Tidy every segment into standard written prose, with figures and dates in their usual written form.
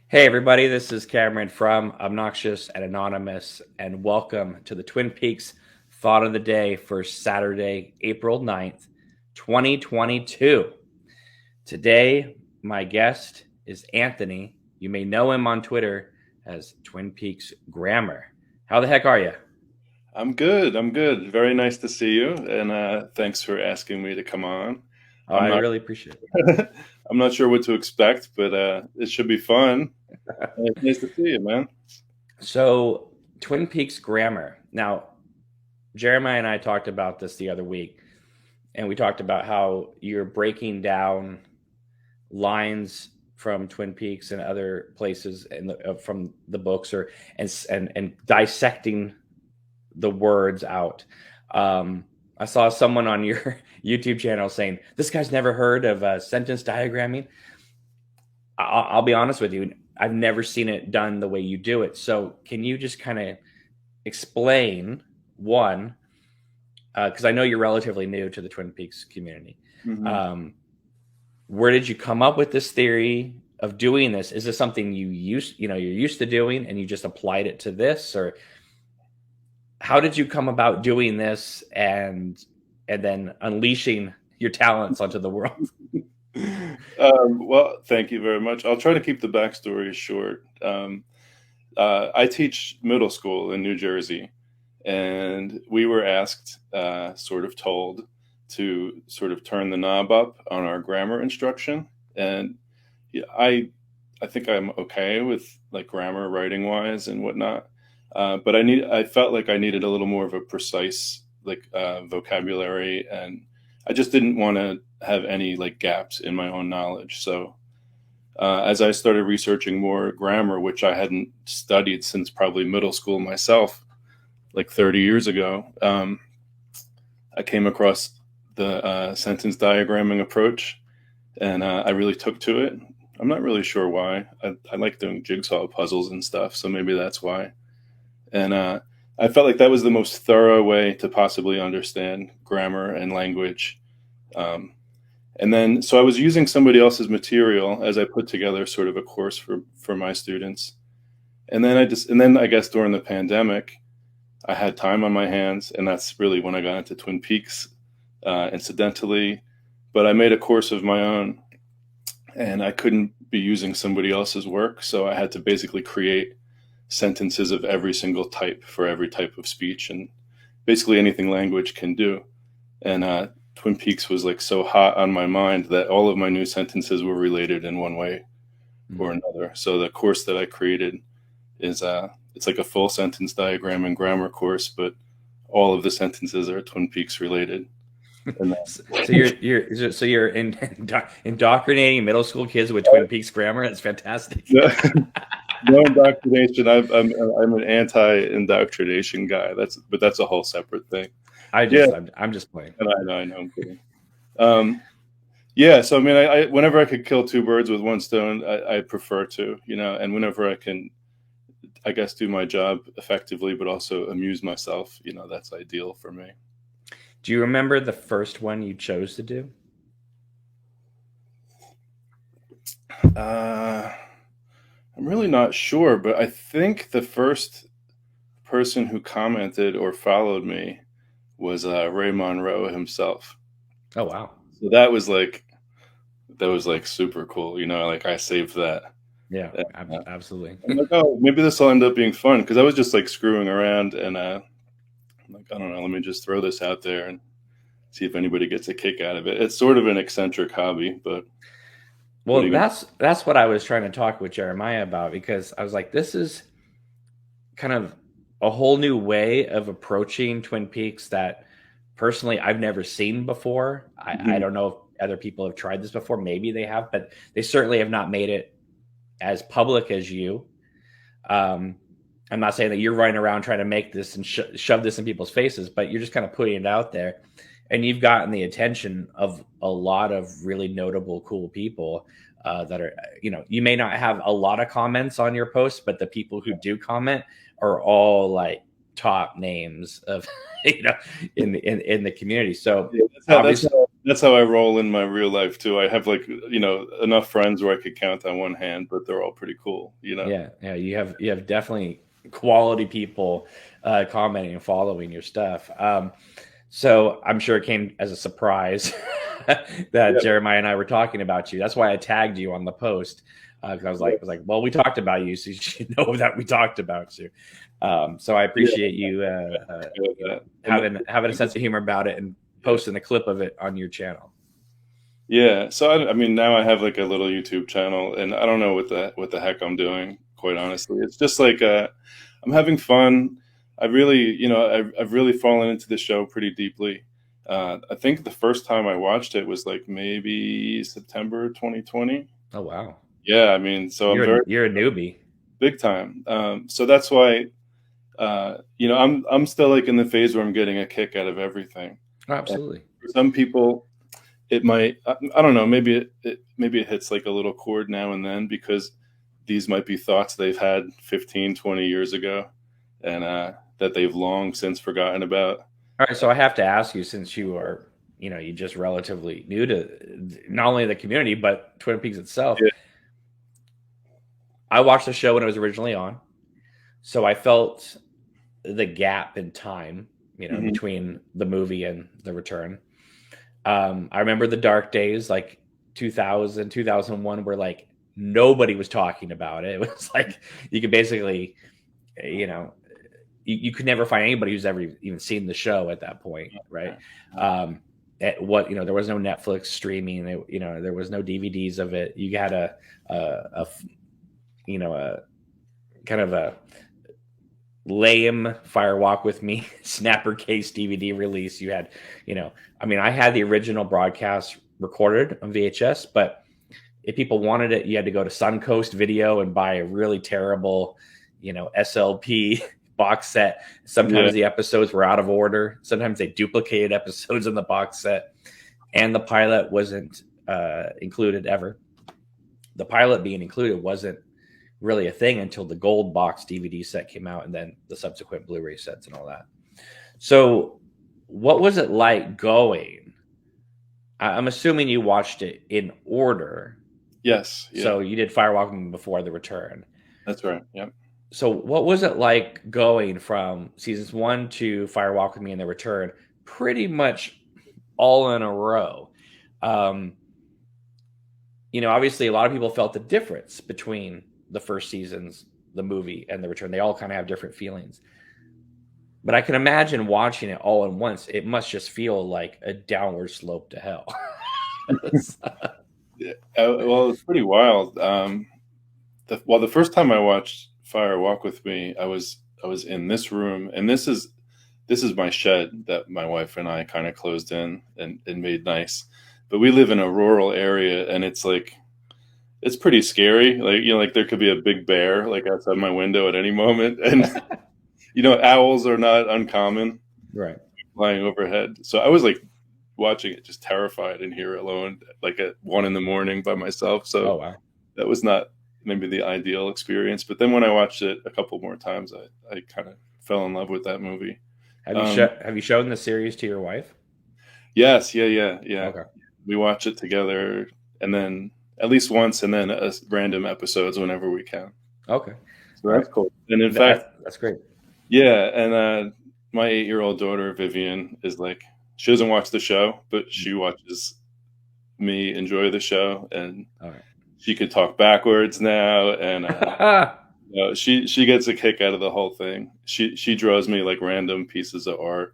Hey, everybody, this is Cameron from Obnoxious and Anonymous, and welcome to the Twin Peaks Thought of the Day for Saturday, April 9th, 2022. Today, my guest is Anthony. You may know him on Twitter as Twin Peaks Grammar. How the heck are you? I'm good. I'm good. Very nice to see you, and thanks for asking me to come on. Oh, I'm I not really appreciate it. I'm not sure what to expect, but it should be fun. It's nice to see you, man. So, Twin Peaks Grammar. Now, Jeremiah and I talked about this the other week, and we talked about how you're breaking down lines from Twin Peaks and other places from the books, or and dissecting the words out. I saw someone on your YouTube channel saying this guy's never heard of sentence diagramming. I'll be honest with you, I've never seen it done the way you do it. So can you just kind of explain one? Because I know you're relatively new to the Twin Peaks community. hmm Um, where did you come up with this theory of doing this? Is this something you're used to doing and you just applied it to this, or how did you come about doing this and then unleashing your talents onto the world? Well, thank you very much. I'll try to keep the backstory short. I teach middle school in New Jersey, and we were asked, sort of told, to sort of turn the knob up on our grammar instruction. And yeah, I think I'm okay with like grammar writing wise and whatnot. But I felt like I needed a little more of a precise vocabulary, and I just didn't want to have any like gaps in my own knowledge. So as I started researching more grammar, which I hadn't studied since probably middle school myself, like 30 years ago, I came across the sentence diagramming approach, and I really took to it. I'm not really sure why. I like doing jigsaw puzzles and stuff, so maybe that's why. And I felt like that was the most thorough way to possibly understand grammar and language. Um, and then, so I was using somebody else's material as I put together sort of a course for my students. And then I guess during the pandemic, I had time on my hands, and that's really when I got into Twin Peaks, incidentally. But I made a course of my own, and I couldn't be using somebody else's work, so I had to basically create sentences of every single type for every type of speech, and basically anything language can do. And Twin Peaks was like so hot on my mind that all of my new sentences were related in one way or another. So the course that I created is it's like a full sentence diagram and grammar course, but all of the sentences are Twin Peaks related. And So you're indoctrinating middle school kids with Twin Peaks grammar. That's fantastic. no, no indoctrination. I'm an anti-indoctrination guy. That's a whole separate thing. Yeah, I'm just playing. and I know I'm kidding. Um, yeah, so I mean, I whenever I could kill two birds with one stone, I prefer to, and whenever I can, I guess, do my job effectively, but also amuse myself, that's ideal for me. Do you remember the first one you chose to do? Uh, I'm really not sure, but I think the first person who commented or followed me was Ray Monroe himself. Oh wow. So that was like super cool, like I saved that. Yeah, And, absolutely. I'm like, oh, maybe this will end up being fun, because I was just like screwing around, and I'm like, I don't know, let me just throw this out there and see if anybody gets a kick out of it. It's sort of an eccentric hobby, but what are Well, you that's what I was trying to talk with Jeremiah about, because I was like, this is kind of a whole new way of approaching Twin Peaks that personally I've never seen before. gonna I do? don't know if other people have tried this before. Maybe they have, but they certainly have not made it as public as you. Um, I'm not saying that you're running around trying to make this and shove this in people's faces, but you're just kind of putting it out there. And you've gotten the attention of a lot of really notable, cool people that are, you may not have a lot of comments on your posts, but the people who do comment are all like top names of, in the community. So Yeah, obviously, that's how I roll in my real life too. I have like, enough friends where I could count on one hand, but they're all pretty cool, Yeah, yeah, you have definitely quality people commenting and following your stuff. So I'm sure it came as a surprise that Yeah, Jeremiah and I were talking about you. That's why I tagged you on the post because yeah, I was like, well, we talked about you, so you should know that we talked about you. So I yeah, appreciate you, that. And having a sense of humor about it and yeah. posting a clip of it on your channel. Yeah, so I mean, now I have like a little YouTube channel, and I don't know what the heck I'm doing, quite honestly. It's just like I'm having fun. I really, I've really fallen into the show pretty deeply. I think the first time I watched it was like maybe September 2020. Oh wow, Yeah, I mean, so I'm very you're a newbie. big time. So that's why, I'm still like in the phase where I'm getting a kick out of everything. Oh, And absolutely. for some people, it might, I don't know, maybe it hits like a little chord now and then, because these might be thoughts they've had 15, 20 years ago, and that they've long since forgotten about. All right, so I have to ask you, since you are, you just relatively new to not only the community but Twin Peaks itself. Yeah. I watched the show when it was originally on, so I felt the gap in time, Mhm. between the movie and the return. I remember the dark days, like 2000, 2001, where like nobody was talking about it. It was like you could basically, you know, you could never find anybody who's ever even seen the show at that point, right? At what there was no Netflix streaming, there was no DVDs of it. You had a a kind of a lame Fire Walk with Me snapper case DVD release. You had, I had the original broadcast recorded on VHS, but if people wanted it, you had to go to Suncoast Video and buy a really terrible, SLP box set. Yeah. Sometimes the episodes were out of order. Sometimes they duplicated episodes in the box set, and the pilot wasn't included ever. The pilot being included wasn't really a thing until the gold box DVD set came out, and then the subsequent Blu-ray sets and all that. So, what was it like going? I'm assuming you watched it in order. Yes. Yeah. So you did Firewalking before the return. That's right. Yeah. So what was it like going from seasons 1 to Firewalk with Me and the return, pretty much all in a row? Obviously a lot of people felt the difference between the first seasons, the movie, and the return. They all kind of have different feelings. But I can imagine watching it all at once. It must just feel like a downward slope to hell. Yeah. Well, it's pretty wild. The first time I watched Fire Walk with Me, I was in this room, and this is my shed that my wife and I kind of closed in and made nice. But we live in a rural area, and it's like, it's pretty scary. Like, like there could be a big bear like outside my window at any moment, and owls are not uncommon, right, flying overhead. So I was like watching it just terrified in here alone, like at 1 a.m. by myself. So oh wow, that was not maybe the ideal experience. But then when I watched it a couple more times, I kind of fell in love with that movie. Have you shown the series to your wife? Yes, yeah. Okay. We watch it together, and then at least once, and then random episodes whenever we can. Okay. So that's cool. And in fact, that's great. Yeah, and my 8-year-old daughter Vivian is like, she doesn't watch the show, but she watches me enjoy the show, and All right. she could talk backwards now, and she gets a kick out of the whole thing. She draws me like random pieces of art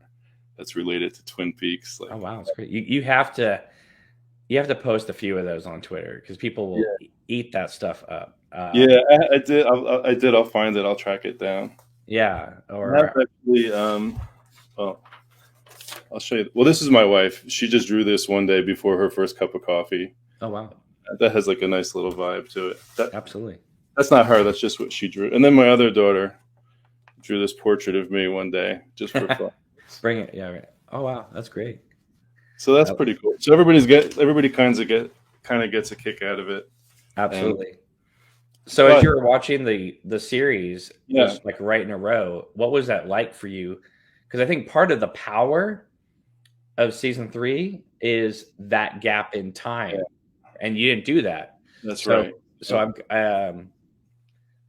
that's related to Twin Peaks. Like, oh wow, that's great. You have to post a few of those on Twitter because people will eat that stuff up. Yeah, I did. I did. I'll find it. I'll track it down. Yeah, or actually, well, I'll show you. Well, this is my wife. She just drew this one day before her first cup of coffee. oh wow, That has like a nice little vibe to it. absolutely. That's not her. That's just what she drew. And then my other daughter drew this portrait of me one day just for fun. Bring it. Yeah. Right. Oh wow, that's great. So that's pretty cool. So everybody kind of gets a kick out of it. Absolutely. So as you were watching the series, just like right in a row, what was that like for you? Because I think part of the power of season 3 is that gap in time, Yeah. and you didn't do that. That's So right. so I'm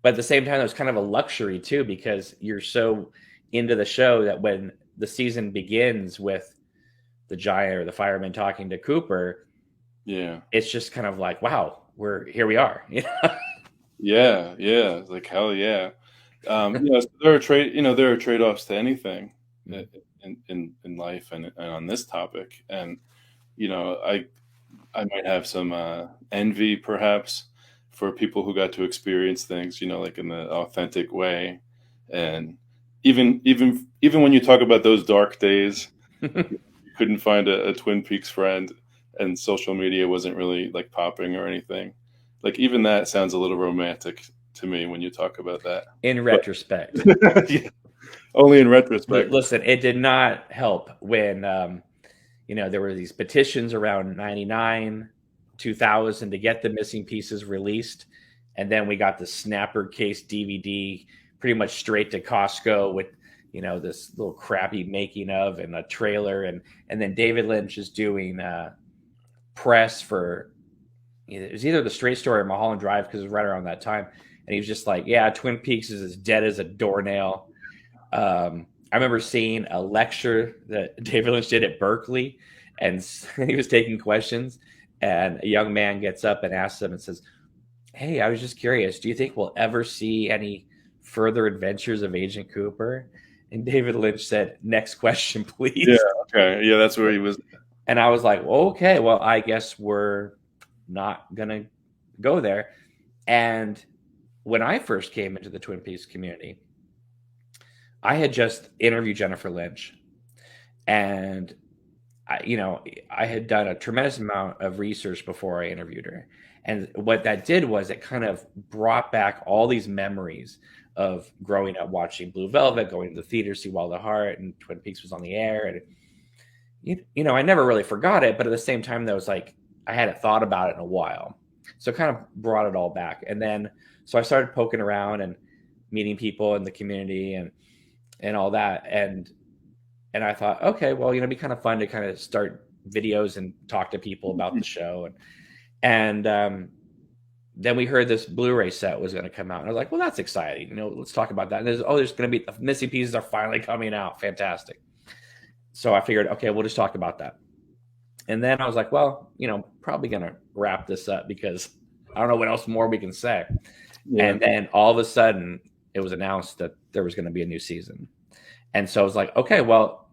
but at the same time, it was kind of a luxury too, because you're so into the show that when the season begins with the giant or the fireman talking to Cooper, Yeah. it's just kind of like, wow, here we are. Yeah. Yeah. Like, hell yeah. So there are there are trade-offs to anything in life and on this topic. And, I might have some envy perhaps for people who got to experience things, like in the authentic way. And even when you talk about those dark days, you couldn't find a Twin Peaks friend, and social media wasn't really like popping or anything. Like even that sounds a little romantic to me when you talk about that. In But retrospect. yeah, only in retrospect. Listen, it did not help when there were these petitions around 99, 2000 to get the missing pieces released, and then we got the snapper case DVD pretty much straight to Costco with this little crappy making of and a trailer, and then David Lynch is doing press for it was either the Straight Story or Mulholland Drive, because it was right around that time, and he was just like, yeah, Twin Peaks is as dead as a doornail. I remember seeing a lecture that David Lynch did at Berkeley, and he was taking questions, and a young man gets up and asks him and says, hey, I was just curious, do you think we'll ever see any further adventures of Agent Cooper? And David Lynch said, next question, please. Yeah, okay. Yeah, that's where he was. And I was like, well, okay, well, I guess we're not going to go there. And when I first came into the Twin Peaks community, I had just interviewed Jennifer Lynch, and I had done a tremendous amount of research before I interviewed her. And what that did was it kind of brought back all these memories of growing up watching Blue Velvet, going to the theater, see Wild at Heart, and Twin Peaks was on the air. And I never really forgot it, but at the same time, there was like, I hadn't thought about it in a while. So it kind of brought it all back. And then, so I started poking around and meeting people in the community and all that. And I thought, okay, well, it'd be kind of fun to kind of start videos and talk to people about the show. And then we heard this Blu-ray set was going to come out, and I was like, well, that's exciting. Let's talk about that. And there's going to be the missing pieces are finally coming out. Fantastic. So I figured, okay, we'll just talk about that. And then I was like, well, probably going to wrap this up because I don't know what else more we can say. Yeah. And then all of a sudden it was announced that there was going to be a new season. And so I was like, okay, well,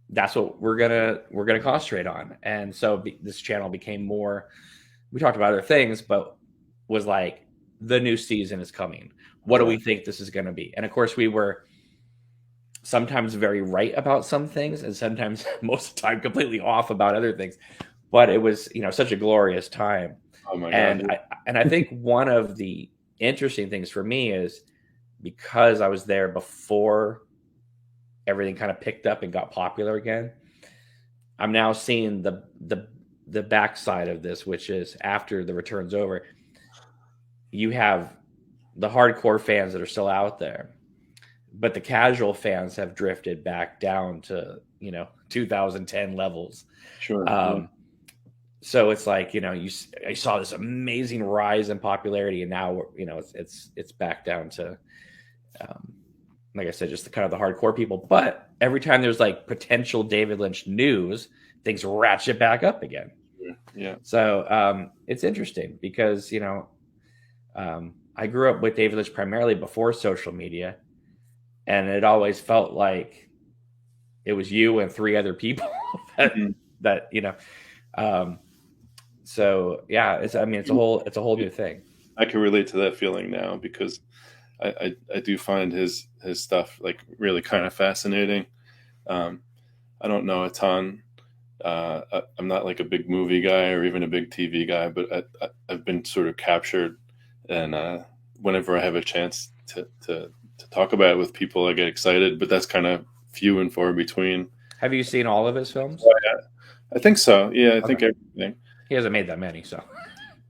that's what we're gonna concentrate on. And so this channel became more. We talked about other things, but was like, the new season is coming. What do we think this is going to be? And of course, we were sometimes very right about some things, and sometimes most of the time completely off about other things. But it was such a glorious time. Oh my God! And I think one of the interesting things for me is because I was there before everything kind of picked up and got popular again, I'm now seeing the backside of this, which is after the return's over, you have the hardcore fans that are still out there, but the casual fans have drifted back down to 2010 levels. Sure. So it's like I saw this amazing rise in popularity, and now it's back down to like I said, just the kind of the hardcore people. But every time there's like potential David Lynch news, things ratchet back up again. Yeah. So it's interesting because I grew up with David Lynch primarily before social media, and it always felt like it was you and three other people that. So yeah, it's a whole new thing. I can relate to that feeling now because I do find his stuff like really kind of fascinating. I don't know a ton. I'm not like a big movie guy or even a big TV guy, but I've been sort of captured, and whenever I have a chance to talk about it with people, I get excited. But that's kind of few and far between. Have you seen all of his films? Oh, yeah. I think so. Yeah, I think everything. He hasn't made that many, so.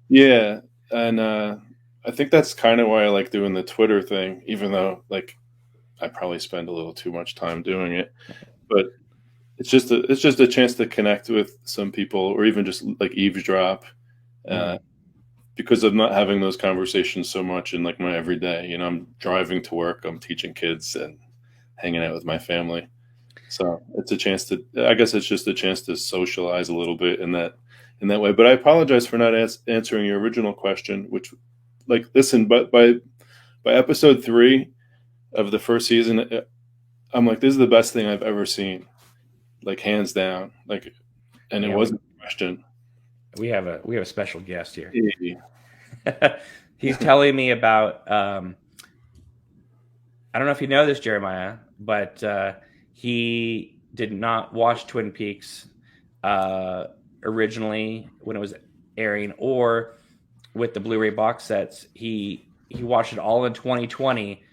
Yeah, and I think that's kind of why I like doing the Twitter thing, even though like I probably spend a little too much time doing it. But it's just a chance to connect with some people, or even just like eavesdrop, uh, because of not having those conversations so much in like my everyday. You know, I'm driving to work, I'm teaching kids, and hanging out with my family. So it's a chance to, I guess it's just a chance to socialize a little bit in that way. But I apologize for not answering your original question, which, like, listen, but by episode 3 of the first season, I'm like, this is the best thing I've ever seen, like hands down. Like, and it Yeah, wasn't a question. we have a special guest here. Yeah. He's telling me about. I don't know if you know this, Jeremiah, but he did not watch Twin Peaks originally when it was airing, or with the Blu-ray box sets. He watched it all in 2020,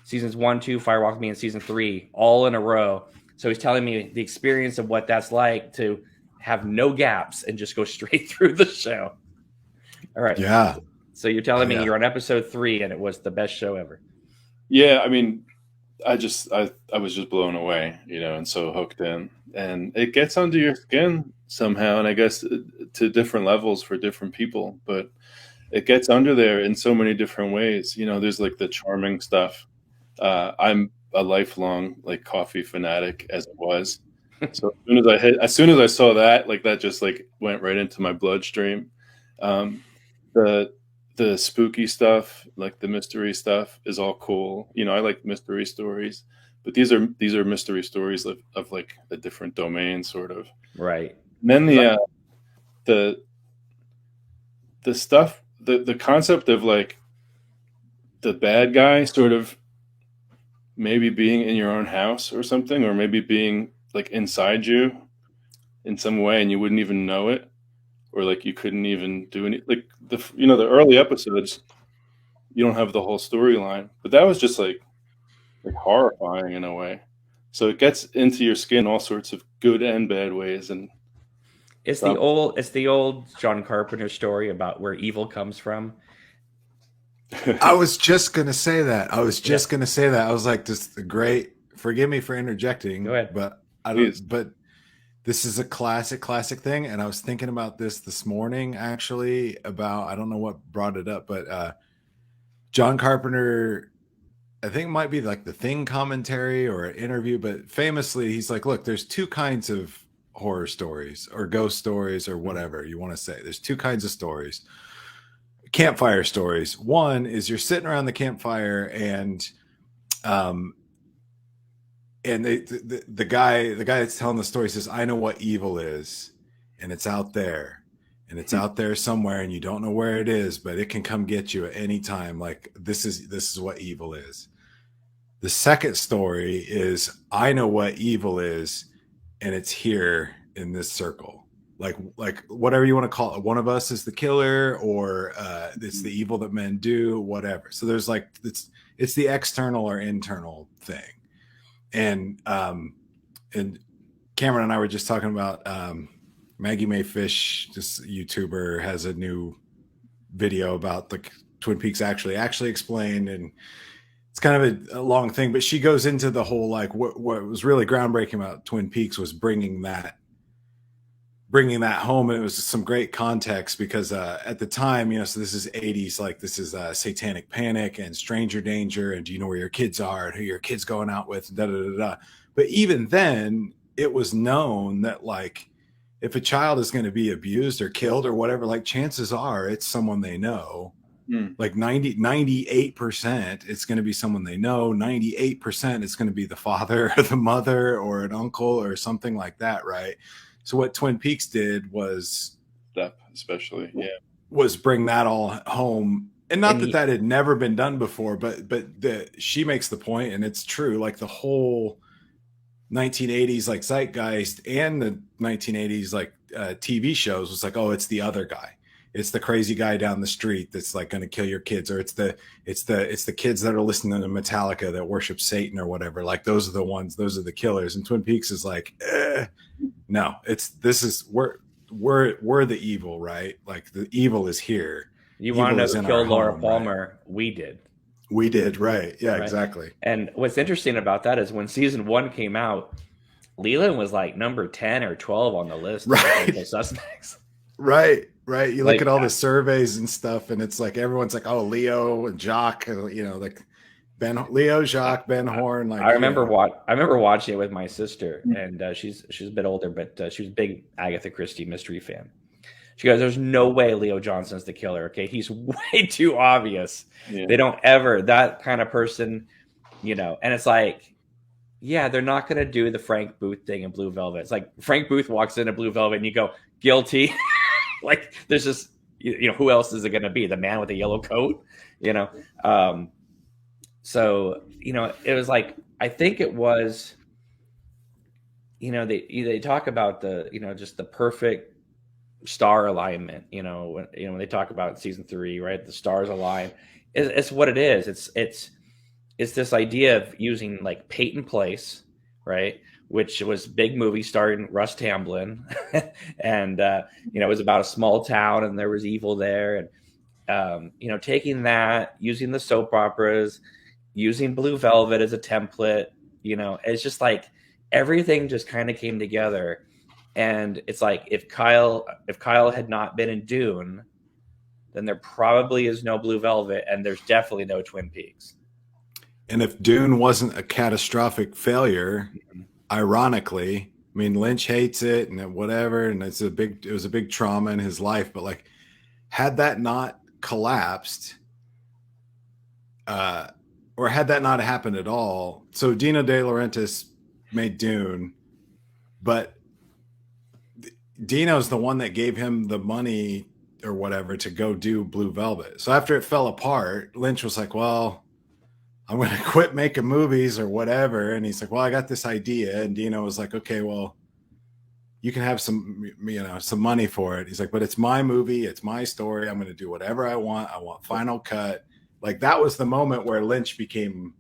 seasons 1, 2, Fire Walk with Me, and season 3, all in a row. So he's telling me the experience of what that's like to have no gaps and just go straight through the show. All right. Yeah. So you're telling me Yeah. you're on episode 3 and it was the best show ever. Yeah, I mean, I was just blown away, you know, and so hooked in, and it gets under your skin somehow, and I guess to different levels for different people, but it gets under there in so many different ways. You know, there's like the charming stuff. I'm a lifelong like coffee fanatic as it was. So as soon as I saw that, like that just like went right into my bloodstream. The the spooky stuff, like the mystery stuff, is all cool. You know, I like mystery stories, but these are mystery stories of like a different domain, sort of. Right. And then the stuff, the concept of like the bad guy sort of maybe being in your own house or something, or maybe being like inside you in some way, and you wouldn't even know it, or like you couldn't even do any, like the early episodes, you don't have the whole storyline, but that was just like horrifying in a way. So it gets into your skin all sorts of good and bad ways, and It's the old John Carpenter story about where evil comes from. I was just going to say that. I was like, this is great. Forgive me for interjecting. Go ahead. But but this is a classic thing. And I was thinking about this morning, actually, about, I don't know what brought it up, but John Carpenter, I think it might be like the Thing commentary or an interview, but famously he's like, look, there's two kinds of horror stories or ghost stories or whatever you want to say. There's two kinds of stories. Campfire stories. One is you're sitting around the campfire and the guy that's telling the story says, I know what evil is, and it's out there, and it's out there somewhere, and you don't know where it is, but it can come get you at any time. Like this is what evil is. The second story is, I know what evil is, and it's here in this circle. Like whatever you want to call it. One of us is the killer, or it's the evil that men do, whatever. So there's like, it's the external or internal thing. And Cameron and I were just talking about Maggie Mae Fish, this YouTuber, has a new video about the Twin Peaks actually explained, and it's kind of a long thing, but she goes into the whole, like, what was really groundbreaking about Twin Peaks was bringing that home. And it was some great context because at the time, you know, so this is 80s, like this is Satanic Panic and Stranger Danger, and do you know where your kids are and who your kids going out with, da da da da. But even then, it was known that, like, if a child is going to be abused or killed or whatever, like, chances are it's someone they know. Like 98% it's going to be someone they know. 98% it's going to be the father or the mother or an uncle or something like that, right? So what Twin Peaks did was bring that all home. And not that had never been done before, but she makes the point, and it's true, like the whole 1980s like zeitgeist and the 1980s like TV shows was like, oh, it's the other guy. It's the crazy guy down the street that's like going to kill your kids, or it's the kids that are listening to Metallica that worship Satan or whatever. Like those are the ones, those are the killers. And Twin Peaks is like, no, we're the evil, right? Like the evil is here. You wanted to kill Laura Palmer. Right? We did, right? Yeah, right? Exactly. And what's interesting about that is when season 1 came out, Leland was like number 10 or 12 on the list of Right. potential suspects. Right. You look Like, at all the surveys and stuff, and it's like everyone's like, "Oh, Leo and Jacques," like Leo, Jacques, Ben Horn. Like, I remember watching it with my sister, and she's a bit older, but she was a big Agatha Christie mystery fan. She goes, "There's no way Leo Johnson's the killer. Okay, he's way too obvious. Yeah. They don't ever that kind of person, And it's like, yeah, they're not going to do the Frank Booth thing in Blue Velvet. It's like Frank Booth walks into Blue Velvet, and you go, guilty. Like, there's just, who else is it going to be? The man with the yellow coat, So, it was like, I think it was, they talk about the, just the perfect star alignment, when they talk about season 3, right? The stars align. It's what it is. It's this idea of using like Peyton Place, right? Which was a big movie starring Russ Tamblyn. And, it was about a small town and there was evil there. And, taking that, using the soap operas, using Blue Velvet as a template, it's just like everything just kind of came together. And it's like, if Kyle had not been in Dune, then there probably is no Blue Velvet, and there's definitely no Twin Peaks. And if Dune wasn't a catastrophic failure, ironically, I mean, Lynch hates it and whatever, and it was a big trauma in his life. But like, had that not collapsed, or had that not happened at all, so Dino De Laurentiis made Dune, but Dino's the one that gave him the money or whatever to go do Blue Velvet. So after it fell apart, Lynch was like, well, I'm going to quit making movies or whatever. And he's like, well, I got this idea. And Dino was like, okay, well, you can have some money for it. He's like, but it's my movie. It's my story. I'm going to do whatever I want. I want final cut. Like, that was the moment where Lynch became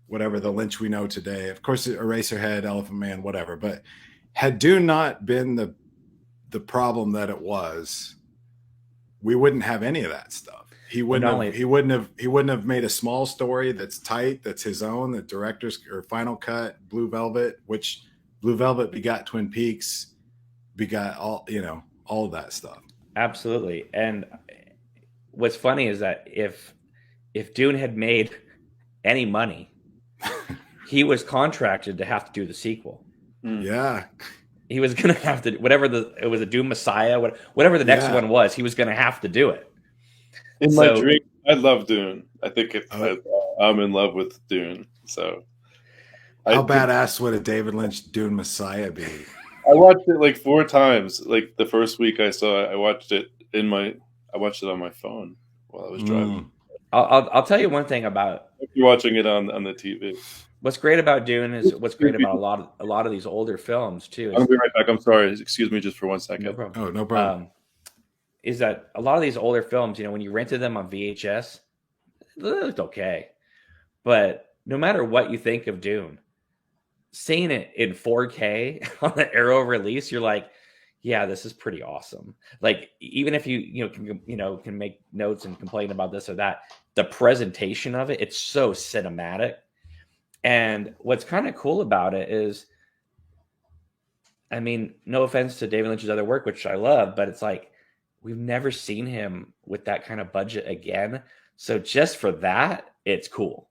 whatever the Lynch we know today. Of course, Eraserhead, Elephant Man, whatever. But had Dune not been the problem that it was, we wouldn't have any of that stuff. He wouldn't have made a small story that's tight, that's his own, the director's or final cut, Blue Velvet, which Blue Velvet begot Twin Peaks, begot all of that stuff. Absolutely. And what's funny is that if Dune had made any money, he was contracted to have to do the sequel. Yeah. He was going to have to, it was a Dune Messiah, whatever the next one was, he was going to have to do it. In my dream, I love Dune. I think I'm in love with Dune. So, how badass would a David Lynch Dune Messiah be? I watched it like 4 times. Like the first week I saw it, I watched it on my phone while I was driving. I'll tell you one thing about you're watching it on the TV. What's great about Dune is what's great about a lot of these older films too. I'll be right back. I'm sorry. Excuse me just for 1 second. No problem. Oh, no problem. Is that a lot of these older films, when you rented them on VHS, it looked okay. But no matter what you think of Dune, seeing it in 4K on the Arrow release, you're like, yeah, this is pretty awesome. Like, even if you can make notes and complain about this or that, the presentation of it's so cinematic. And what's kind of cool about it is, I mean, no offense to David Lynch's other work, which I love, but it's like, we've never seen him with that kind of budget again. So just for that, it's cool.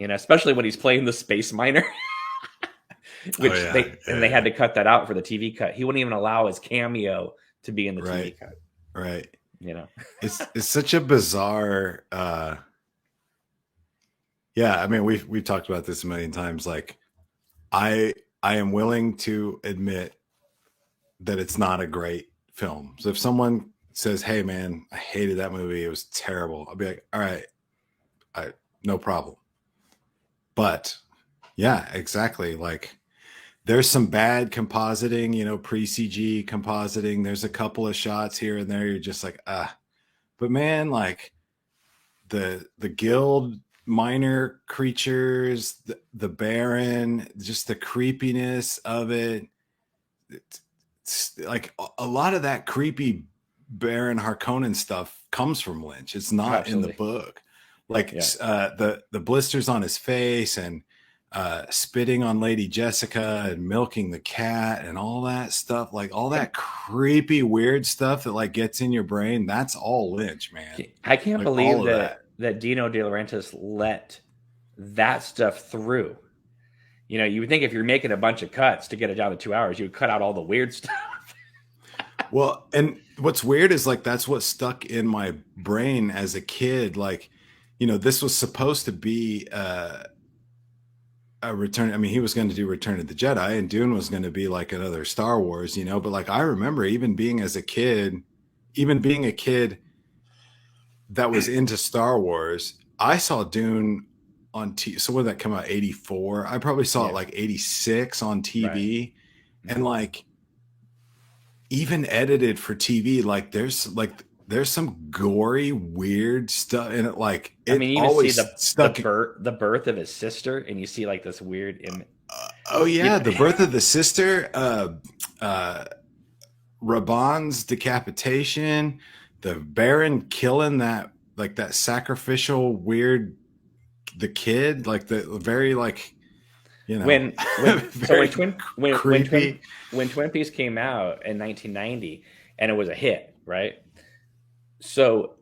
Especially when he's playing the space miner, which they had to cut that out for the TV cut. He wouldn't even allow his cameo to be in the TV cut. Right. It's such a bizarre, I mean, we've talked about this a million times. Like, I am willing to admit that it's not a great film. So if someone says, hey man, I hated that movie, it was terrible, I'll be like, all right, no problem. But yeah, exactly. Like, there's some bad compositing, pre-CG compositing. There's a couple of shots here and there. You're just like, but man, like the guild minor creatures, the Baron, just the creepiness of it. It's like a lot of that creepy Baron Harkonnen stuff comes from Lynch. It's not in the book. Like the blisters on his face and spitting on Lady Jessica and milking the cat and all that stuff, like all that creepy, weird stuff that like gets in your brain. That's all Lynch, man. I can't Like, believe all of that Dino De Laurentiis let that stuff through. You know, you would think if you're making a bunch of cuts to get it down to 2 hours, you would cut out all the weird stuff. Well, and what's weird is like that's what stuck in my brain as a kid. Like, you know, this was supposed to be a return. I mean, he was going to do Return of the Jedi, and Dune was going to be like another Star Wars, you know. But like, I remember even being a kid that was into Star Wars. I saw Dune on so when did that come out? 84. I probably saw it like 86 on TV, right. And like even edited for TV, like there's some gory, weird stuff in it. Like, I mean, you always see the birth of his sister, and you see like this weird image. Oh yeah, the birth of the sister, Raban's decapitation, the Baron killing that sacrificial weird, the kid, like the very like, you know, when Twin Peaks came out in 1990, and it was a hit, right? So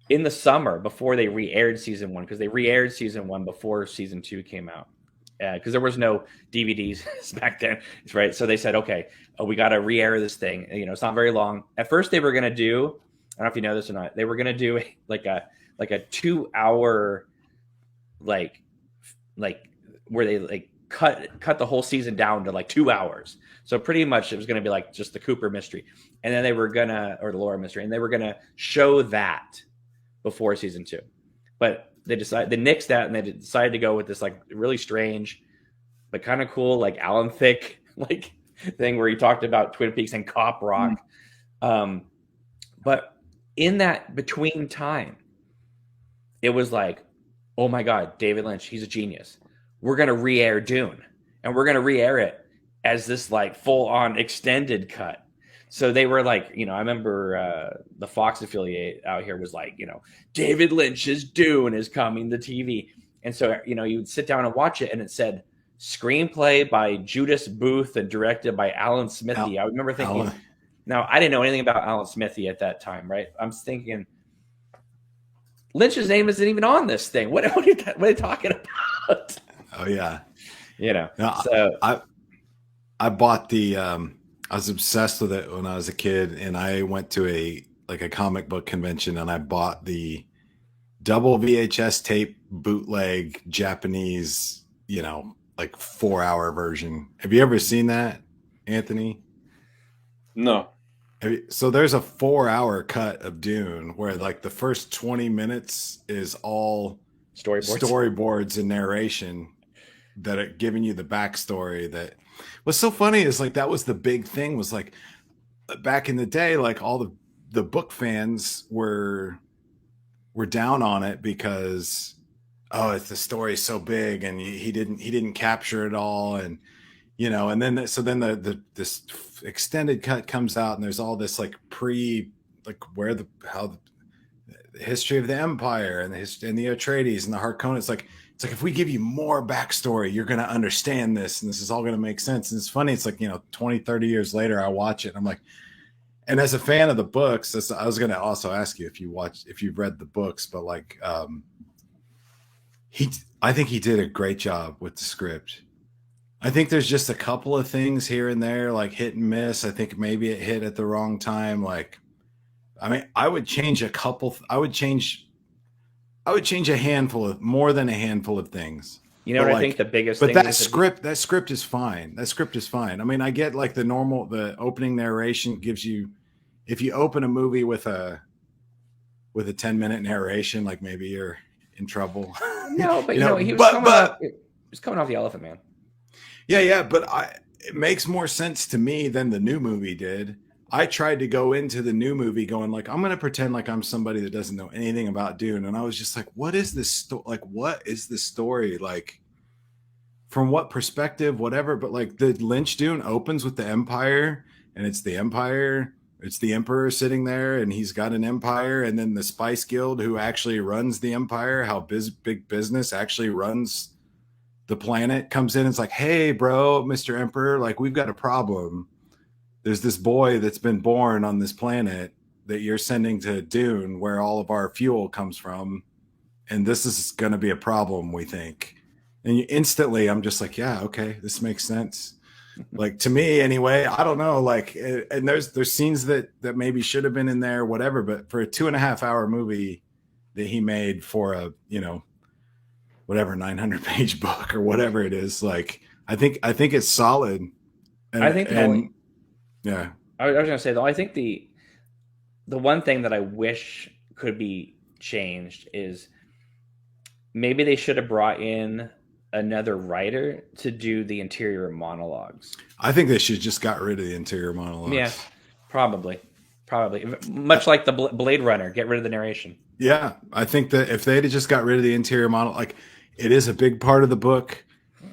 in the summer before they re-aired season 1, because they re-aired season 1 before season 2 came out, because there was no DVDs back then, right? So they said, okay, we got to re-air this thing. You know, it's not very long. At first, they were going to do, I don't know if you know this or not, they were going to do like a 2-hour, like where they like cut the whole season down to like 2 hours. So pretty much it was going to be like just the Cooper mystery, and then they were or the Laura mystery, and they were going to show that before season 2. But they nixed that, and they decided to go with this like really strange, but kind of cool, like Alan Thicke like thing where he talked about Twin Peaks and cop rock. Mm-hmm. But in that between time, it was like, oh my God, David Lynch, he's a genius. We're going to re-air Dune, and we're going to re-air it as this like full-on extended cut. So they were like, you know, I remember the Fox affiliate out here was like, you know, David Lynch's Dune is coming to TV. And so, you know, you would sit down and watch it, and it said screenplay by Judas Booth and directed by Alan Smithy. I remember thinking, now I didn't know anything about Alan Smithy at that time, right? I'm thinking, Lynch's name isn't even on this thing. What are you talking about? Oh yeah. You know, no, so I bought the, I was obsessed with it when I was a kid, and I went to a comic book convention, and I bought the double VHS tape bootleg Japanese, you know, like 4-hour version. Have you ever seen that, Anthony? No. So there's a 4-hour cut of Dune where like the first 20 minutes is all storyboards and narration that are giving you the backstory. That what's so funny is like that was the big thing, was like back in the day, like all the book fans were down on it because, oh, it's the story's so big and he didn't capture it all, and you know, and then this extended cut comes out, and there's all this like how the history of the Empire and the Atreides and the Harkonnen. It's like if we give you more backstory, you're going to understand this, and this is all going to make sense. And it's funny. It's like, you know, 20, 30 years later, I watch it, and I'm like, and as a fan of the books, I was going to also ask you if you've read the books, but like, I think he did a great job with the script. I think there's just a couple of things here and there, like hit and miss. I think maybe it hit at the wrong time. Like, I mean, I would change more than a handful of things. You know what, like, I think the biggest thing, but that script is fine. That script is fine. I mean, I get like the opening narration gives you, if you open a movie with a 10-minute narration, like maybe you're in trouble. No, but he was coming off the Elephant Man. Yeah, but it makes more sense to me than the new movie did. I tried to go into the new movie going like, I'm going to pretend like I'm somebody that doesn't know anything about Dune. And I was just like, what is this story? Like, what is this story? Like, from what perspective, whatever. But like the Lynch Dune opens with the Empire, and it's the Empire. It's the Emperor sitting there, and he's got an empire. And then the Spice Guild, who actually runs the empire, how big business actually runs the planet comes in and it's like, hey, bro, Mr. Emperor, like, we've got a problem. There's this boy that's been born on this planet that you're sending to Dune, where all of our fuel comes from. And this is going to be a problem, we think. And instantly I'm just like, yeah, okay, this makes sense. Like, to me anyway, I don't know, like, and there's scenes that maybe should have been in there, whatever, but for a 2.5-hour movie that he made for a, whatever 900-page book or whatever it is, like, I think it's solid. And I think yeah, I was gonna say though, I think the one thing that I wish could be changed is maybe they should have brought in another writer to do the interior monologues. I think they should just got rid of the interior monologues. Yeah, probably. Much like the Blade Runner, get rid of the narration. Yeah, I think that if they had just got rid of the interior monologue, like, it is a big part of the book.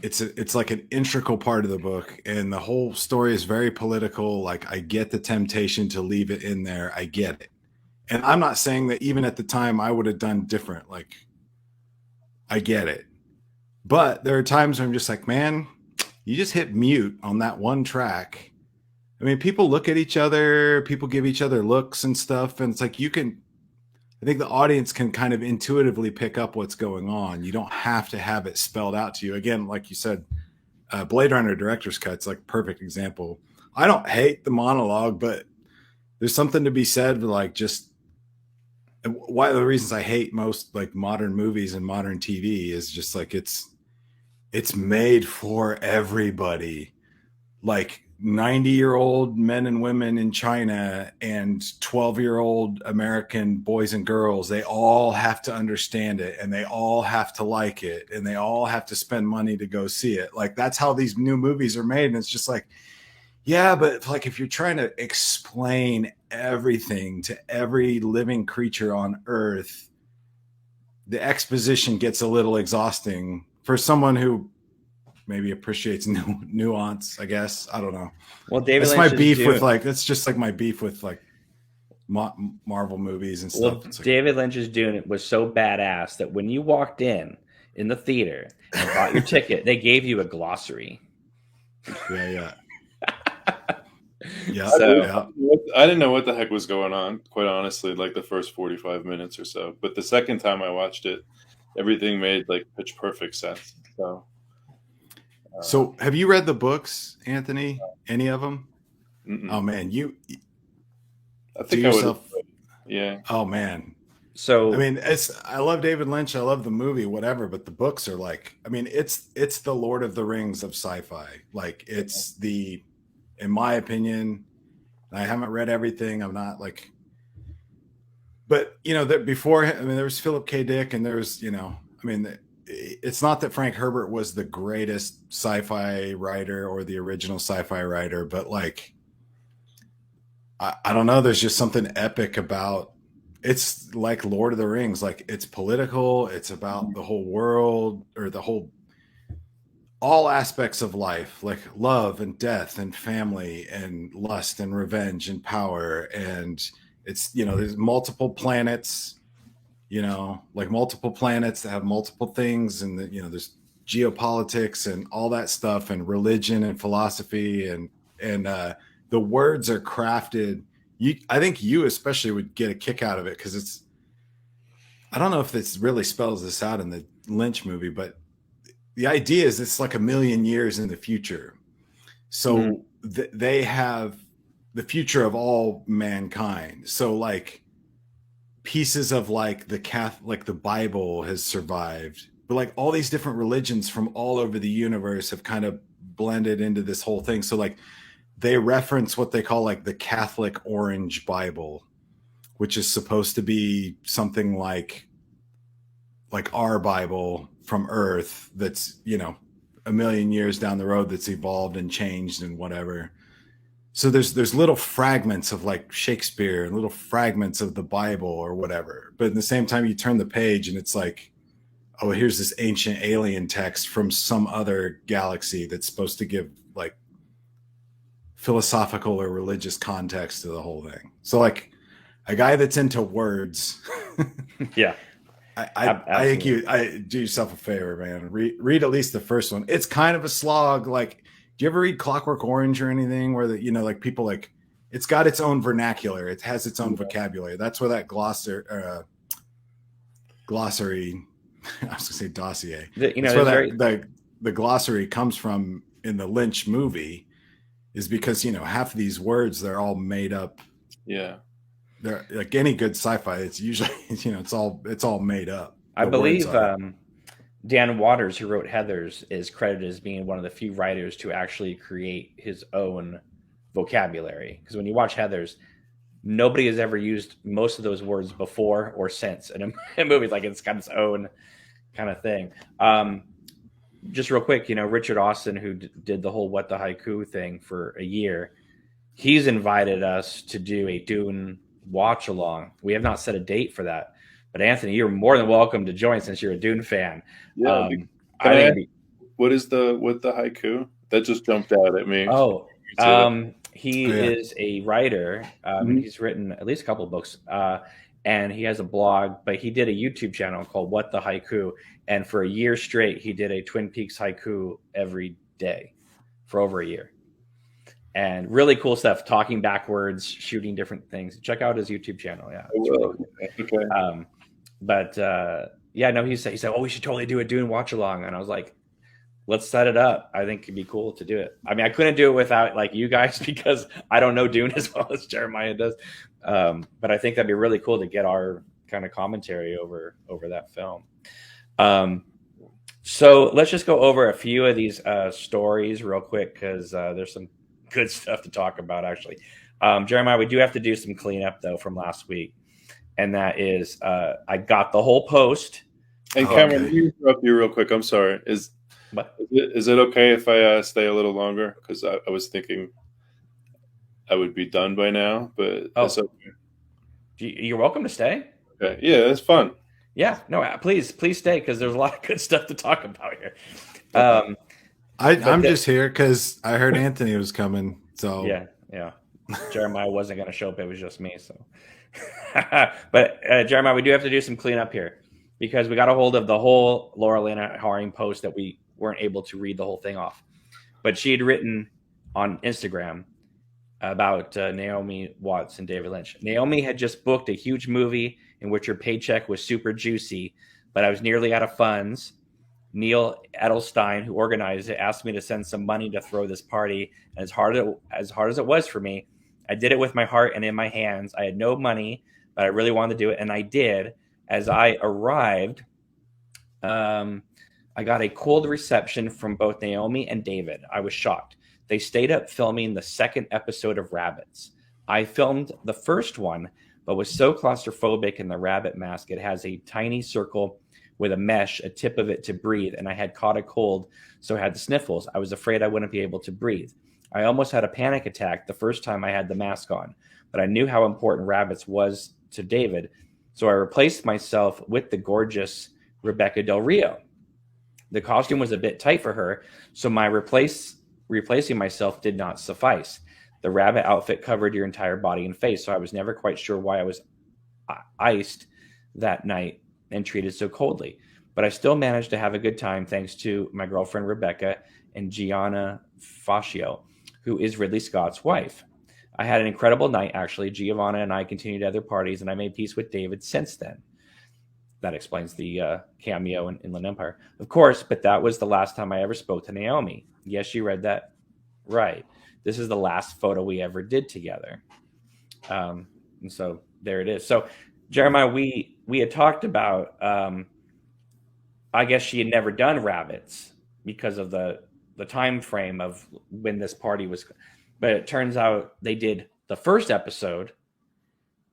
It's like an integral part of the book, and the whole story is very political. Like, I get the temptation to leave it in there. I get it. And I'm not saying that even at the time I would have done different. Like, I get it. But there are times where I'm just like, man, you just hit mute on that one track. I mean, people look at each other, people give each other looks and stuff. And it's like, I think the audience can kind of intuitively pick up what's going on. You don't have to have it spelled out to you. Again, like you said, Blade Runner director's cut's like perfect example. I don't hate the monologue, but there's something to be said for, like, just one of the reasons I hate most, like, modern movies and modern TV is just like it's made for everybody. Like, 90-year-old men and women in China and 12-year-old American boys and girls, they all have to understand it, and they all have to like it, and they all have to spend money to go see it. Like, that's how these new movies are made. And it's just like, yeah, but like, if you're trying to explain everything to every living creature on Earth, the exposition gets a little exhausting for someone who maybe appreciates nuance, I guess. I don't know. Well, David That's Lynch my beef with, like, that's just like my beef with, like, Marvel movies and stuff. Well, Like, David Lynch's Dune, it was so badass that when you walked in the theater and bought your ticket, they gave you a glossary. yeah. I didn't know what the heck was going on, quite honestly, like the first 45 minutes or so. But the second time I watched it, everything made, like, pitch perfect sense. So have you read the books, Anthony? Any of them? Mm-mm. Oh man, I think I would. Yeah. Oh man. So I mean, I love David Lynch. I love the movie, whatever. But the books are like, I mean, it's the Lord of the Rings of sci-fi. Like, it's in my opinion, I haven't read everything. I'm not like, but that before, I mean, there was Philip K. Dick, and there was, I mean, it's not that Frank Herbert was the greatest sci-fi writer or the original sci-fi writer, but, like, I don't know. There's just something epic about, it's like Lord of the Rings. Like, it's political. It's about the whole world, or all aspects of life, like love and death and family and lust and revenge and power. And it's, there's multiple planets, like multiple planets that have multiple things. And there's geopolitics and all that stuff, and religion and philosophy, and the words are crafted. I think you especially would get a kick out of it, because I don't know if this really spells this out in the Lynch movie, but the idea is it's like 1,000,000 years in the future. So they have the future of all mankind. So, like, pieces of, like, the Bible has survived, but, like, all these different religions from all over the universe have kind of blended into this whole thing. So, like, they reference what they call, like, the Catholic Orange Bible, which is supposed to be something like our Bible from Earth, that's 1,000,000 years down the road, that's evolved and changed and whatever. So there's little fragments of, like, Shakespeare and little fragments of the Bible or whatever, but at the same time you turn the page and it's like, oh, here's this ancient alien text from some other galaxy that's supposed to give, like, philosophical or religious context to the whole thing. So, like, a guy that's into words yeah, I think I do yourself a favor, man. Read at least the first one. It's kind of a slog. Like, do you ever read Clockwork Orange or anything where like people like it's got its own vernacular. It has its own vocabulary. That's where that glossary. I was gonna say dossier. That's where the glossary comes from in the Lynch movie, is because half of these words, they're all made up. Yeah. They're like any good sci-fi. It's usually it's all made up. I believe Dan Waters, who wrote Heathers, is credited as being one of the few writers to actually create his own vocabulary. Because when you watch Heathers, nobody has ever used most of those words before or since in a movie. Like, it's got its own kind of thing. Just real quick, Richard Austin, who did the whole What the Haiku thing for a year, he's invited us to do a Dune watch along. We have not set a date for that, but Anthony, you're more than welcome to join since you're a Dune fan. Yeah. What is the haiku? That just jumped out at me. He is a writer. He's written at least a couple of books, and he has a blog, but he did a YouTube channel called What the Haiku. And for a year straight, he did a Twin Peaks haiku every day for over a year. And really cool stuff, talking backwards, shooting different things. Check out his YouTube channel. Yeah. It's really cool. Okay. He said, oh, we should totally do a Dune watch along. And I was like, let's set it up. I think it'd be cool to do it. I mean, I couldn't do it without like you guys because I don't know Dune as well as Jeremiah does. But I think that'd be really cool to get our kind of commentary over that film. So let's just go over a few of these stories real quick because there's some good stuff to talk about, actually. Jeremiah, we do have to do some cleanup, though, from last week. And that is I got the whole post. And Cameron, let me interrupt you real quick. I'm sorry. Is it okay if I stay a little longer? Because I was thinking I would be done by now, but that's okay. You're welcome to stay. Okay. Yeah, it's fun. Yeah, no, please stay because there's a lot of good stuff to talk about here. I'm just here because I heard Anthony was coming. So yeah. Jeremiah wasn't going to show up; it was just me. So, but Jeremiah, we do have to do some cleanup here because we got a hold of the whole Laura Lana Haring post that we weren't able to read the whole thing off. But she had written on Instagram about Naomi Watts and David Lynch. Naomi had just booked a huge movie in which her paycheck was super juicy, but I was nearly out of funds. Neil Edelstein, who organized it, asked me to send some money to throw this party. And as hard as it was for me, I did it with my heart and in my hands. I had no money, but I really wanted to do it, and I did. As I arrived, I got a cold reception from both Naomi and David. I was shocked. They stayed up filming the second episode of Rabbits. I filmed the first one, but was so claustrophobic in the rabbit mask. It has a tiny circle with a mesh, a tip of it to breathe, and I had caught a cold, so I had the sniffles. I was afraid I wouldn't be able to breathe. I almost had a panic attack the first time I had the mask on, but I knew how important Rabbits was to David, so I replaced myself with the gorgeous Rebecca Del Rio. The costume was a bit tight for her, so my replacing myself did not suffice. The rabbit outfit covered your entire body and face, so I was never quite sure why I was iced that night and treated so coldly. But I still managed to have a good time thanks to my girlfriend Rebecca and Gianna Fascio, who is Ridley Scott's wife. I had an incredible night, actually. Giovanna and I continued other parties, and I made peace with David since then. That explains the cameo in Inland Empire. Of course, but that was the last time I ever spoke to Naomi. Yes, you read that right. This is the last photo we ever did together. And so there it is. So, Jeremiah, we had talked about, I guess she had never done Rabbits because of the time frame of when this party was. But it turns out they did the first episode,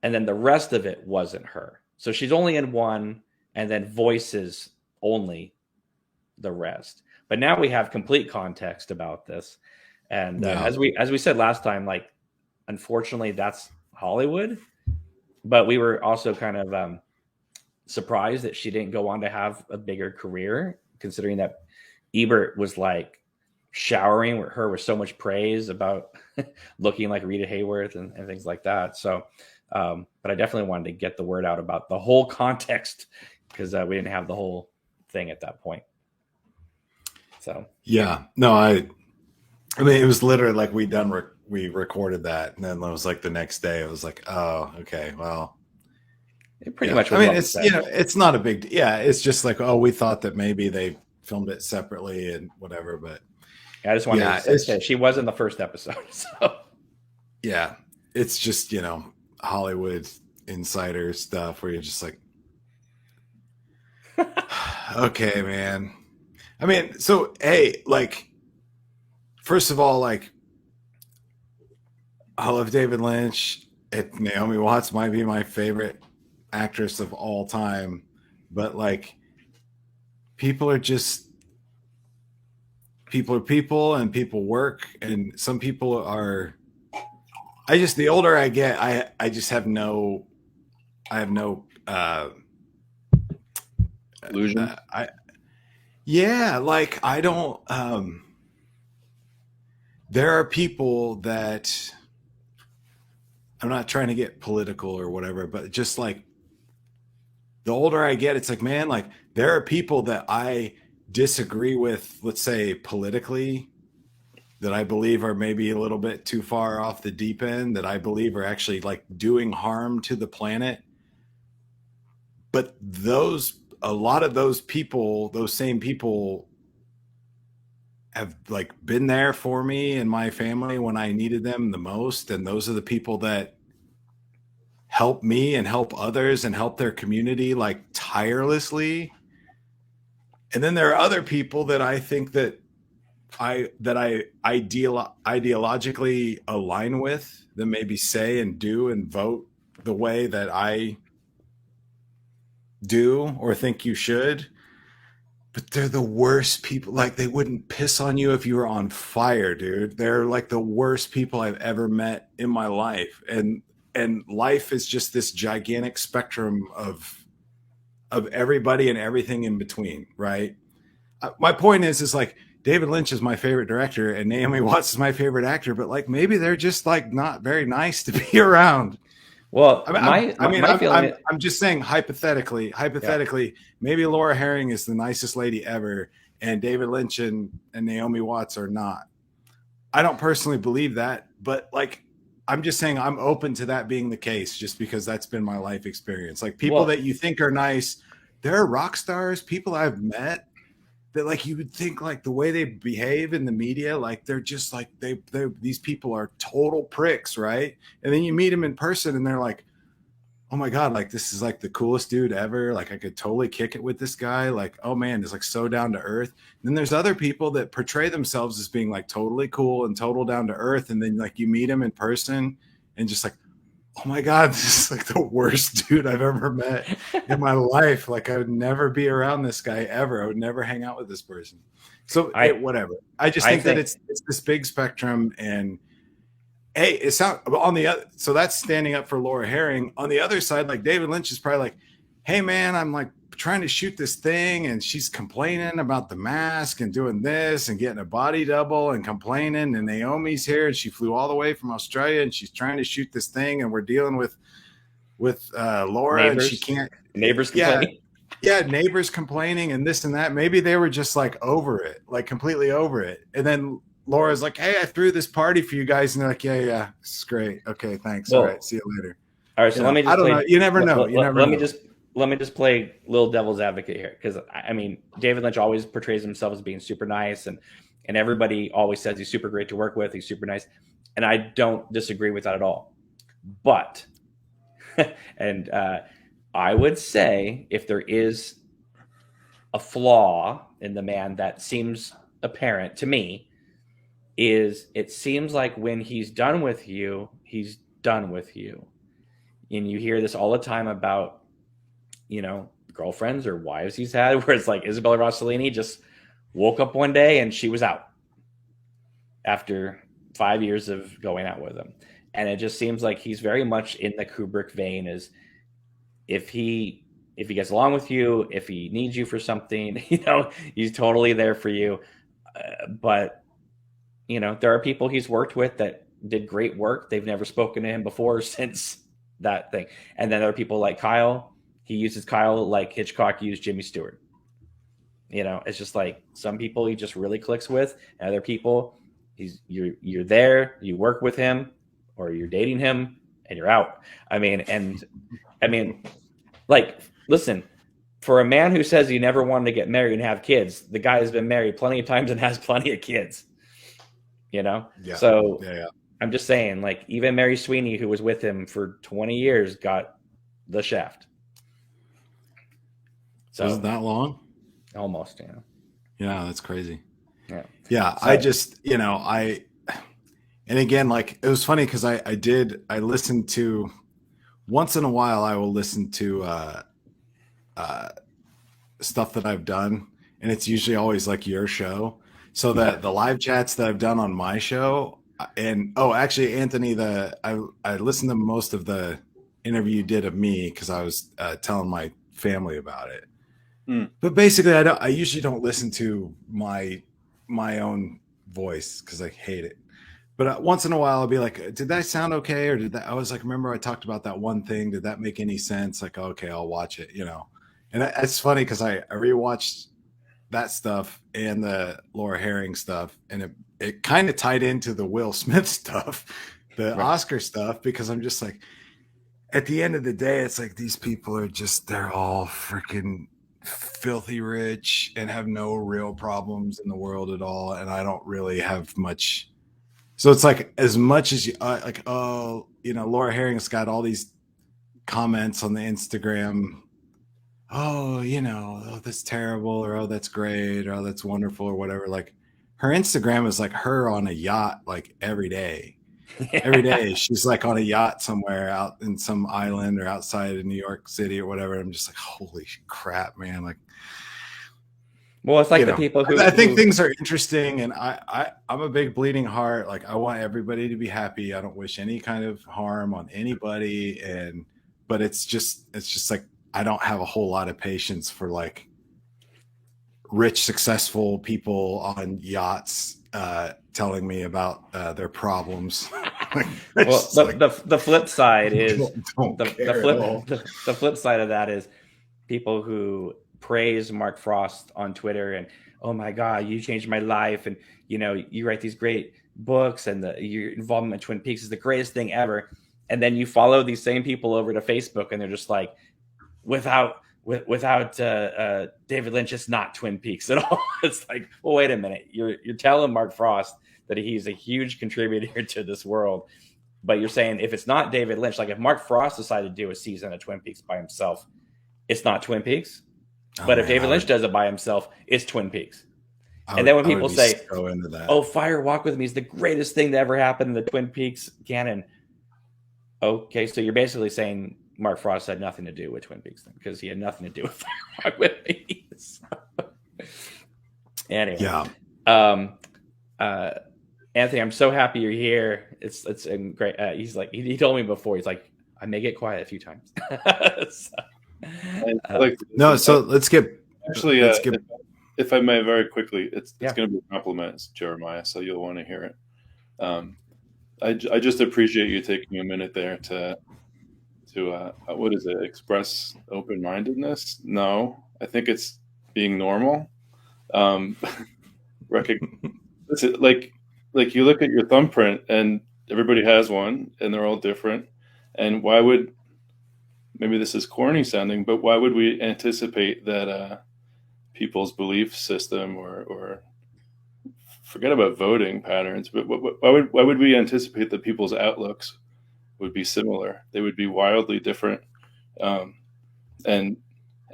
and then the rest of it wasn't her. So she's only in one, and then voices only the rest. But now we have complete context about this. And as we said last time, like, unfortunately, that's Hollywood. But we were also kind of surprised that she didn't go on to have a bigger career, considering that Ebert was like showering her with so much praise about looking like Rita Hayworth and things like that. So, but I definitely wanted to get the word out about the whole context because we didn't have the whole thing at that point. So yeah, no, I mean, it was literally like we recorded that, and then it was like the next day, it was like, oh, okay, well, it pretty yeah. much. I mean, it's it's not a big, yeah, it's just like, oh, we thought that maybe they filmed it separately and whatever, but I just wanted to say she was in the first episode, so yeah, it's just Hollywood insider stuff where you're just like, okay, man. I mean, so hey, like, first of all, like, I love David Lynch. Naomi Watts might be my favorite actress of all time, but like, people are people, and people work, and some people are. The older I get, I just have no, Illusion. Like, I don't, there are people that, I'm not trying to get political or whatever, but just like, the older I get, it's like, man, like, there are people that I disagree with, let's say politically, that I believe are maybe a little bit too far off the deep end, that I believe are actually like doing harm to the planet. But a lot of those people, those same people, have like been there for me and my family when I needed them the most. And those are the people that help me and help others and help their community like tirelessly. And then there are other people that I think that I ideologically align with, that maybe say and do and vote the way that I do or think you should. But they're the worst people. Like, they wouldn't piss on you if you were on fire, dude. They're like the worst people I've ever met in my life. And life is just this gigantic spectrum of everybody and everything in between, right? My point is like, David Lynch is my favorite director and Naomi Watts is my favorite actor, but like, maybe they're just like not very nice to be around. Well, I'm just saying, hypothetically, yeah. maybe Laura Herring is the nicest lady ever, and David Lynch and Naomi Watts are not. I don't personally believe that, but like, I'm just saying I'm open to that being the case, just because that's been my life experience. Like, people that you think are nice, they're rock stars, people I've met that like you would think like the way they behave in the media, like they're just like these people are total pricks, right? And then you meet them in person and they're like, oh my God, like this is like the coolest dude ever. Like I could totally kick it with this guy. Like, oh man, it's like so down to earth. And then there's other people that portray themselves as being like totally cool and total down to earth. And then like you meet them in person and just like, oh my God, this is like the worst dude I've ever met in my life. Like, I would never be around this guy ever. I would never hang out with this person. So whatever. I just think that it's this big spectrum. And hey, it's not on the other. So that's standing up for Laura Herring. On the other side, like, David Lynch is probably like, hey man, I'm like trying to shoot this thing and she's complaining about the mask and doing this and getting a body double and complaining, and Naomi's here and she flew all the way from Australia and she's trying to shoot this thing, and we're dealing with Laura neighbors, and she can't. Neighbors complaining. Yeah, neighbors complaining and this and that. Maybe they were just like over it, like completely over it. And then Laura's like, hey, I threw this party for you guys. And they're like, yeah, it's great. Okay, thanks. All right, see you later. All right, so let me just I don't know. You never know. Let me just play little devil's advocate here, because I mean, David Lynch always portrays himself as being super nice, and everybody always says he's super great to work with. He's super nice, and I don't disagree with that at all. But and I would say, if there is a flaw in the man that seems apparent to me, is it seems like when he's done with you, he's done with you. And you hear this all the time about, girlfriends or wives he's had, where it's like Isabella Rossellini just woke up one day and she was out after 5 years of going out with him. And it just seems like he's very much in the Kubrick vein, is if he gets along with you, if he needs you for something, he's totally there for you. But there are people he's worked with that did great work. They've never spoken to him before since that thing. And then there are people like Kyle. he uses Kyle like Hitchcock used Jimmy Stewart. You know, it's just like some people he just really clicks with, and other people you're there, you work with him, or you're dating him, and you're out. I mean, like, listen, for a man who says he never wanted to get married and have kids, the guy has been married plenty of times and has plenty of kids. You know, so I'm just saying, like, even Mary Sweeney, who was with him for 20 years, got the shaft. So is it that long? Almost, yeah. Yeah, that's crazy. Yeah. So, I just, you know, and again, like, it was funny because I listened to, once in a while I will listen to stuff that I've done, and it's usually always like your show. So that the live chats that I've done on my show, and actually, Anthony, I listened to most of the interview you did of me because I was telling my family about it. But basically, I usually don't listen to my own voice because I hate it. But once in a while, I'll be like, did that sound okay? Or did that, I was like, remember I talked about that one thing. Did that make any sense? Like, okay, I'll watch it, you know? And it's funny because I rewatched that stuff and the Laura Herring stuff. And it kind of tied into the Will Smith stuff, the Oscar stuff, because I'm just like, at the end of the day, it's like these people are just, they're all freaking filthy rich and have no real problems in the world at all. And I don't really have much. So it's like, as much as you like, oh, you know, Laura Herring's got all these comments on the Instagram. Oh, you know, oh, that's terrible, or oh, that's great, or oh, that's wonderful, or whatever. Like, her Instagram is like her on a yacht, like every day. Every day she's like on a yacht somewhere out in some island or outside of New York City or whatever. I'm just like, holy crap, man. Like, well, it's like the people who I think things are interesting, and I'm a big bleeding heart. Like, I want everybody to be happy. I don't wish any kind of harm on anybody. But it's just like, I don't have a whole lot of patience for like rich, successful people on yachts telling me about their problems. Well, the flip side is the flip side of that is people who praise Mark Frost on Twitter and, oh my God, you changed my life, and you know, you write these great books, and your involvement in Twin Peaks is the greatest thing ever. And then you follow these same people over to Facebook, and they're just like, without David Lynch, it's not Twin Peaks at all. It's like, well, wait a minute, you're telling Mark Frost that he's a huge contributor to this world, but you're saying if it's not David Lynch, like if Mark Frost decided to do a season of Twin Peaks by himself, it's not Twin Peaks. But if David Lynch does it by himself, it's Twin Peaks. And then when people say, "Oh, Fire Walk with Me is the greatest thing that ever happened in the Twin Peaks canon," okay, so you're basically saying Mark Frost had nothing to do with Twin Peaks then, because he had nothing to do with Fire Walk with Me. Anyway, Anthony, I'm so happy you're here. It's great. He's like, he told me before, he's like, I may get quiet a few times. So let's get actually. If I may, very quickly, it's going to be a compliment, Jeremiah. So you'll want to hear it. I just appreciate you taking a minute there to what is it? Express open-mindedness? No, I think it's being normal. Like you look at your thumbprint, and everybody has one, and they're all different. And why would, maybe this is corny sounding, but why would we anticipate that people's belief system or forget about voting patterns, but why would we anticipate that people's outlooks would be similar? They would be wildly different. And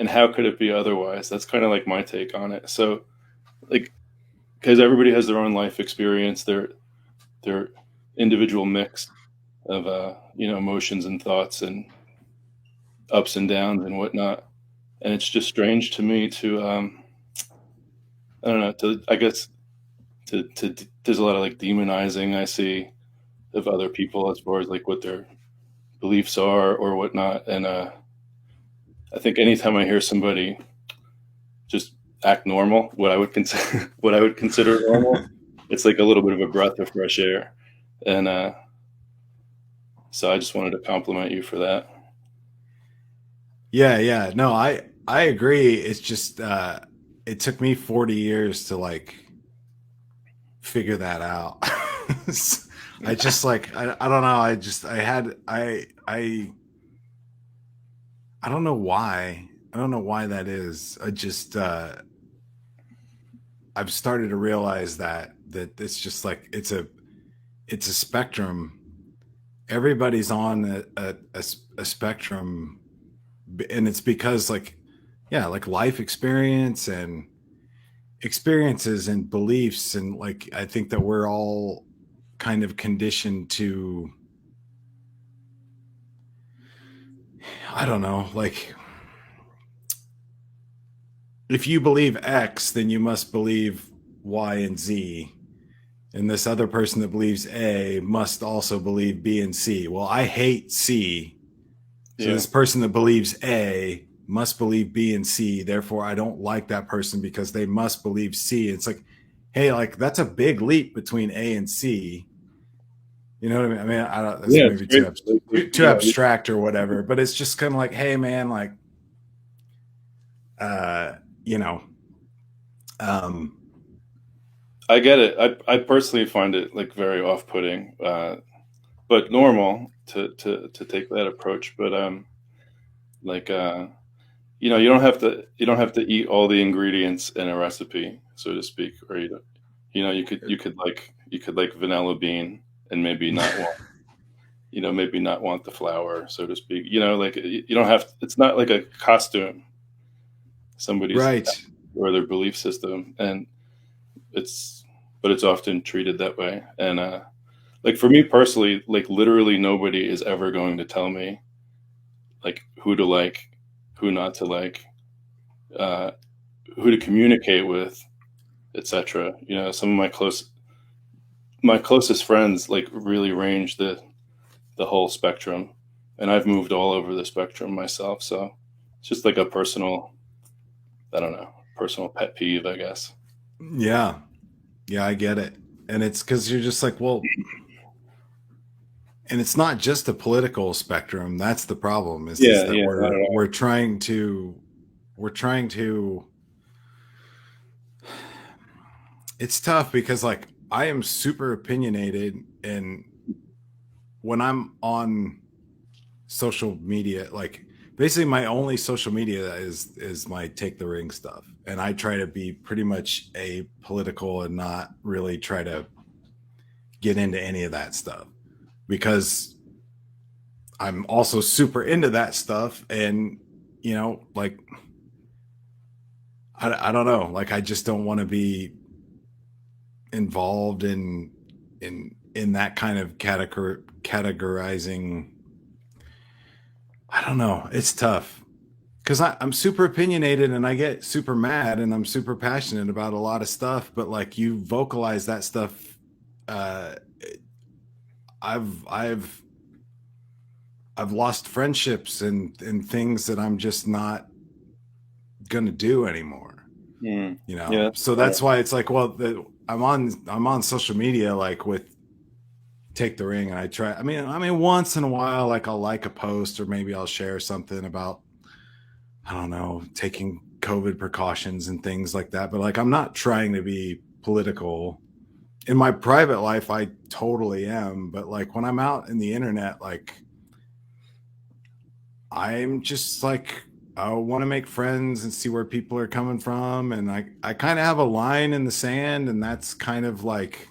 how could it be otherwise? That's kind of like my take on it. So, like, because everybody has their own life experience, their individual mix of emotions and thoughts and ups and downs and whatnot. And it's just strange to me to I don't know, I guess there's a lot of like demonizing I see of other people as far as like what their beliefs are or whatnot. And I think anytime I hear somebody just act normal, what I would consider normal, it's like a little bit of a breath of fresh air. And so I just wanted to compliment you for that. Yeah. No, I agree. It's just it took me 40 years to like figure that out. I just like I don't know. I don't know why. I don't know why that is. I just I've started to realize that it's just like it's a spectrum. Everybody's on a spectrum, and it's because like yeah, like life experience and experiences and beliefs, and like I think that we're all kind of conditioned to, I don't know, like if you believe X, then you must believe Y and Z. And this other person that believes A must also believe B and C. Well, I hate C. So Yeah. this person that believes A must believe B and C. Therefore, I don't like that person because they must believe C. It's like, hey, like that's a big leap between A and C. You know what I mean? I mean, I don't, that's Yeah, maybe too yeah, abstract or whatever, but it's just kind of like, hey, man, like, you know, um, I get it. I personally find it like very off-putting, but normal to take that approach. But like you don't have to eat all the ingredients in a recipe, so to speak, or you could like vanilla bean and maybe not want maybe not want the flour, so to speak. Like you don't have. It's not like a costume. Somebody's right. or their belief system, and it's but it's often treated that way. And like for me personally, like literally nobody is ever going to tell me like who to like, who not to like, uh, who to communicate with, etc. Some of my closest friends like really range the whole spectrum, and I've moved all over the spectrum myself. So it's just like a personal, I don't know, personal pet peeve, I guess. Yeah. Yeah, I get it. And it's because you're just like, well, and it's not just a political spectrum. That's the problem. Is Yeah, just that yeah, I don't know. we're trying to. It's tough because like I am super opinionated, and when I'm on social media, like basically my only social media is my Take the Ring stuff, and I try to be pretty much apolitical and not really try to get into any of that stuff because I'm also super into that stuff. And like I don't know, like I just don't want to be involved in that kind of categorizing. I don't know, it's tough because I'm super opinionated and I get super mad and I'm super passionate about a lot of stuff, but like you vocalize that stuff. uh I've lost friendships and things that I'm just not gonna do anymore. Yeah, So that's why it's like, well, I'm on social media like with Take the Ring, and I try. I mean, once in a while, like I'll like a post or maybe I'll share something about, I don't know, taking COVID precautions and things like that. But like, I'm not trying to be political. In my private life, I totally am. But like when I'm out in the internet, like I'm just like, I want to make friends and see where people are coming from. And I kind of have a line in the sand, and that's kind of like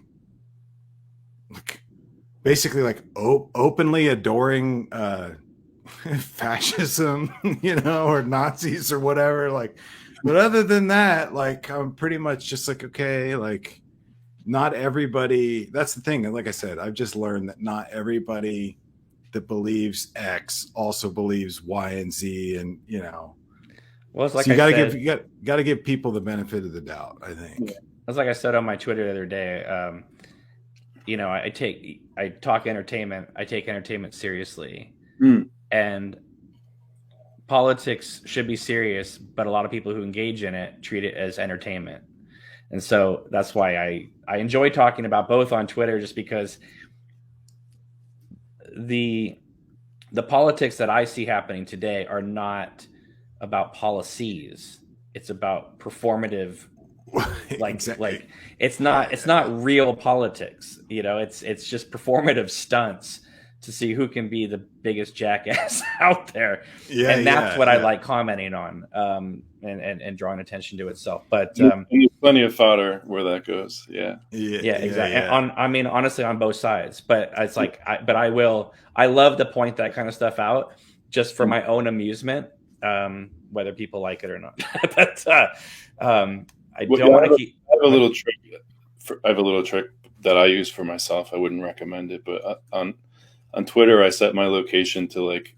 basically like openly adoring fascism, or Nazis or whatever. Like, but other than that, like I'm pretty much just like, okay, like not everybody, that's the thing. And like I said, I've just learned that not everybody that believes X also believes Y and Z, and Well, it's like so you I gotta said, give people the benefit of the doubt, I think. it's like I said on my Twitter the other day. I talk entertainment. I take entertainment seriously, and politics should be serious. But a lot of people who engage in it treat it as entertainment, and so that's why I enjoy talking about both on Twitter, just because the politics that I see happening today are not about policies. It's about performative, like Exactly. like it's not real politics. It's just performative stunts to see who can be the biggest jackass out there. Yeah, And that's yeah, what I yeah. like commenting on, and drawing attention to itself. But And there's plenty of fodder where that goes. Yeah. yeah, exactly. Yeah. And I mean, honestly, on both sides. But it's like, I love to point that kind of stuff out just for my own amusement, whether people like it or not. But I Well, don't yeah, want to keep. I have a little trick. I have a little trick that I use for myself. I wouldn't recommend it, but on Twitter, I set my location to like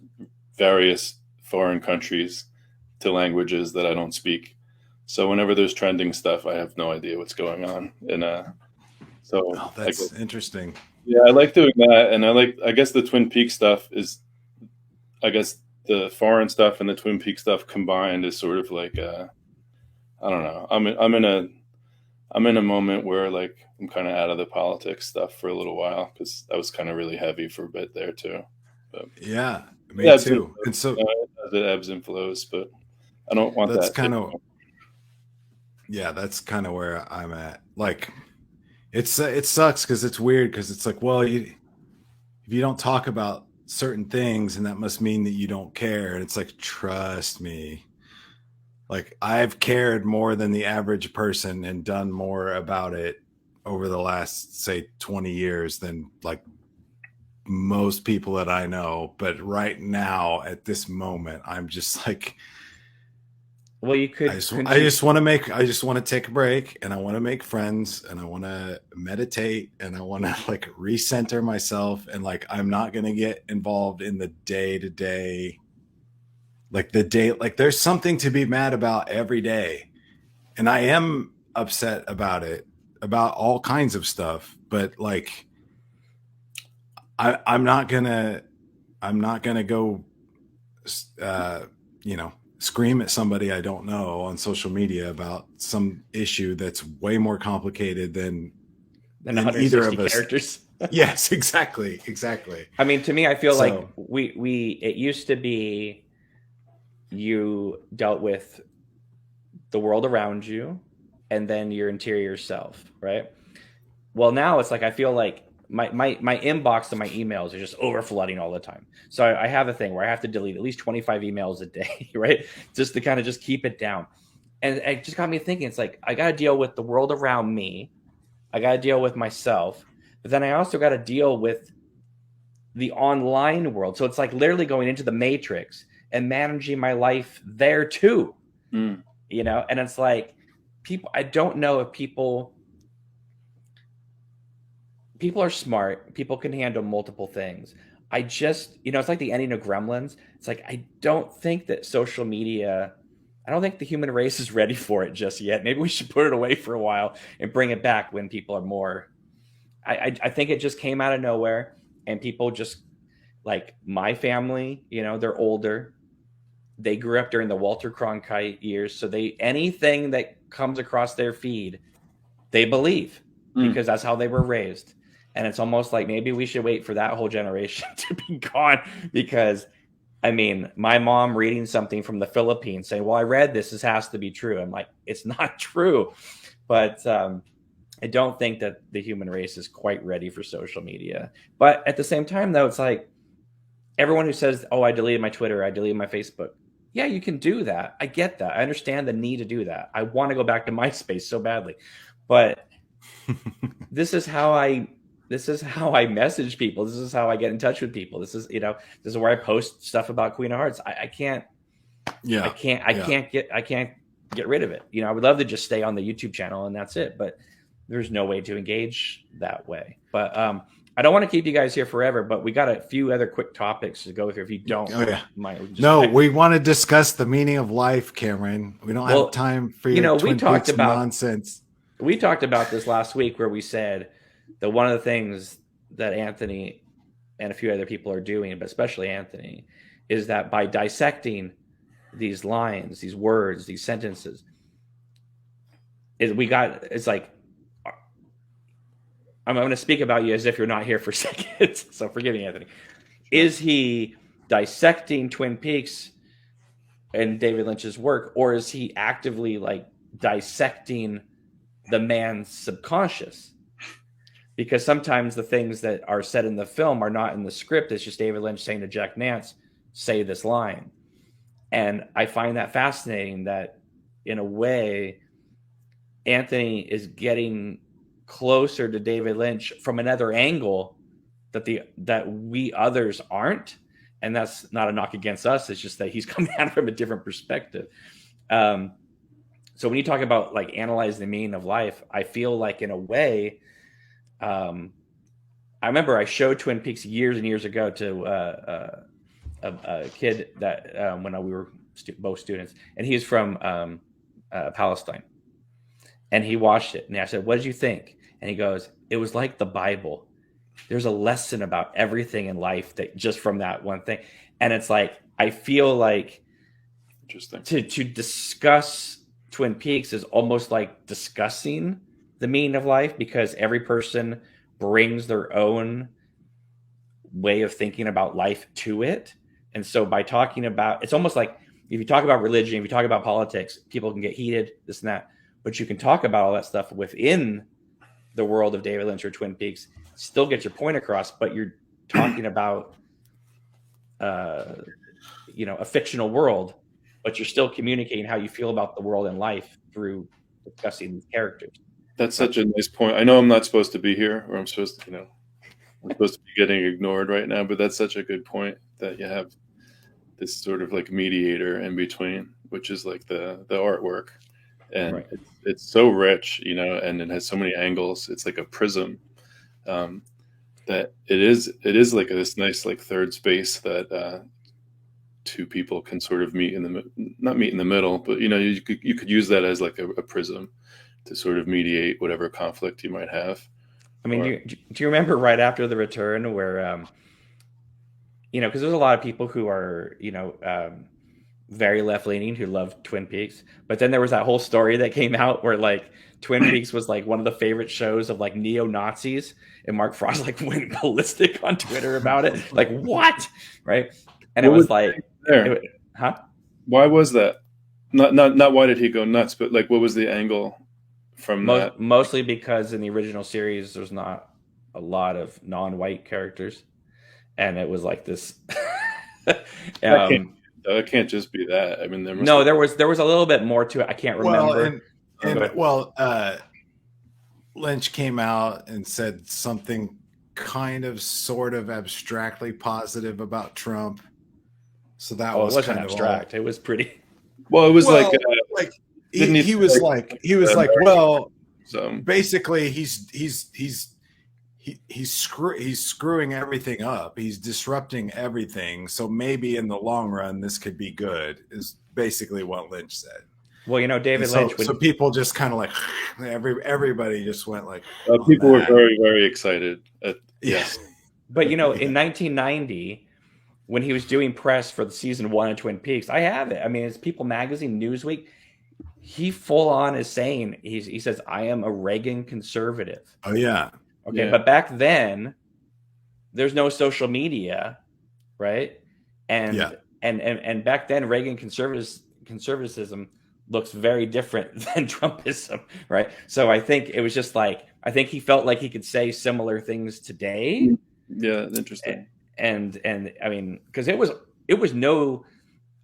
various foreign countries, to languages that I don't speak. So whenever there's trending stuff, I have no idea what's going on. And so Oh, that's interesting. yeah, I like doing that. And I guess the Twin Peaks stuff is, I guess the foreign stuff and the Twin Peaks stuff combined is sort of like, I don't know. I'm in a moment where like I'm kind of out of the politics stuff for a little while, because I was kind of really heavy for a bit there too. But, Yeah, me too. And so it ebbs and flows, but I don't want that's that. That's kind of where I'm at. Like, it sucks because it's weird, because it's like, well, if you don't talk about certain things, and that must mean that you don't care. And it's like, trust me, like I've cared more than the average person and done more about it over the last, say, 20 years than like most people that I know. But right now, at this moment, I'm just like, well, you could. I just want to take a break, and I want to make friends, and I want to meditate, and I want to like recenter myself, and like I'm not going to get involved in the day to day, like there's something to be mad about every day, and I am upset about it, about all kinds of stuff, but like I'm not gonna go scream at somebody I don't know on social media about some issue that's way more complicated than 160 either of us characters. Yes, exactly. I mean, to me, I feel like it used to be you dealt with the world around you and then your interior self, right? Well, now it's like, I feel like my inbox and my emails are just overflooding all the time. So I have a thing where I have to delete at least 25 emails a day, right? Just to kind of just keep it down. And it just got me thinking, it's like, I got to deal with the world around me. I got to deal with myself, but then I also got to deal with the online world. So it's like literally going into the matrix and managing my life there too, and it's like, I don't know if people are smart. People can handle multiple things. I just, it's like the ending of Gremlins. It's like, I don't think that social media, I don't think the human race is ready for it just yet. Maybe we should put it away for a while and bring it back when people are more, I think it just came out of nowhere, and people just, like my family, they're older. They grew up during the Walter Cronkite years. So anything that comes across their feed, they believe, because that's how they were raised. And it's almost like maybe we should wait for that whole generation to be gone, because I mean, my mom reading something from the Philippines saying, well, I read this has to be true. I'm like, it's not true. But I don't think that the human race is quite ready for social media. But at the same time, though, it's like everyone who says, oh, I deleted my Twitter, I deleted my Facebook. Yeah, you can do that. I get that. I understand the need to do that. I want to go back to MySpace so badly. But this is how I message people. This is how I get in touch with people. This is where I post stuff about Queen of Hearts. I can't get rid of it. I would love to just stay on the YouTube channel and that's it, but there's no way to engage that way. But I don't want to keep you guys here forever, but we got a few other quick topics to go through if you don't mind. We want to discuss the meaning of life, Cameron. We don't have time for your Twin Peaks nonsense. We talked about this last week, where we said that one of the things that Anthony and a few other people are doing, but especially Anthony, is that by dissecting these lines, these words, these sentences, it's like, I'm going to speak about you as if you're not here for a second. So forgive me, Anthony. Is he dissecting Twin Peaks in David Lynch's work, or is he actively like dissecting the man's subconscious? Because sometimes the things that are said in the film are not in the script. It's just David Lynch saying to Jack Nance, say this line. And I find that fascinating that in a way, Anthony is getting closer to David Lynch from another angle that we others aren't. And that's not a knock against us. It's just that he's coming at it from a different perspective. So when you talk about like analyzing the meaning of life, I feel like in a way, I remember I showed Twin Peaks years and years ago to a kid that when we were both students, and he's from Palestine, and he watched it, and I said, "What did you think?" And he goes, "It was like the Bible. There's a lesson about everything in life that just from that one thing." And it's like I feel like Interesting. To discuss Twin Peaks is almost like discussing the meaning of life, because every person brings their own way of thinking about life to it. And so by talking about, it's almost like if you talk about religion, if you talk about politics, people can get heated, this and that, but you can talk about all that stuff within the world of David Lynch or Twin Peaks, still get your point across, but you're talking about, a fictional world, but you're still communicating how you feel about the world and life through discussing these characters. That's such a nice point. I know I'm not supposed to be here, or I'm supposed to, I'm supposed to be getting ignored right now, but that's such a good point that you have this sort of like mediator in between, which is like the artwork. And Right. it's so rich, and it has so many angles. It's like a prism, that it is like this nice like third space that two people can sort of not meet in the middle, but you could use that as like a prism to sort of mediate whatever conflict you might have. I mean, do you remember right after The Return where, because there's a lot of people who are, very left leaning who love Twin Peaks, but then there was that whole story that came out where like Twin Peaks was like one of the favorite shows of like neo-Nazis, and Mark Frost like went ballistic on Twitter about it. Like, what? Right. And What it was like, there? Why was that? Not why did he go nuts, but like, what was the angle from that? Mostly because in the original series, there's not a lot of non-white characters. And it was like this, It can't just be that. I mean, there was a little bit more to it. I can't remember. Lynch came out and said something kind of sort of abstractly positive about Trump. So that was wasn't kind abstract. It was pretty. Well, it was he was like, well, so basically he's screwing everything up. He's disrupting everything. So maybe in the long run, this could be good, is basically what Lynch said. Well, David Lynch. So people just kind of like, everybody just went like, people were very, very excited. Yes. But, in 1990, when he was doing press for the season 1 of Twin Peaks, I have it. I mean, it's People Magazine, Newsweek. He full on is saying, he says, I am a Reagan conservative. Oh, yeah. Okay, yeah. But back then, there's no social media, right? And back then, Reagan conservatism looks very different than Trumpism, right? So I think it was just like, I think he felt like he could say similar things today. Yeah, interesting. And I mean, because it was no,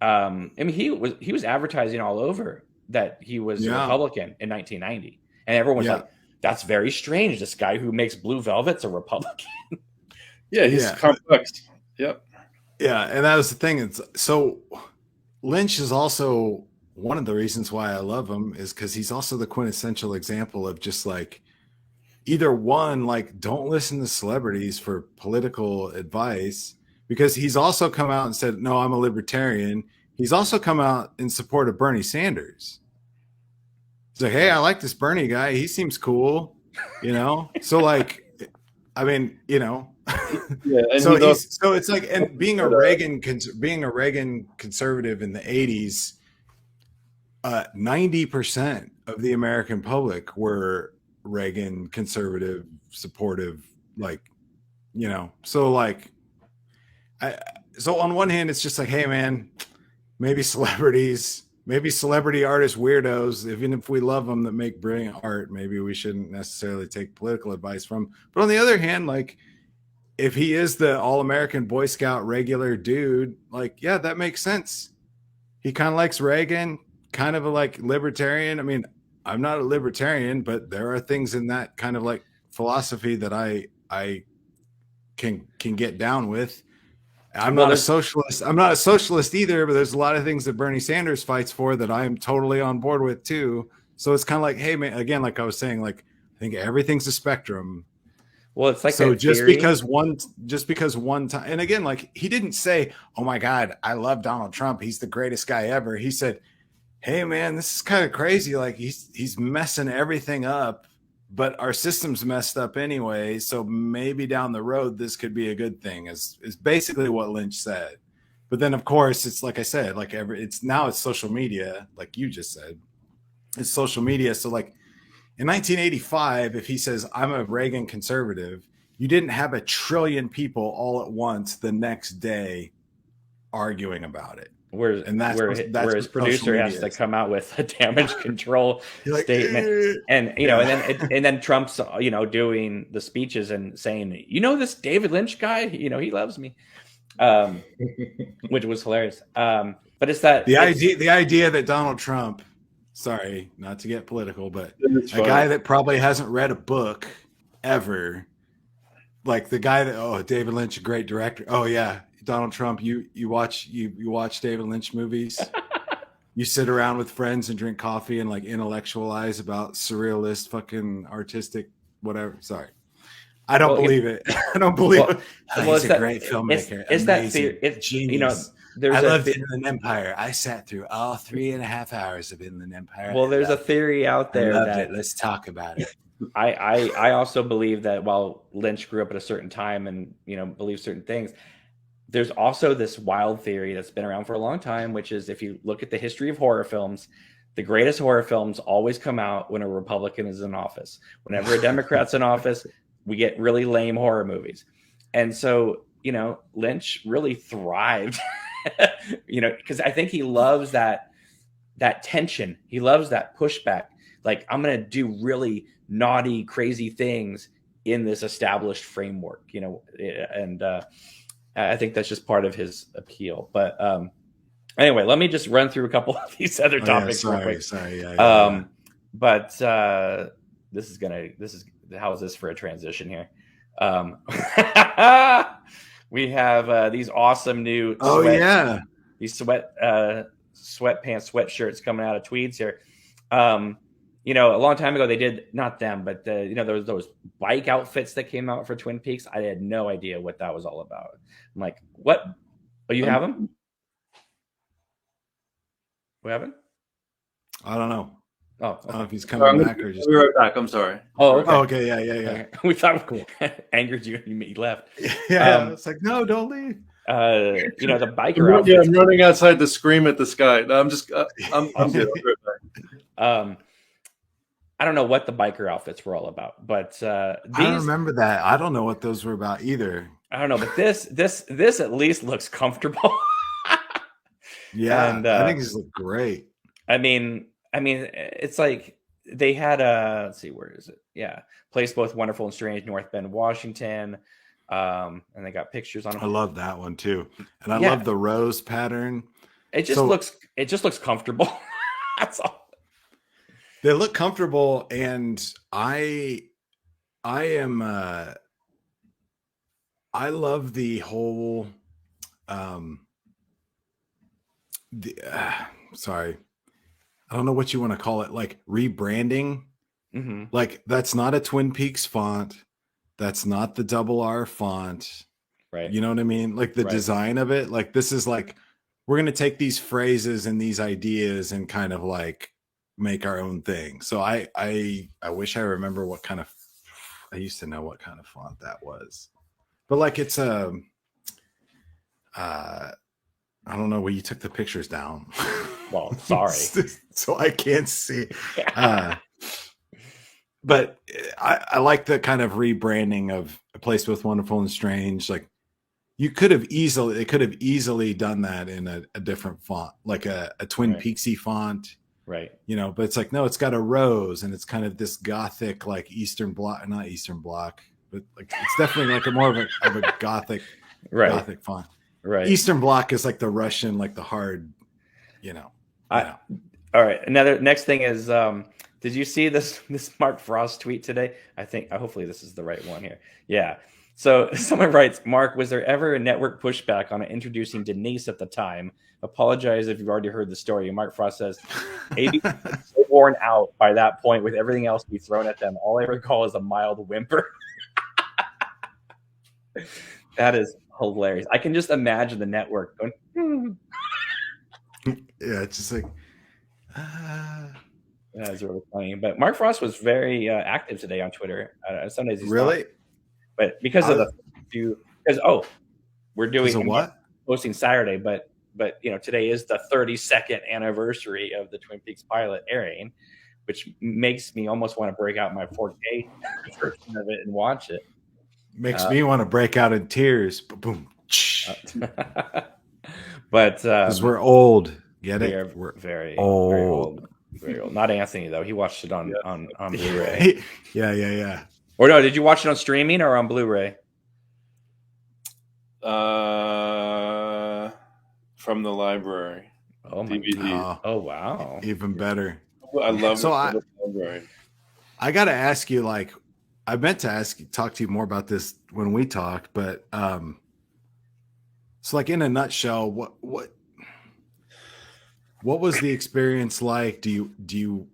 I mean, he was advertising all over that he was a Republican in 1990, and everyone was like, that's very strange. This guy who makes Blue Velvet's a Republican. Yeah, he's complex. Yep. Yeah, and that was the thing. So Lynch is also one of the reasons why I love him, is because he's also the quintessential example of just like, either one, like, don't listen to celebrities for political advice, because he's also come out and said, no, I'm a libertarian. He's also come out in support of Bernie Sanders. He's like, hey, I like this Bernie guy. He seems cool, So like, I mean, so it's like, and being a Reagan conservative in the 80s, 90% of the American public were Reagan conservative, supportive, like, so like, so on one hand, it's just like, hey man, maybe celebrities, maybe celebrity artist weirdos, even if we love them that make brilliant art, maybe we shouldn't necessarily take political advice from. But on the other hand, like if he is the all-American Boy Scout regular dude, like, yeah, that makes sense. He kind of likes Reagan, kind of a like libertarian. I mean, I'm not a libertarian, but there are things in that kind of like philosophy that I can get down with. I'm not a socialist. I'm not a socialist either, but there's a lot of things that Bernie Sanders fights for that I am totally on board with too. So it's kind of like, hey man, again, like I was saying, like I think everything's a spectrum. Well, it's like so just because one time, and again, like he didn't say, "Oh my God, I love Donald Trump. He's the greatest guy ever." He said, "Hey man, this is kind of crazy. Like he's messing everything up, but our system's messed up anyway. So maybe down the road, this could be a good thing." Is basically what Lynch said. But then, of course, it's like I said, like it's social media, like you just said, it's social media. So like. In 1985, if he says, I'm a Reagan conservative, you didn't have 1 trillion people all at once the next day arguing about it. Where his producer has to come out with a damage control statement. And, and then Trump's, doing the speeches and saying, this David Lynch guy, he loves me, which was hilarious. But it's that the idea that Donald Trump, sorry, not to get political, but a guy that probably hasn't read a book ever, like the guy that, David Lynch, a great director. Oh yeah, Donald Trump. You watch David Lynch movies. You sit around with friends and drink coffee and like intellectualize about surrealist, fucking artistic, whatever. Sorry, I don't believe it. I don't believe it. He's a great filmmaker. It's that theory. It's genius. I loved Inland Empire. I sat through all 3.5 hours of Inland Empire. Well, there's a theory out there that let's talk about it. I also believe that while Lynch grew up at a certain time and believes certain things, there's also this wild theory that's been around for a long time, which is if you look at the history of horror films, the greatest horror films always come out when a Republican is in office. Whenever a Democrat's in office, we get really lame horror movies. And so, Lynch really thrived. Because I think he loves that tension. He loves that pushback. Like, I'm going to do really naughty, crazy things in this established framework, and I think that's just part of his appeal. But anyway, let me just run through a couple of these other topics real quick. Sorry. But how is this for a transition here? We have these awesome new these sweatpants, sweatshirts coming out of Tweeds here. A long time ago they did, not them, but there was those bike outfits that came out for Twin Peaks. I had no idea what that was all about. I'm like, what? Oh, you have them? We haven't? I don't know. Oh, okay. I don't know if he's coming back or just. We'll be right back. I'm sorry. Oh, okay. Yeah. Okay. We thought cool. Angered you and you left. Yeah. It's like, no, don't leave. The biker outfits. Yeah, I'm running outside to scream at the sky. No, I'm just, I'm good. I don't know what the biker outfits were all about, but I remember that. I don't know what those were about either. I don't know, but this at least looks comfortable. Yeah, and I think these look great. I mean, it's like they had let's see, where is it? Yeah, Place Both Wonderful and Strange, North Bend, Washington, and they got pictures on them. I love that one too, and I love the rose pattern. It just looks comfortable. That's all. They look comfortable, and I love the whole sorry, I don't know what you want to call it, like rebranding. Mm-hmm. Like that's not a Twin Peaks font, that's not the double R font, right? You know what I mean? Like the design of it, like this is like we're gonna take these phrases and these ideas and kind of like make our own thing. So I wish I remember what kind of, I used to know what kind of font that was, but like it's I don't know where you took the pictures down. Well, sorry. So I can't see. But I like the kind of rebranding of A Place Both Wonderful and Strange. Like They could have easily done that in a different font, like a Twin Right. Peaksy font, Right. but it's like, no, it's got a rose and it's kind of this gothic, like not Eastern Bloc, but like it's definitely like a more of a gothic Right. gothic font. Right. Eastern Bloc is like the Russian, like the hard, All right. Next thing is, did you see this Mark Frost tweet today? Hopefully this is the right one here. Yeah. So someone writes, Mark, was there ever a network pushback on introducing Denise at the time? Apologize if you've already heard the story. And Mark Frost says, ABC was so worn out by that point with everything else be thrown at them. All I recall is a mild whimper. That is hilarious. I can just imagine the network going, Yeah, it's just like, That's really funny. But Mark Frost was very active today on Twitter. Some days he's really? not. But because of we're doing what? posting Saturday, but today is the 32nd anniversary of the Twin Peaks pilot airing, which makes me almost want to break out my 4K version of it and watch it. Makes me want to break out in tears. Boom. But because we're old. Get it? We're very old. Very old. Very old. Not Anthony though. He watched it on Blu-ray. Yeah. Or no, did you watch it on streaming or on Blu-ray? From the library. Oh my DVD. God. Oh wow. Even better. I love so the library. I got to ask you, like, I meant to talk to you more about this when we talked, but so like in a nutshell, what was the experience like? Do you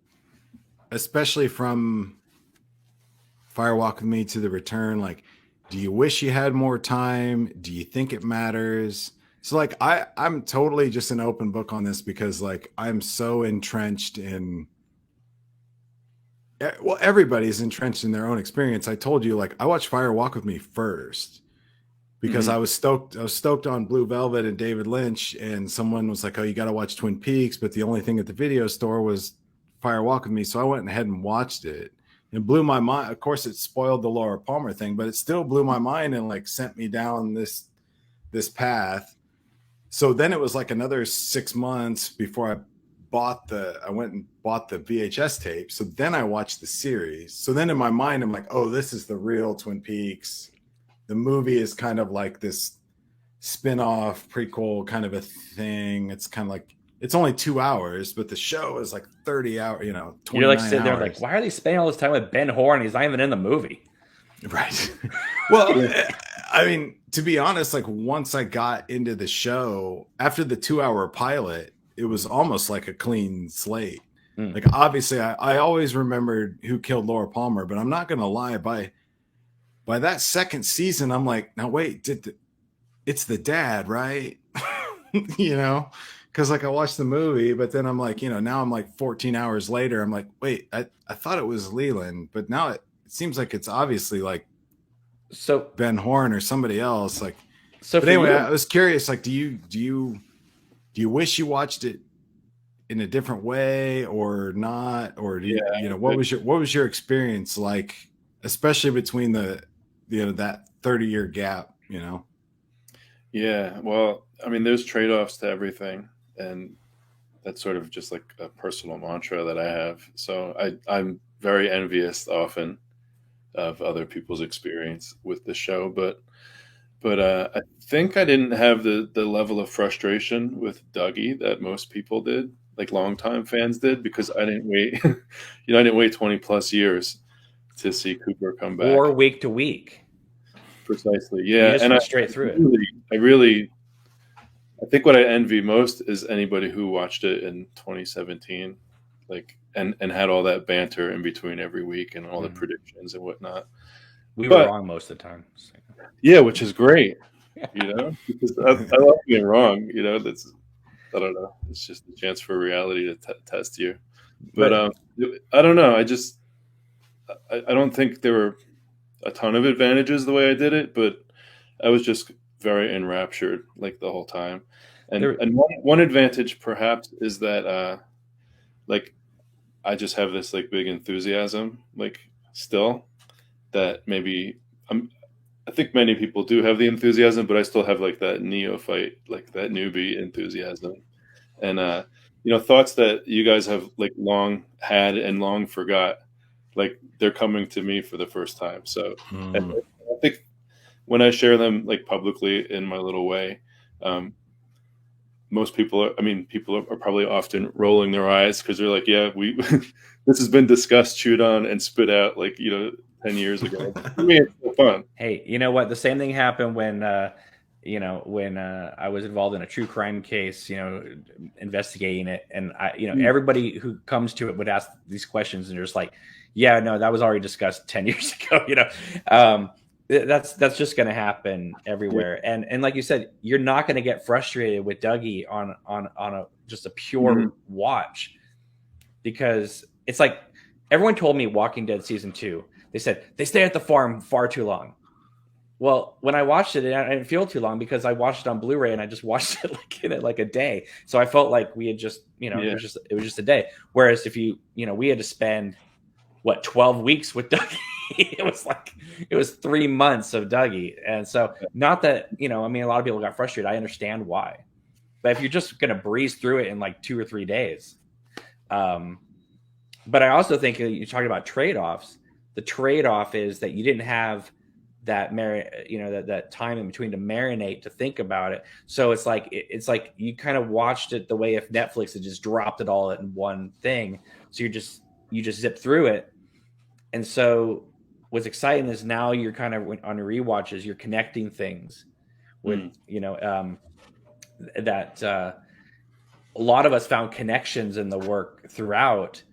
especially from Fire Walk with Me to The Return, like, do you wish you had more time? Do you think it matters? So like I'm totally just an open book on this because like I'm so entrenched in everybody's entrenched in their own experience. I told you, like, I watched Fire Walk with Me first because I was stoked on Blue Velvet and David Lynch, and someone was like, oh, you got to watch Twin Peaks, but the only thing at the video store was Fire Walk with Me. So I went ahead and watched it. It blew my mind. Of course, it spoiled the Laura Palmer thing, but it still blew my mind and like sent me down this path. So then it was like another 6 months before I went and bought the VHS tape. So then I watched the series. So then in my mind, I'm like, oh, this is the real Twin Peaks. The movie is kind of like this spin-off prequel kind of a thing. It's kind of like, it's only 2 hours, but the show is like 30 hours, 29 You're like sitting hours. there like, why are they spending all this time with Ben Horn? He's not even in the movie. Right. Well, I mean, to be honest, like once I got into the show, after the 2-hour pilot, it was almost like a clean slate. Like, obviously, I always remembered who killed Laura Palmer, but I'm not going to lie. By that second season, I'm like, now wait, it's the dad, right? Because like I watched the movie, but then I'm like, now I'm like 14 hours later, I'm like, wait, I thought it was Leland, but now it seems like it's obviously like Ben Horn or somebody else. Like, but anyway, I was curious, like, do you wish you watched it in a different way or not? Or do what was your experience like, especially between that 30-year gap, Yeah, well, I mean, there's trade-offs to everything, and that's sort of just like a personal mantra that I have. So I'm very envious often of other people's experience with the show, but I think I didn't have the level of frustration with Dougie that most people did, like longtime fans did, because I didn't wait. I didn't wait 20 plus years to see Cooper come back, or week to week. Precisely, yeah. You just went straight through it. I think what I envy most is anybody who watched it in 2017, like, and had all that banter in between every week and all the predictions and whatnot. We were wrong most of the time. So. Yeah, which is great, because I love being wrong. That's, I don't know. It's just a chance for reality to test you. But I don't know. I don't think there were a ton of advantages the way I did it, but I was just very enraptured like the whole time. And one advantage perhaps is that like I just have this like big enthusiasm, like still, that maybe I think many people do have the enthusiasm, but I still have like that neophyte, like that newbie enthusiasm. And thoughts that you guys have like long had and long forgot, like they're coming to me for the first time. So and I think when I share them like publicly in my little way, most people are probably often rolling their eyes because they're like, yeah, we this has been discussed, chewed on, and spit out like 10 years ago. I mean, it's so fun. Hey, you know what? The same thing happened when I was involved in a true crime case, investigating it, and everybody who comes to it would ask these questions, and they're just like, yeah, no, that was already discussed 10 years ago. That's just going to happen everywhere. Yeah. And like you said, you're not going to get frustrated with Dougie on just a pure watch, because it's like everyone told me Walking Dead season 2, they said they stay at the farm far too long. Well, when I watched it, I didn't feel too long because I watched it on Blu-ray and I just watched it in a day. So I felt like we had just, it was just a day. Whereas if we had to spend 12 weeks with Dougie. It was 3 months of Dougie. And so not that, a lot of people got frustrated. I understand why. But if you're just going to breeze through it in 2 or 3 days. But I also think you're talking about trade-offs. The trade-off is that you didn't have that that time in between to marinate, to think about it. So it's like you kind of watched it the way if Netflix had just dropped it all in one thing. So you just zip through it. And so what's exciting is now you're kind of on your rewatches, you're connecting things with, that a lot of us found connections in the work throughout,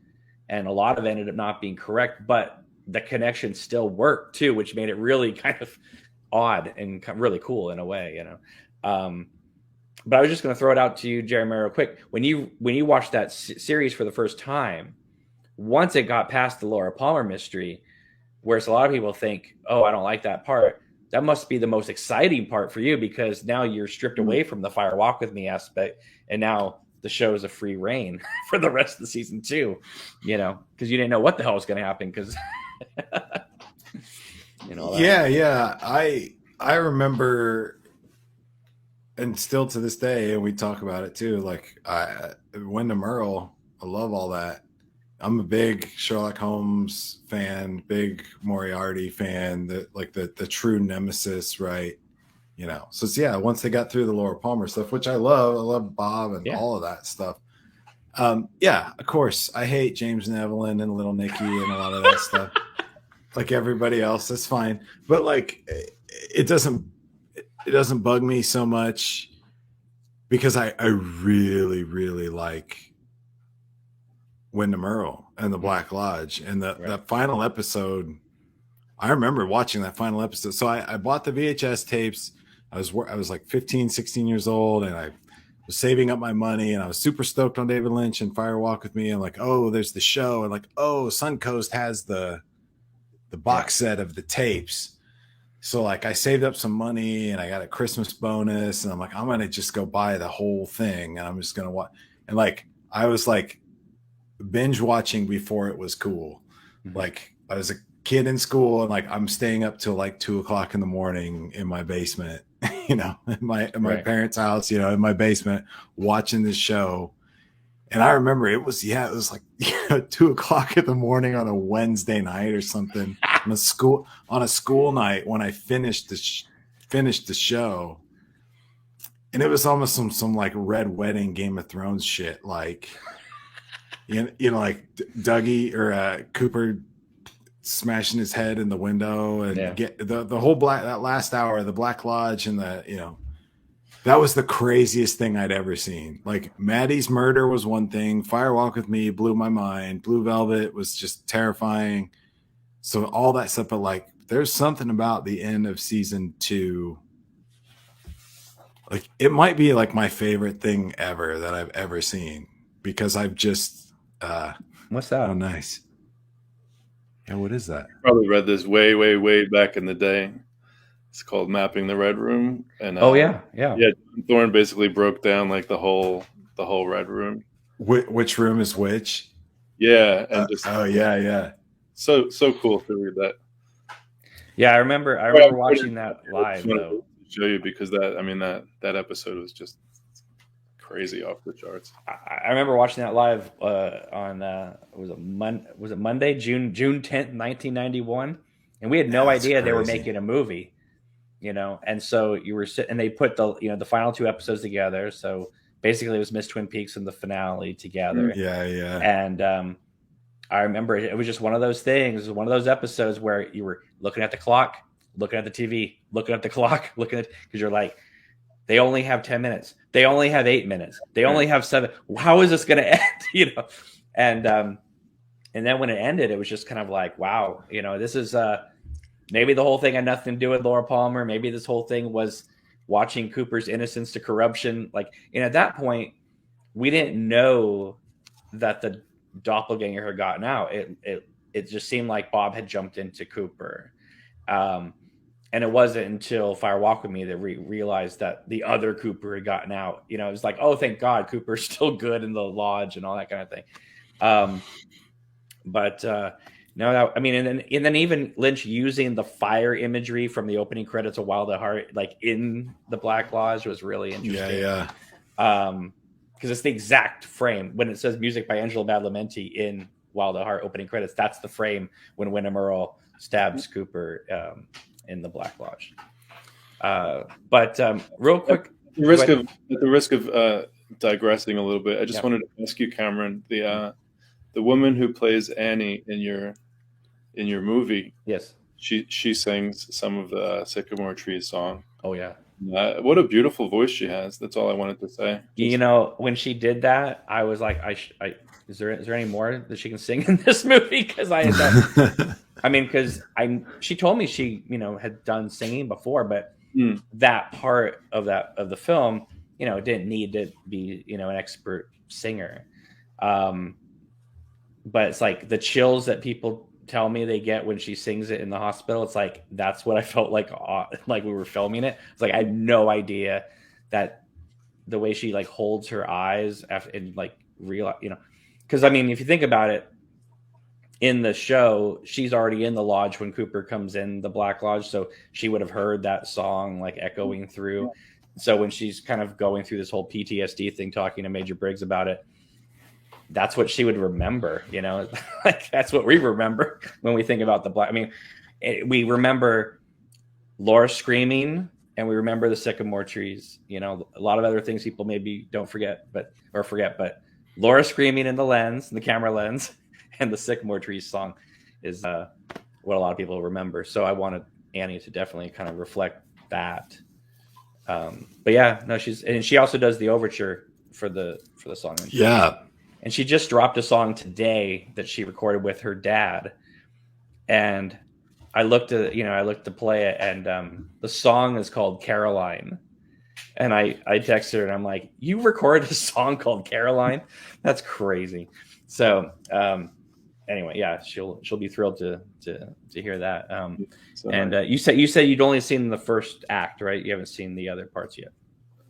and a lot of it ended up not being correct, but the connection still worked too, which made it really kind of odd and really cool in a way, But I was just going to throw it out to you, Jeremy, real quick. When you watched that series for the first time, once it got past the Laura Palmer mystery, whereas a lot of people think, oh, I don't like that part, that must be the most exciting part for you, because now you're stripped away from the Fire Walk With Me aspect, and now the show is a free reign for the rest of the season 2, because you didn't know what the hell was going to happen, because Yeah. I remember, and still to this day, and we talk about it too, like Wyndham Earl, I love all that. I'm a big Sherlock Holmes fan, big Moriarty fan, the true nemesis, right? So it's, once they got through the Laura Palmer stuff, which I love Bob and all of that stuff. Of course, I hate James and Evelyn and Little Nicky and a lot of that stuff. Like everybody else, that's fine. But it doesn't bug me so much, because I really, really like Wyndham Earl and the Black Lodge, and that final episode. I remember watching that final episode. So I bought the VHS tapes. I was like 15, 16 years old, and I was saving up my money, and I was super stoked on David Lynch and Fire Walk With Me. And like, oh, there's the show, and like, oh, Suncoast has the box set of the tapes. So like I saved up some money and I got a Christmas bonus, and I'm like, I'm going to just go buy the whole thing, and I'm just going to watch. And like, I was like binge watching before it was cool. Mm-hmm. Like I was a kid in school, and like I'm staying up till like 2:00 in the morning in my basement, in my parents' house, in my basement, watching this show. And I remember it was like 2:00 in the morning on a Wednesday night or something, on a school night, when I finished the show. And it was almost some like Red Wedding, Game of Thrones shit, like like Dougie or Cooper smashing his head in the window, and get the whole that last hour of the Black Lodge, and that was the craziest thing I'd ever seen. Like Maddie's murder was one thing. Fire Walk With Me blew my mind. Blue Velvet was just terrifying. So all that stuff, but like there's something about the end of season 2. Like it might be like my favorite thing ever that I've ever seen, because I've just what's that? Oh, nice. Yeah, what is that? Probably read this way, way, way back in the day. It's called Mapping the Red Room. And John Thorne basically broke down like the whole Red Room. Which room is which? Yeah, and yeah. So cool to read that. Yeah, I remember watching that live though. Show you because that episode was just crazy off the charts. I remember watching that live on was it Monday, June 10th, 1991, and we had no idea they were making a movie, and so you were sitting, and they put the final two episodes together. So basically, it was Miss Twin Peaks and the finale together. Yeah. And I remember it was just one of those things, one of those episodes where you were looking at the clock, looking at the TV, looking at the clock, because you're like, they only have 10 minutes. They only have 8 minutes. They only have 7. How is this going to end? And then when it ended, it was just kind of like, wow, this is maybe the whole thing had nothing to do with Laura Palmer. Maybe this whole thing was watching Cooper's innocence to corruption. And at that point, we didn't know that the doppelganger had gotten out. It just seemed like Bob had jumped into Cooper. And it wasn't until Fire Walk With Me that we realized that the other Cooper had gotten out. It was like, oh, thank God, Cooper's still good in the lodge and all that kind of thing. No, and then even Lynch using the fire imagery from the opening credits of Wild at Heart, like in the Black Lodge, was really interesting. Yeah. Because it's the exact frame when it says music by Angelo Badalamenti in Wild at Heart opening credits. That's the frame when Wyndham Earle stabs Cooper in the Black Lodge. But real quick, at the risk of digressing a little bit, I just wanted to ask you, Cameron, the woman who plays Annie in your movie. Yes, she sings some of the Sycamore Tree song. Oh yeah. What a beautiful voice she has. That's all I wanted to say. When she did that, I was like, is there any more that she can sing in this movie? Because she told me she had done singing before, but that part of the film, didn't need to be an expert singer. But it's like the chills that people tell me they get when she sings it in the hospital. It's like, that's what I felt like we were filming it. It's like, I had no idea that the way she holds her eyes after, and real, because if you think about it, in the show, she's already in the lodge when Cooper comes in the Black Lodge. So she would have heard that song echoing through. So when she's kind of going through this whole PTSD thing, talking to Major Briggs about it, that's what she would remember, that's what we remember when we think about the Black. We remember Laura screaming, and we remember the sycamore trees. A lot of other things people maybe don't forget, but Laura screaming in the camera lens, and the sycamore trees song is what a lot of people remember. So I wanted Annie to definitely kind of reflect that. But yeah, no, she also does the overture for the song. Yeah. And she just dropped a song today that she recorded with her dad. And I looked to play it, and the song is called Caroline. And I texted her and I'm like, you recorded a song called Caroline? That's crazy. So anyway, yeah, she'll be thrilled to hear that. And you said you'd only seen the first act, right? You haven't seen the other parts yet.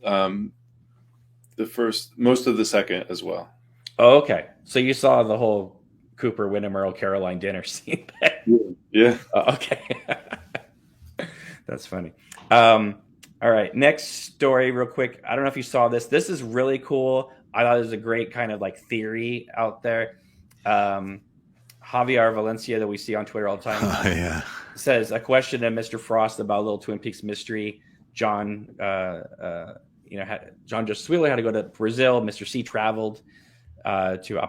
The first, most of the second as well. Oh, okay. So you saw the whole Cooper, Wyndham Earle, Caroline dinner scene. Yeah. Okay. That's funny. All right. Next story real quick. I don't know if you saw this. This is really cool. I thought it was a great kind of theory out there. Javier Valencia, that we see on Twitter all the time, says a question to Mr. Frost about Little Twin Peaks mystery. John Justice Wheeler had to go to Brazil. Mr. C traveled to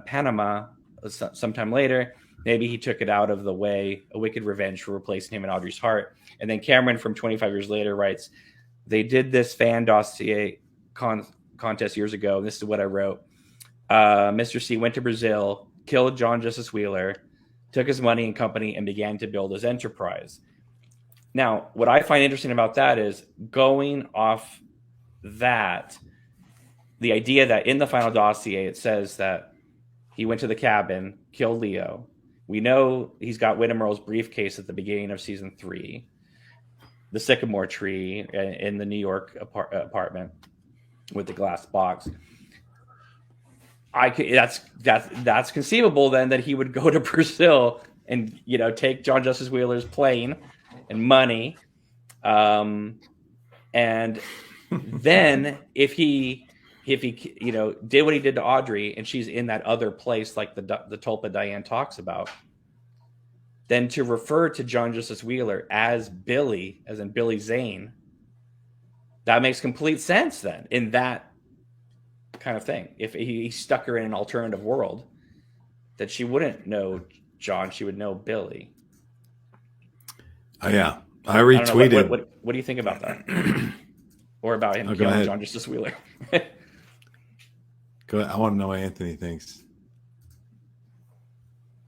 Panama sometime later. Maybe he took it out of the way, a wicked revenge for replacing him in Audrey's heart. And then Cameron from 25 years later writes, they did this fan dossier contest years ago. And this is what I wrote. Mr. C went to Brazil, killed John Justice Wheeler, took his money and company, and began to build his enterprise. Now, what I find interesting about that is going off that, the idea that in the final dossier, it says that he went to the cabin, killed Leo. We know he's got Wyndham Earle's briefcase at the beginning of season 3, the sycamore tree in the New York apartment with the glass box. That's conceivable then that he would go to Brazil and take John Justice Wheeler's plane and money, and then if he did what he did to Audrey, and she's in that other place like the tulpa Diane talks about, then to refer to John Justice Wheeler as Billy, as in Billy Zane, that makes complete sense then in that kind of thing. If he stuck her in an alternative world, that she wouldn't know John, she would know Billy. Oh yeah, I retweeted. What do you think about that? Or about him killing John Justice Wheeler? Go ahead. I want to know what Anthony thinks.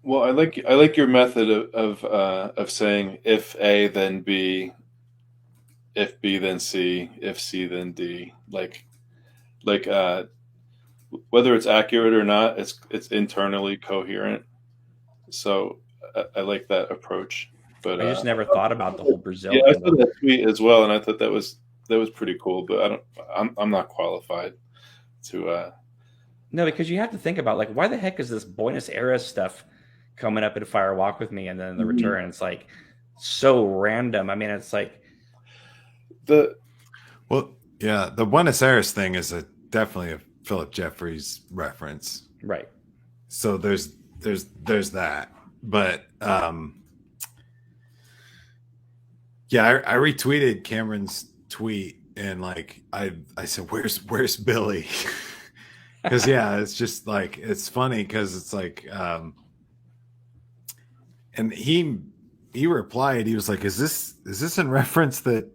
Well, I like your method of saying if A then B, if B then C, if C then D. Like whether it's accurate or not, it's internally coherent. So I like that approach. But I just never thought about the whole Brazil. Yeah, I saw that tweet as well, and I thought that was pretty cool. But I'm not qualified to. No, because you have to think about, like, why the heck is this Buenos Aires stuff coming up in Fire Walk with Me, and then the return? It's like so random. I mean, it's like the Buenos Aires thing is definitely a Philip Jeffries reference, right? So there's that, but yeah, I retweeted Cameron's tweet, and like I said, where's Billy? Because yeah, it's just like, it's funny because it's like, and he replied, he was like, is this in reference that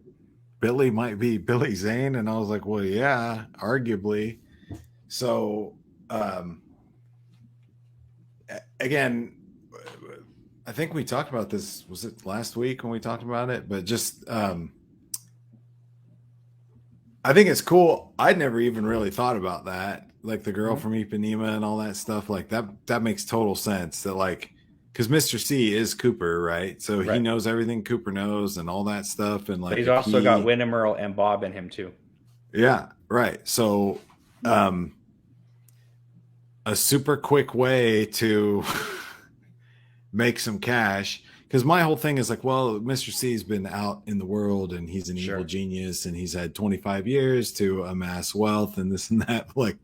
Billy might be Billy Zane? And I was like, well, yeah, arguably. So again, I think we talked about this, was it last week when we talked about it? But just I think it's cool. I'd never even really thought about that. Like the girl from Ipanema and all that stuff. Like that makes total sense. That like, because Mr. C is Cooper, right? So he knows everything Cooper knows and all that stuff. And like, but he's also got Win and Earl and Bob in him too. Yeah, right. So a super quick way to make some cash. Because my whole thing is like, well, Mr. C's been out in the world and he's an evil genius and he's had 25 years to amass wealth and this and that. Like,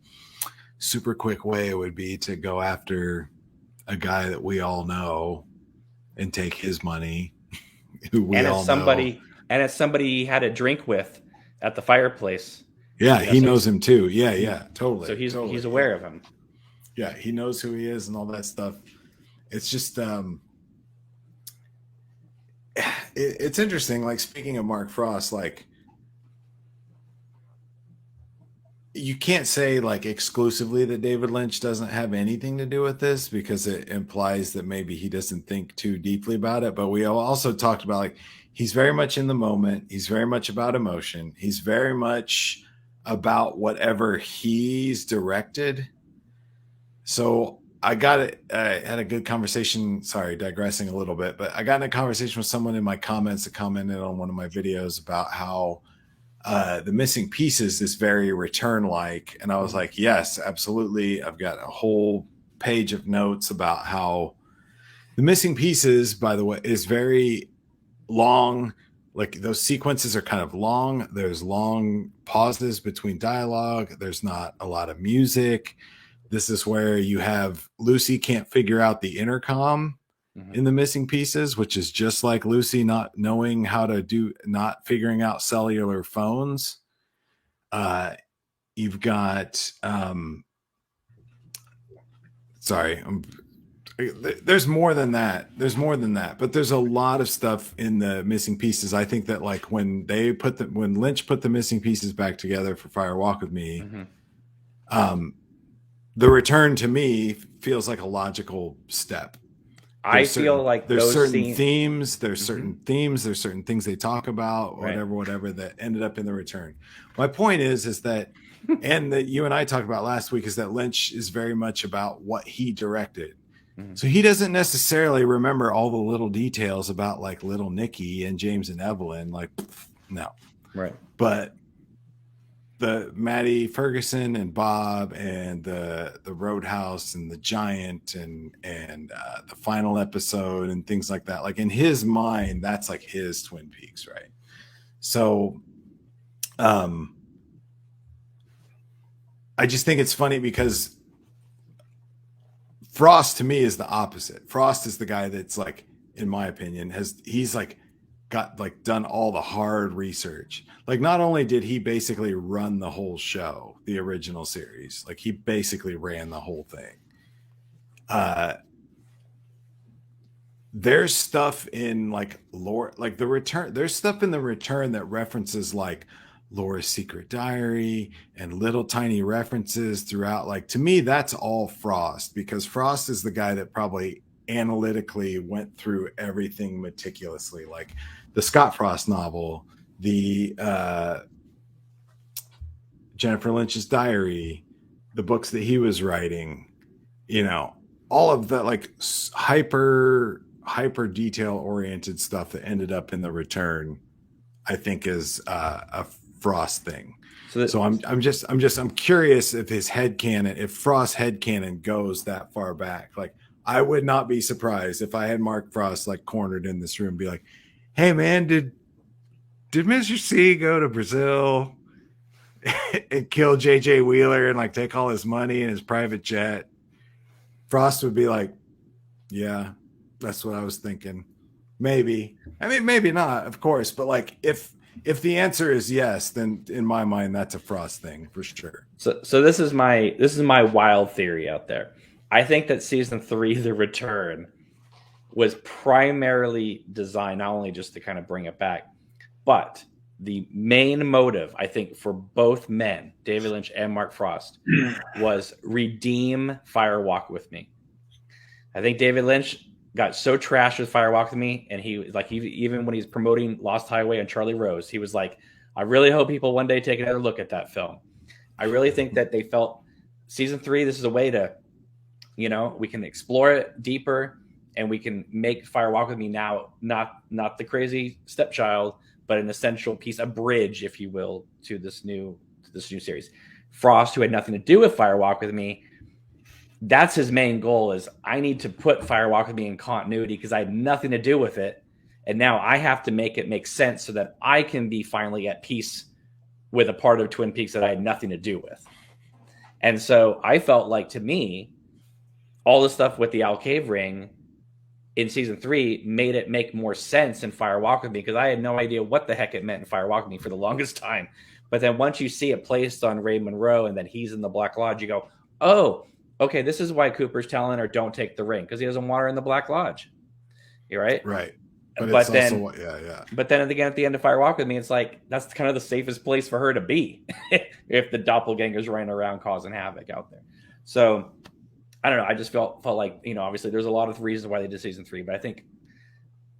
super quick way would be to go after a guy that we all know and take his money. Who we all know. And it's somebody he had a drink with at the fireplace. Yeah, he knows him too. Yeah, totally. So he's aware of him. Yeah, he knows who he is and all that stuff. It's just it's interesting. Like, speaking of Mark Frost, like, you can't say like exclusively that David Lynch doesn't have anything to do with this, because it implies that maybe he doesn't think too deeply about it. But we also talked about, like, he's very much in the moment. He's very much about emotion. He's very much about whatever he's directed. So I had a good conversation. Sorry, digressing a little bit, but I got in a conversation with someone in my comments that commented on one of my videos about how The Missing Pieces is very Return-like. And I was like, yes, absolutely. I've got a whole page of notes about how The Missing Pieces, by the way, is very long. Like, those sequences are kind of long. There's long pauses between dialogue. There's not a lot of music. This is where you have Lucy can't figure out the intercom in The Missing Pieces, which is just like Lucy not knowing how to not figuring out cellular phones. You've got, there's more than that. But there's a lot of stuff in The Missing Pieces. I think that, like, when Lynch put The Missing Pieces back together for Fire Walk with Me, The Return to me feels like a logical step. I feel like there's certain themes, there's certain things they talk about, whatever that ended up in The Return. My point is that, and that you and I talked about last week, is that Lynch is very much about what he directed. So he doesn't necessarily remember all the little details about, like, little Nicky and James and Evelyn. Like, no. Right. But the Maddie Ferguson and Bob and the Roadhouse and the Giant and the final episode and things like that. Like in his mind, that's like his Twin Peaks, right? So, I just think it's funny because Frost to me is the opposite. Frost is the guy that's like, in my opinion, he's like got like done all the hard research. Like not only did he basically run the whole show, the original series, like he basically ran the whole thing. There's stuff in like lore, like the return. There's stuff in the return that references like Laura's secret diary and little tiny references throughout. Like to me, that's all Frost, because Frost is the guy that probably analytically went through everything meticulously, like the Scott Frost novel, the Jennifer Lynch's diary, the books that he was writing, you know, all of the like hyper detail oriented stuff that ended up in the return, I think is a Frost thing. So I'm curious if his headcanon, if Frost's headcanon goes that far back. Like I would not be surprised if I had Mark Frost like cornered in this room and be like, hey man, did Mr. C go to Brazil and kill JJ Wheeler and like take all his money in his private jet? Frost would be like, yeah, that's what I was thinking. Maybe. I mean, maybe not, of course, but like if the answer is yes, then in my mind that's a Frost thing for sure. So this is my wild theory out there. I think that season 3, The Return, was primarily designed not only just to kind of bring it back, but the main motive, I think, for both men, David Lynch and Mark Frost, was redeem Fire Walk with Me. I think David Lynch got so trashed with Fire Walk with Me, and he even when he's promoting Lost Highway and Charlie Rose, he was like, I really hope people one day take another look at that film. I really think that they felt season 3, this is a way to, you know, we can explore it deeper and we can make Fire Walk with Me now not the crazy stepchild, but an essential piece, a bridge, if you will, to this new series. Frost, who had nothing to do with Fire Walk with Me, that's his main goal, is I need to put Fire Walk with Me in continuity because I had nothing to do with it. And now I have to make it make sense so that I can be finally at peace with a part of Twin Peaks that I had nothing to do with. And so I felt like, to me, all the stuff with the Owl Cave ring in season 3 made it make more sense in Fire Walk with Me, because I had no idea what the heck it meant in Fire Walk with Me for the longest time. But then once you see it placed on Ray Monroe and then he's in the Black Lodge, you go, oh, okay, this is why Cooper's telling her don't take the ring, because he doesn't want her in the Black Lodge. You're right? Right. But then again, at the end of Fire Walk with Me, it's like that's kind of the safest place for her to be if the doppelganger's running around causing havoc out there. So I don't know. I just felt like, you know, obviously there's a lot of reasons why they did season 3, but I think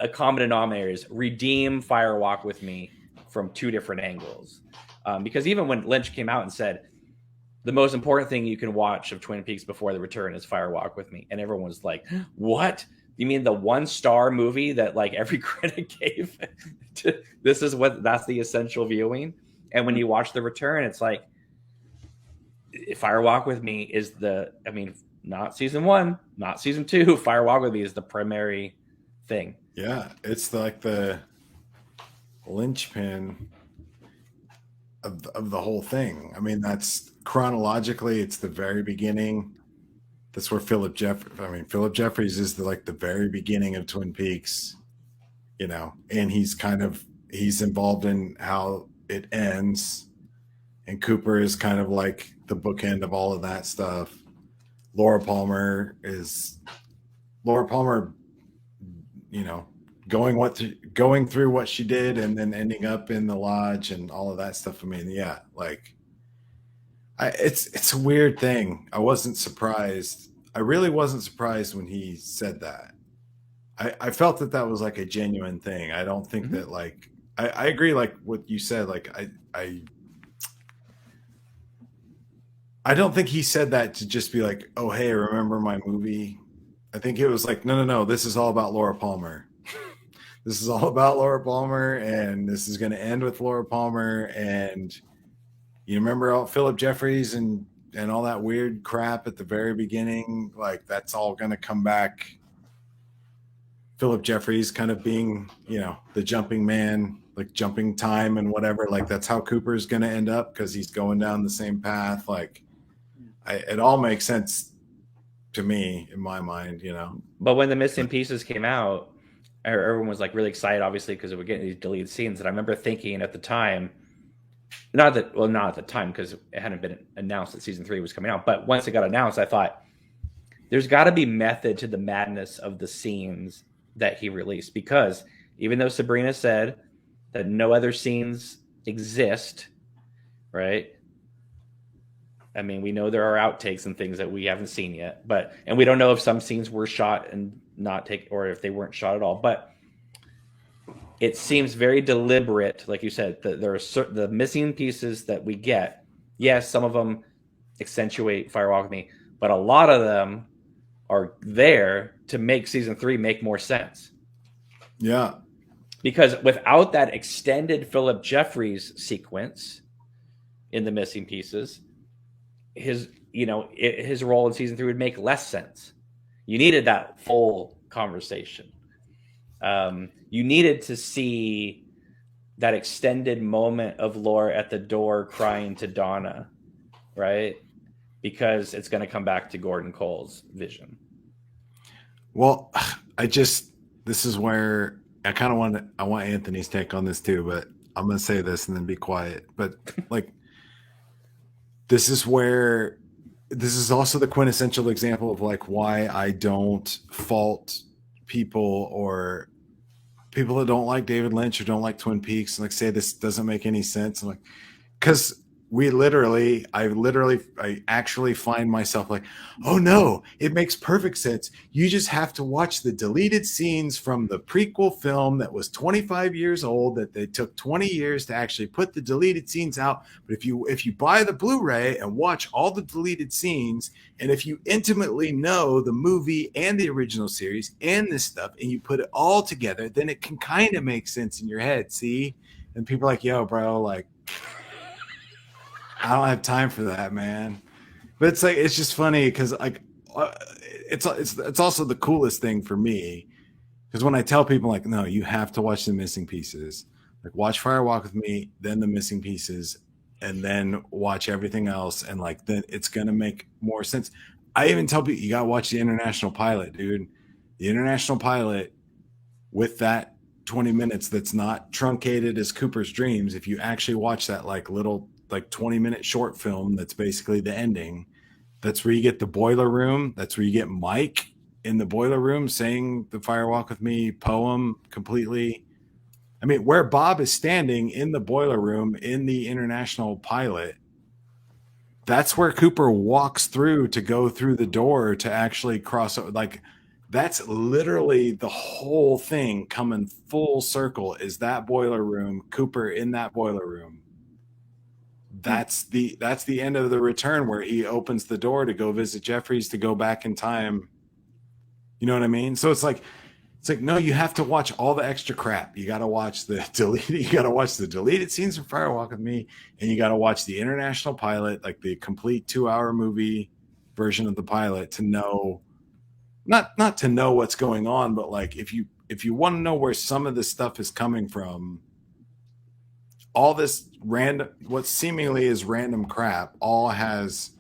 a common denominator is redeem Fire Walk with Me from 2 different angles. Because even when Lynch came out and said, the most important thing you can watch of Twin Peaks before The Return is Fire Walk with Me, and everyone was like, what? You mean the 1-star movie that like every critic gave to, that's the essential viewing? And when you watch The Return, it's like, Fire Walk with Me is not season 1, not season 2. Fire Walk with Me is the primary thing. Yeah, it's like the linchpin of the whole thing. I mean, that's chronologically, it's the very beginning. That's where Philip Jeffries is the very beginning of Twin Peaks, you know, and he's involved in how it ends. And Cooper is kind of like the bookend of all of that stuff. Laura Palmer, you know, going through what she did and then ending up in the lodge and all of that stuff. I mean, yeah, like it's a weird thing. I wasn't surprised. I really wasn't surprised when he said that. I felt that was like a genuine thing. I don't think that like, I agree. Like what you said, like I don't think he said that to just be like, oh, hey, remember my movie? I think it was like, no, this is all about Laura Palmer. This is all about Laura Palmer, and this is going to end with Laura Palmer. And, You remember all Philip Jeffries and all that weird crap at the very beginning? Like that's all going to come back. Philip Jeffries kind of being, the jumping man, like jumping time and whatever. Like that's how Cooper's going to end up because he's going down the same path. Like it all makes sense to me in my mind, But when the missing pieces came out, everyone was like really excited, obviously, because we're getting these deleted scenes. And I remember thinking at the time, not at the time because it hadn't been announced that season 3 was coming out, but once it got announced, I thought there's got to be method to the madness of the scenes that he released, because even though Sabrina said that no other scenes exist, right? I mean, we know there are outtakes and things that we haven't seen yet, and we don't know if some scenes were shot and not take, or if they weren't shot at all. But it seems very deliberate, like you said, that there are the missing pieces that we get. Yes, some of them accentuate Firewalk with Me, but a lot of them are there to make season 3 make more sense. Yeah. Because without that extended Philip Jeffries sequence in the missing pieces, his role in season 3 would make less sense. You needed that full conversation. You needed to see that extended moment of Laura at the door crying to Donna, right? Because it's going to come back to Gordon Cole's vision. Well, this is where I kind of I want Anthony's take on this too, but I'm going to say this and then be quiet. But like, this is also the quintessential example of like why I don't fault people or people that don't like David Lynch or don't like Twin Peaks and like say this doesn't make any sense. I'm like, because I actually find myself like, oh no, it makes perfect sense. You just have to watch the deleted scenes from the prequel film that was 25 years old, that they took 20 years to actually put the deleted scenes out. But if you buy the Blu-ray and watch all the deleted scenes, and if you intimately know the movie and the original series and this stuff, and you put it all together, then it can kind of make sense in your head. See? And people are like, yo, bro, like, I don't have time for that, man. But it's like, it's just funny because like it's also the coolest thing for me, because when I tell people like, no, you have to watch the missing pieces, like watch Firewalk with Me, then the missing pieces, and then watch everything else, and like then it's gonna make more sense. I even tell people you gotta watch the international pilot, dude. The international pilot with that 20 minutes that's not truncated as Cooper's dreams. If you actually watch that like little 20-minute short film that's basically the ending, that's where you get the boiler room, that's where you get Mike in the boiler room saying the Firewalk with Me poem completely. I mean, where Bob is standing in the boiler room in the international pilot, that's where Cooper walks through to go through the door to actually cross over. Like, that's literally the whole thing coming full circle, is that boiler room, Cooper in that boiler room. That's the end of the return, where he opens the door to go visit Jeffries, to go back in time. You know what I mean? So it's like, no, you have to watch all the extra crap. You got to watch the deleted scenes from Firewalk with Me, and you got to watch the international pilot, like the complete 2-hour movie version of the pilot, to know, not to know what's going on, but like if you want to know where some of this stuff is coming from, all this random, what seemingly is random crap, all has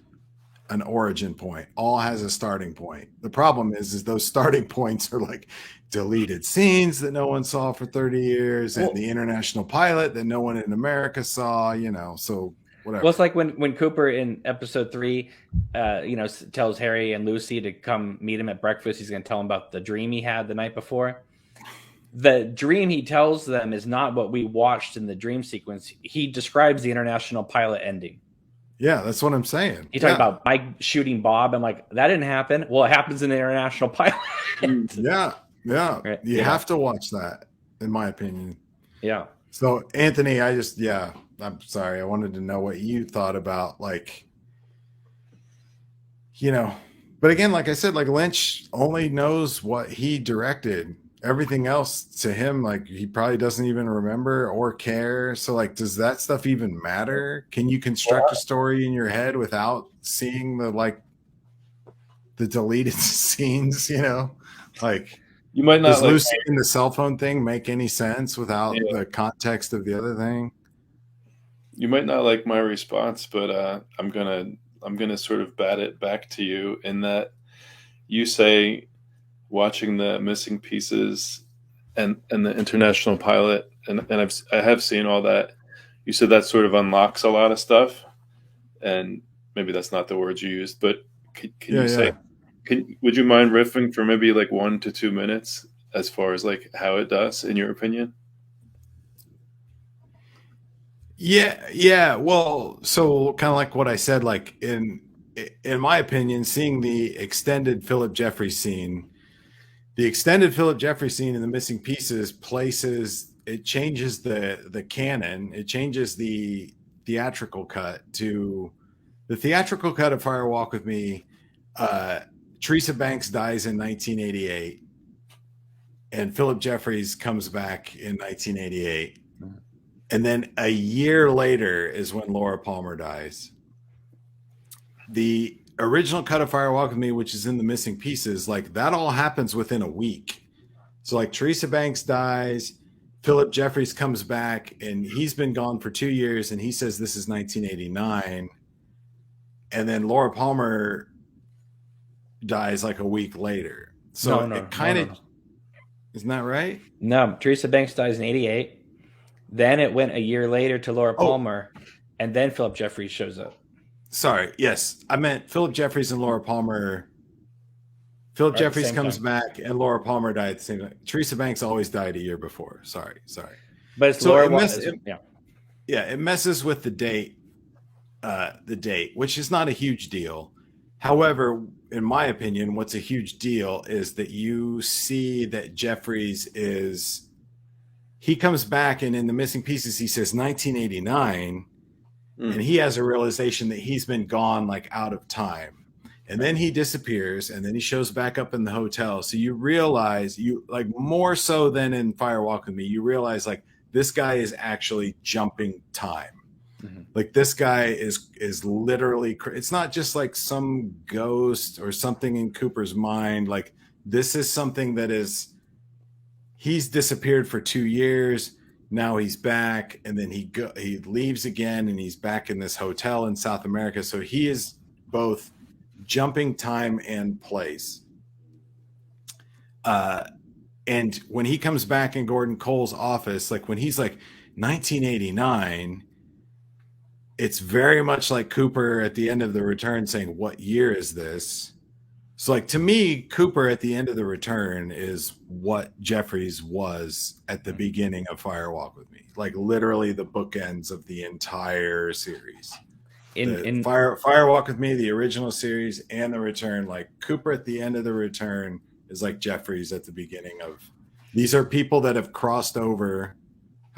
an origin point, all has a starting point. The problem is those starting points are like deleted scenes that no one saw for 30 years, and the international pilot that no one in America saw, so whatever. Well, it's like when Cooper in episode 3, tells Harry and Lucy to come meet him at breakfast. He's going to tell them about the dream he had the night before. The dream he tells them is not what we watched in the dream sequence. He describes the international pilot ending. Yeah, that's what I'm saying. He talked about Mike shooting Bob. I'm like, that didn't happen. Well, it happens in the international pilot. Yeah. Right? You have to watch that, in my opinion. Yeah. So, Anthony, I'm sorry. I wanted to know what you thought about, like, but again, like I said, like Lynch only knows what he directed. everything else to him, like he probably doesn't even remember or care. So like, does that stuff even matter? Can you construct a story in your head without seeing the deleted scenes? Like, You might not does like. Lucy and the cell phone thing make any sense without Yeah, the context of the other thing? you might not like my response, but I'm gonna sort of bat it back to you in that you say watching the missing pieces and the international pilot, and I have seen all that. You said that sort of unlocks a lot of stuff, and maybe that's not the words you used, but can Yeah, you say, yeah. would you mind riffing for maybe like 1 to 2 minutes as far as like how it does in your opinion? Yeah, yeah. Well, so kind of like what I said, like in my opinion, seeing the extended Philip Jeffries scene, the extended Philip Jeffries scene in the missing pieces places it changes the canon, it changes the theatrical cut to the theatrical cut of Fire Walk with Me. Teresa Banks dies in 1988, and Philip Jeffries comes back in 1988. And then a year later is when Laura Palmer dies. The original cut of Fire Walk with Me, which is in the missing pieces, like that all happens within a week. So like Teresa Banks dies, Philip Jeffries comes back, and he's been gone for 2 years, and he says this is 1989. And then Laura Palmer dies like a week later. So it kind of isn't that right? No, Teresa Banks dies in 88. Then it went a year later to Laura Palmer, and then Philip Jeffries shows up. Sorry, yes. I meant Philip Jeffries and Laura Palmer. Philip Jeffries comes back, and Laura Palmer died at the same time. Teresa Banks always died a year before. Sorry. But it's so Laura. It messes with the date, which is not a huge deal. However, in my opinion, what's a huge deal is that you see that Jeffries he comes back, and in the missing pieces, he says 1989, and he has a realization that he's been gone, like out of time. And then he disappears, and then he shows back up in the hotel. So you realize, like more so than in Fire Walk with Me, you realize like this guy is actually jumping time. Mm-hmm. Like this guy is literally, it's not just like some ghost or something in Cooper's mind. Like this is something that he's disappeared for 2 years. Now he's back, and then he leaves again, and he's back in this hotel in South America. So he is both jumping time and place. And when he comes back in Gordon Cole's office, like when he's like 1989, it's very much like Cooper at the end of The Return saying, what year is this? So like to me, Cooper at the end of The Return is what Jeffries was at the beginning of Fire Walk with Me. Like literally the bookends of the entire series. In Fire Walk with Me, the original series, and The Return, like Cooper at the end of The Return is like Jeffries at the beginning of. These are people that have crossed over,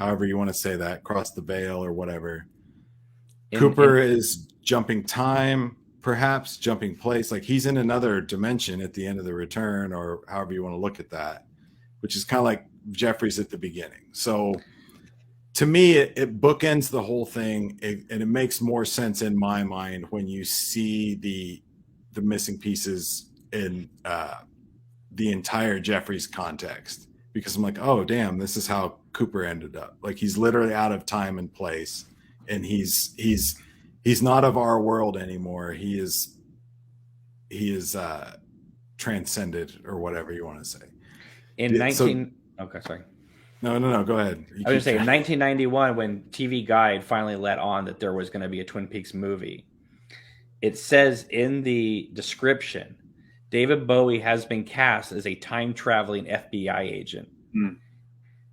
however you want to say that, crossed the veil or whatever. Cooper is jumping time, perhaps jumping place, like he's in another dimension at the end of The Return, or however you want to look at that, which is kind of like Jeffries at the beginning. So to me, it bookends the whole thing, and it makes more sense in my mind when you see the missing pieces in the entire Jeffries context, because I'm like, oh damn, this is how Cooper ended up. Like he's literally out of time and place, and he's not of our world anymore. He is transcended, or whatever you want to say. Okay, sorry. No, go ahead. I was going to say, in 1991, when TV Guide finally let on that there was going to be a Twin Peaks movie, it says in the description, David Bowie has been cast as a time-traveling FBI agent.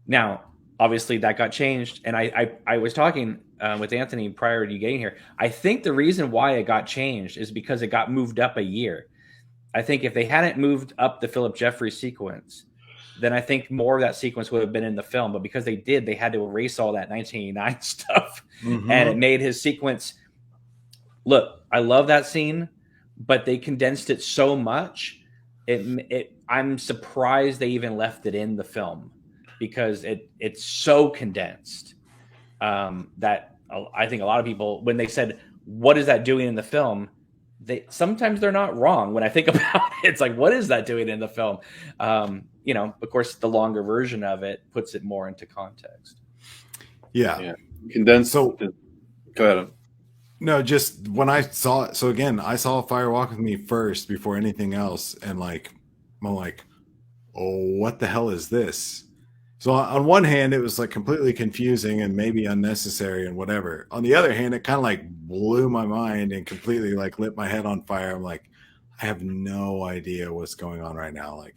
Now, obviously, that got changed, and I was talking with Anthony prior to you getting here. I think the reason why it got changed is because it got moved up a year. I think if they hadn't moved up the Philip Jeffries sequence, then I think more of that sequence would have been in the film. But because they did, they had to erase all that 1989 stuff. Mm-hmm. And it made his sequence. Look, I love that scene, but they condensed it so much. I'm surprised they even left it in the film because it's so condensed that I think a lot of people, when they said, "What is that doing in the film?" Sometimes they're not wrong. When I think about it, it's like, what is that doing in the film? Of course, the longer version of it puts it more into context. Yeah. Condensed. So, go ahead. No, just when I saw it. So again, I saw Fire Walk with Me first before anything else, and I'm like, oh, what the hell is this? So on one hand, it was like completely confusing and maybe unnecessary and whatever. On the other hand, it kind of like blew my mind and completely like lit my head on fire. I'm like, I have no idea what's going on right now. Like,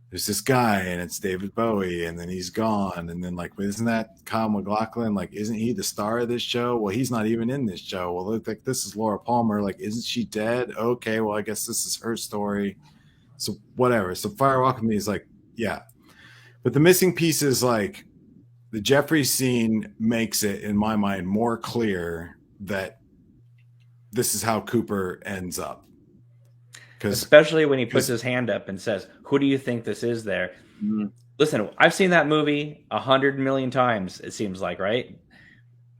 there's this guy and it's David Bowie and then he's gone. And then like, isn't that Kyle MacLachlan? Like, isn't he the star of this show? Well, he's not even in this show. Well, look, like this is Laura Palmer. Like, isn't she dead? Okay, well, I guess this is her story. So whatever. So Fire Walk with Me is like, yeah. But the missing piece is like the Jeffrey scene makes it, in my mind, more clear that this is how Cooper ends up. Especially when he puts his hand up and says, "Who do you think this is?" There, Listen, I've seen that movie 100 million times. It seems like, right?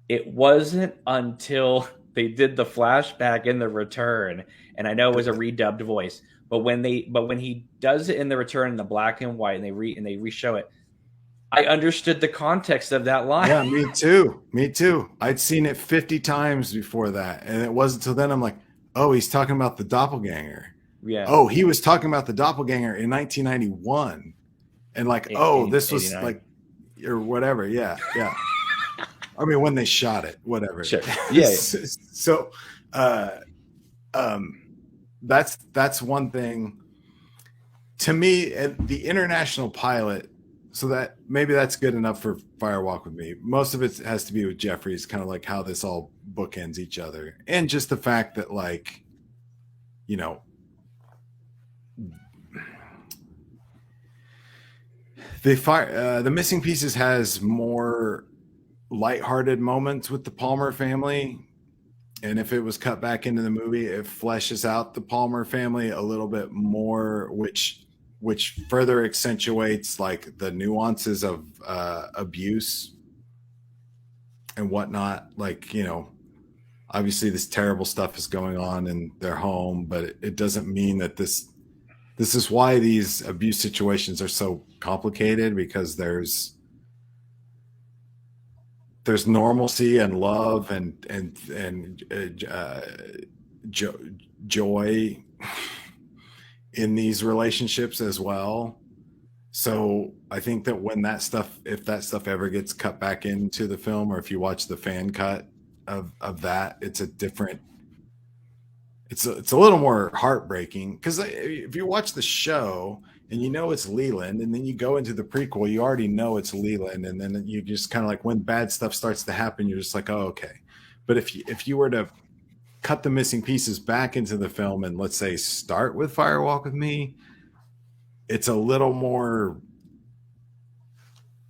It wasn't until they did the flashback in The Return, and I know it was a redubbed voice, but when he does it in The Return in the black and white, and they re-show it, I understood the context of that line. Yeah, me too. I'd seen it 50 times before that, and it wasn't until then I'm like, oh, he's talking about the doppelganger. Yeah. Oh, he was talking about the doppelganger in 1991, and like, this was 89. like, or whatever. Yeah. I mean, when they shot it, whatever. Sure. Yeah. So, that's one thing. To me, the international pilot. So that maybe that's good enough for Fire Walk with Me. Most of it has to be with Jeffries, kind of like how this all bookends each other, and just the fact that, like, the Missing Pieces has more lighthearted moments with the Palmer family, and if it was cut back into the movie, it fleshes out the Palmer family a little bit more, which further accentuates like the nuances of abuse and whatnot. Like, obviously this terrible stuff is going on in their home, but it doesn't mean that this is why these abuse situations are so complicated, because there's normalcy and love and joy in these relationships as well. So I think that if that stuff ever gets cut back into the film, or if you watch the fan cut of that, it's a little more heartbreaking, because if you watch the show and it's Leland, and then you go into the prequel, you already know it's Leland, and then you just kind of like, when bad stuff starts to happen, you're just like, oh, okay. But if you were to cut the Missing Pieces back into the film and let's say start with Fire Walk with Me, it's a little more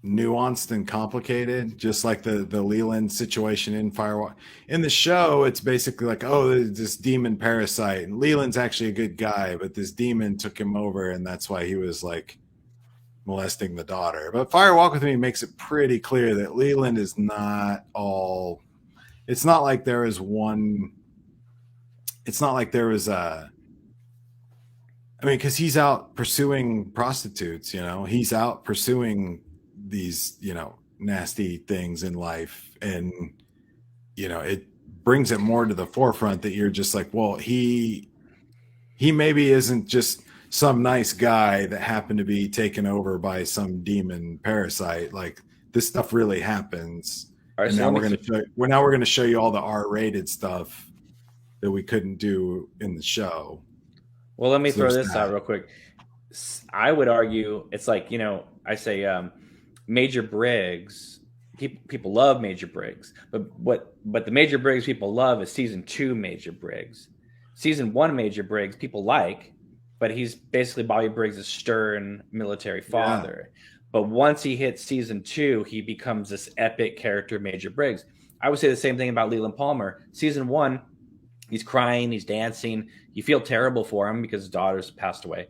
nuanced and complicated, just like the Leland situation in Firewalk. In the show, it's basically like, oh, there's this demon parasite, and Leland's actually a good guy, but this demon took him over, and that's why he was like molesting the daughter. But Firewalk with Me makes it pretty clear that Leland is not all. It's not like there is one. It's not like there was a. I mean, because he's out pursuing prostitutes, he's out pursuing these, nasty things in life. And, it brings it more to the forefront that you're just like, well, he maybe isn't just some nice guy that happened to be taken over by some demon parasite. Like, this stuff really happens. Right, and now we're going to show you all the R-rated stuff that we couldn't do in the show. Well, let me throw this out real quick. I would argue it's like, I say Major Briggs. People love Major Briggs, but the Major Briggs people love is season 2 Major Briggs. Season 1 Major Briggs people like, but he's basically Bobby Briggs' stern military father. Yeah. But once he hits season 2, he becomes this epic character, Major Briggs. I would say the same thing about Leland Palmer. Season 1. He's crying, he's dancing. You feel terrible for him because his daughter's passed away.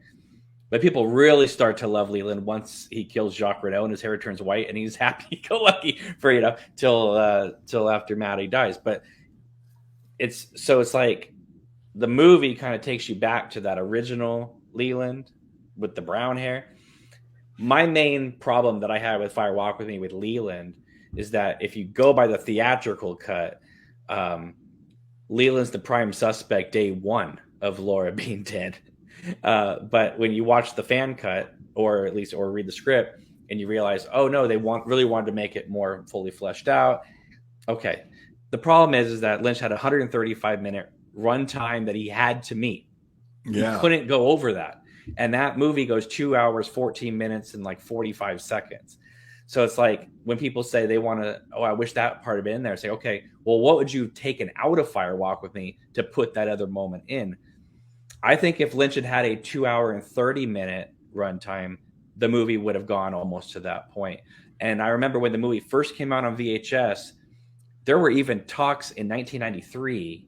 But people really start to love Leland once he kills Jacques Renault and his hair turns white, and he's happy-go-lucky for till after Maddie dies. But it's like the movie kind of takes you back to that original Leland with the brown hair. My main problem that I had with Fire Walk with Me with Leland is that if you go by the theatrical cut, Leland's the prime suspect day one of Laura being dead. But when you watch the fan cut, or read the script, and you realize, oh no, they really wanted to make it more fully fleshed out. Okay. The problem is that Lynch had a 135-minute runtime that he had to meet. Yeah. He couldn't go over that. And that movie goes 2 hours, 14 minutes, and like 45 seconds. So it's like when people say they want to, oh, I wish that part had been in there. Say, okay, well, what would you have taken out of Fire Walk with Me to put that other moment in? I think if Lynch had had a 2 hour and 30-minute runtime, the movie would have gone almost to that point. And I remember when the movie first came out on VHS, there were even talks in 1993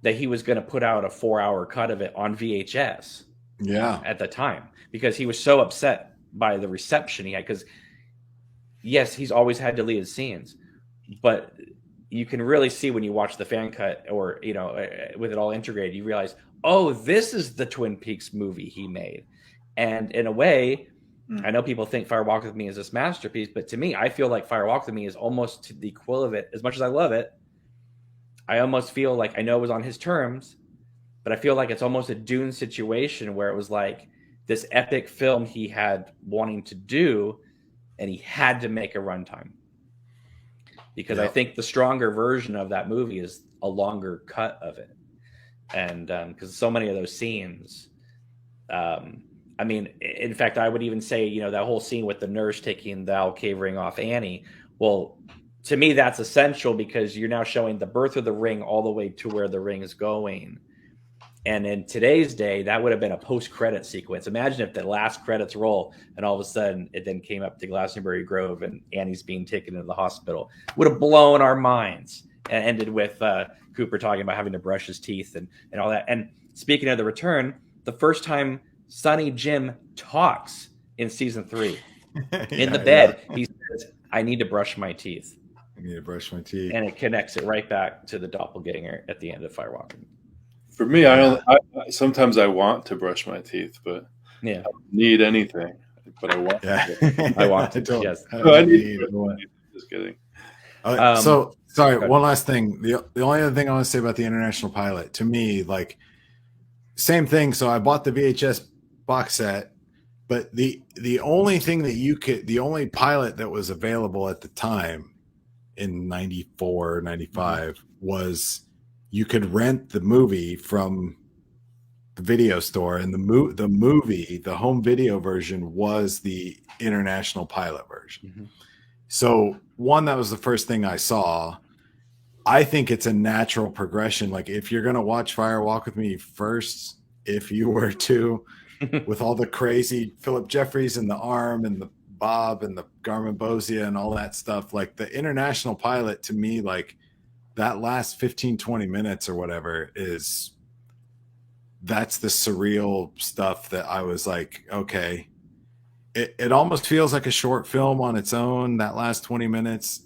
that he was going to put out a 4-hour cut of it on VHS. Yeah. At the time, because he was so upset by the reception he had. Because yes, he's always had deleted scenes, but you can really see when you watch the fan cut, or with it all integrated, you realize, oh, this is the Twin Peaks movie he made. And in a way, I know people think Fire Walk with Me is this masterpiece, but to me, I feel like Fire Walk with Me is almost the equivalent. As much as I love it, I almost feel like, I know it was on his terms, but I feel like it's almost a Dune situation where it was like this epic film he had wanting to do, and he had to make a runtime. Because I think the stronger version of that movie is a longer cut of it. And because so many of those scenes, I mean, in fact, I would even say, that whole scene with the nurse taking the Alcave ring off Annie. Well, to me, that's essential because you're now showing the birth of the ring all the way to where the ring is going. And in today's day, that would have been a post-credit sequence. Imagine if the last credits roll and all of a sudden it then came up to Glastonbury Grove and Annie's being taken into the hospital. Would have blown our minds, and ended with Cooper talking about having to brush his teeth and all that. And speaking of The Return, the first time Sonny Jim talks in season 3, in the bed, he says, I need to brush my teeth. I need to brush my teeth. And it connects it right back to the doppelganger at the end of Firewalker. For me, I sometimes I want to brush my teeth, but I don't need anything. But I want. Yeah. I want to. Yes. I need. Just kidding. So sorry. One last thing. The only other thing I want to say about the International Pilot, to me, like same thing. So I bought the VHS box set, but the only thing that the only pilot that was available at the time in 94, 95 was, you could rent the movie from the video store, and the movie, the home video version, was the international pilot version. Mm-hmm. So that was the first thing I saw. I think it's a natural progression. Like if you're going to watch Fire Walk with Me first, if you were to, with all the crazy Philip Jeffries and the arm and the Bob and the Garmin Bozia and all that stuff, like the international pilot, to me, like that last 15, 20 minutes or whatever that's the surreal stuff that I was like, okay, it almost feels like a short film on its own. That last 20 minutes,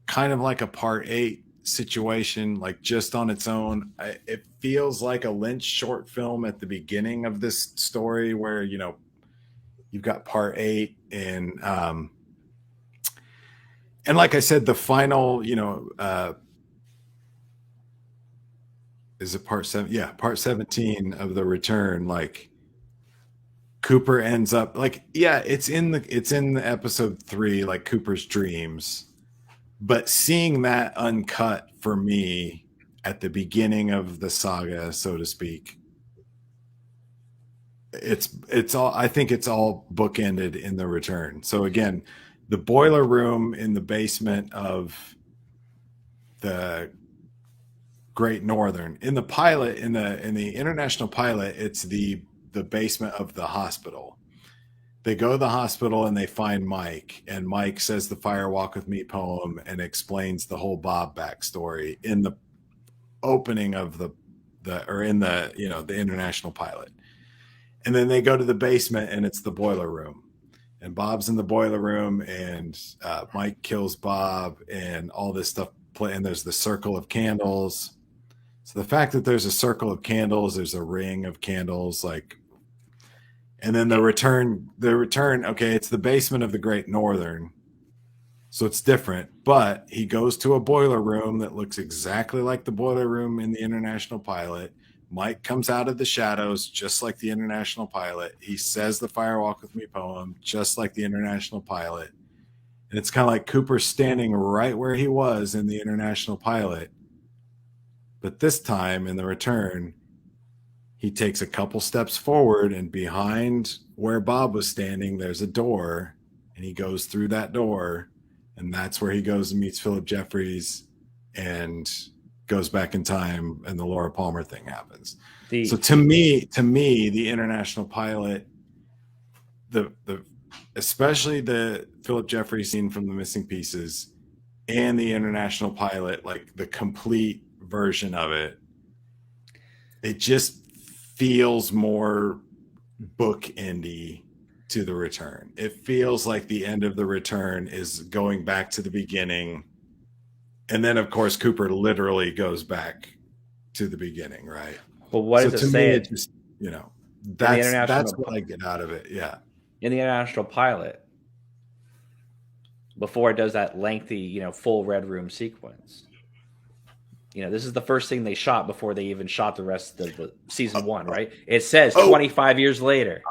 kind of like a part 8 situation, like just on its own. It feels like a Lynch short film at the beginning of this story where, you've got part 8 and like I said, the final, is it part 7? Yeah, part 17 of The Return. Like Cooper ends up like, it's in the episode 3, like Cooper's dreams. But seeing that uncut for me at the beginning of the saga, so to speak, it's all, I think it's all bookended in The Return. So again, the boiler room in the basement of the Great Northern. In the pilot, in the international pilot, it's the basement of the hospital. They go to the hospital and they find Mike, and Mike says the Fire Walk with Me poem and explains the whole Bob backstory in the opening of the international pilot. And then they go to the basement, and it's the boiler room. And Bob's in the boiler room, and Mike kills Bob, and all this stuff play. And there's the circle of candles. So the fact that there's a circle of candles, there's a ring of candles, like, and then the return. Okay, it's the basement of the Great Northern, so it's different. But he goes to a boiler room that looks exactly like the boiler room in the International Pilot. Mike comes out of the shadows just like the International Pilot. He says the Fire Walk With Me poem just like the International Pilot. And it's kind of like Cooper standing right where he was in the International Pilot. But this time in the return, he takes a couple steps forward, and behind where Bob was standing, there's a door, and he goes through that door, and that's where he goes and meets Philip Jeffries and goes back in time, and the Laura Palmer thing happens. So to me, the International Pilot, the especially the Philip Jeffries scene from The Missing Pieces and the International Pilot, like the complete version of it, it just feels more book-endy to the return. It feels like the end of the return is going back to the beginning. And then, of course, Cooper literally goes back to the beginning, right? Well, what does it say? It just, that's what I get out of it. Yeah. In the International Pilot, before it does that lengthy, full Red Room sequence, this is the first thing they shot before they even shot the rest of the season 1, right? It says 25 years later.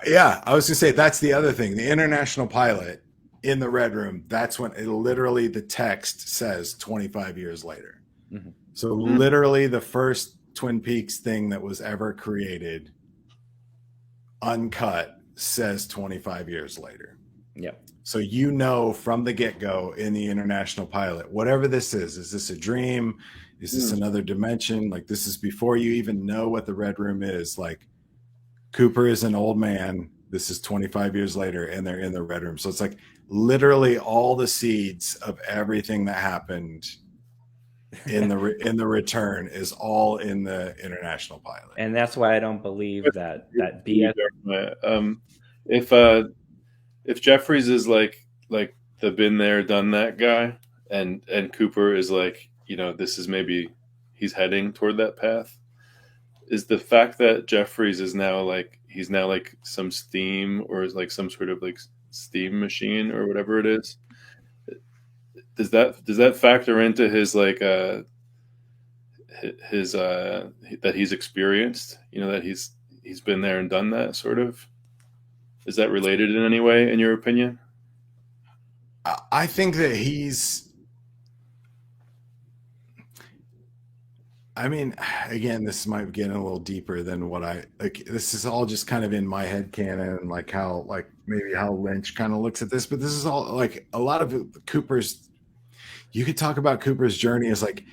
Yeah, I was going to say, that's the other thing. The International Pilot in the Red Room, that's when it literally, the text says 25 years later. Mm-hmm. So literally the first Twin Peaks thing that was ever created, uncut, says 25 years later. Yep. So from the get-go in the International Pilot, whatever this is this a dream? Is this another dimension? Like, this is before you even know what the Red Room is. Like, Cooper is an old man. This is 25 years later, and they're in the Red Room. So it's like literally all the seeds of everything that happened in the return is all in the International Pilot. And that's why I don't believe that BS. If Jeffries is like the been there, done that guy, and Cooper is like, this is maybe he's heading toward that path, is the fact that Jeffries is now like some steam, or is like some sort of like steam machine or whatever it is. Does that factor into his like his that he's experienced, that he's been there and done that sort of? Is that related in any way, in your opinion? I think that again, this might get a little deeper than what this is all just kind of in my head canon, like how Lynch kind of looks at this, but this is all like a lot of Cooper's, you could talk about Cooper's journey as like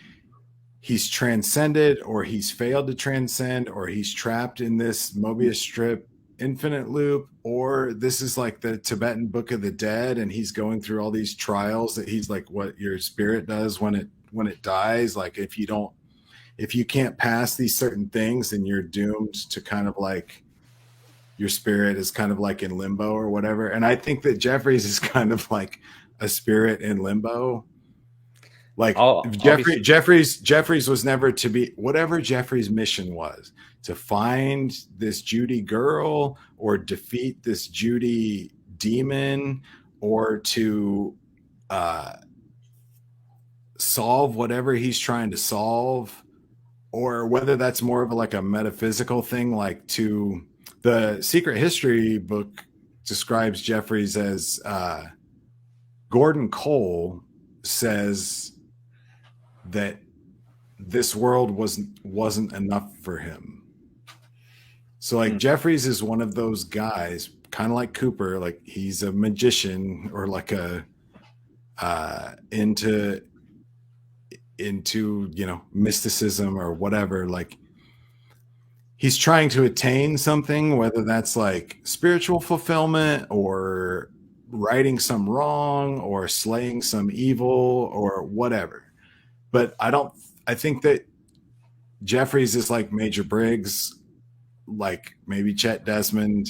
he's transcended, or he's failed to transcend, or he's trapped in this Mobius strip infinite loop, or this is like the Tibetan Book of the Dead, and he's going through all these trials that he's like what your spirit does when it dies. Like, if you can't pass these certain things, then you're doomed to kind of like your spirit is kind of like in limbo or whatever. And I think that Jeffries is kind of like a spirit in limbo. Like, Jeffries was never to be, whatever Jeffries' mission was, to find this Judy girl or defeat this Judy demon, or to solve whatever he's trying to solve, or whether that's more of like a metaphysical thing, like to the Secret History book describes Jeffries as Gordon Cole says that this world wasn't enough for him. So like Jeffries is one of those guys, kind of like Cooper, like he's a magician, or like a into mysticism or whatever. Like, he's trying to attain something, whether that's like spiritual fulfillment, or righting some wrong, or slaying some evil, or whatever. But I think that Jeffries is like Major Briggs, like maybe Chet Desmond,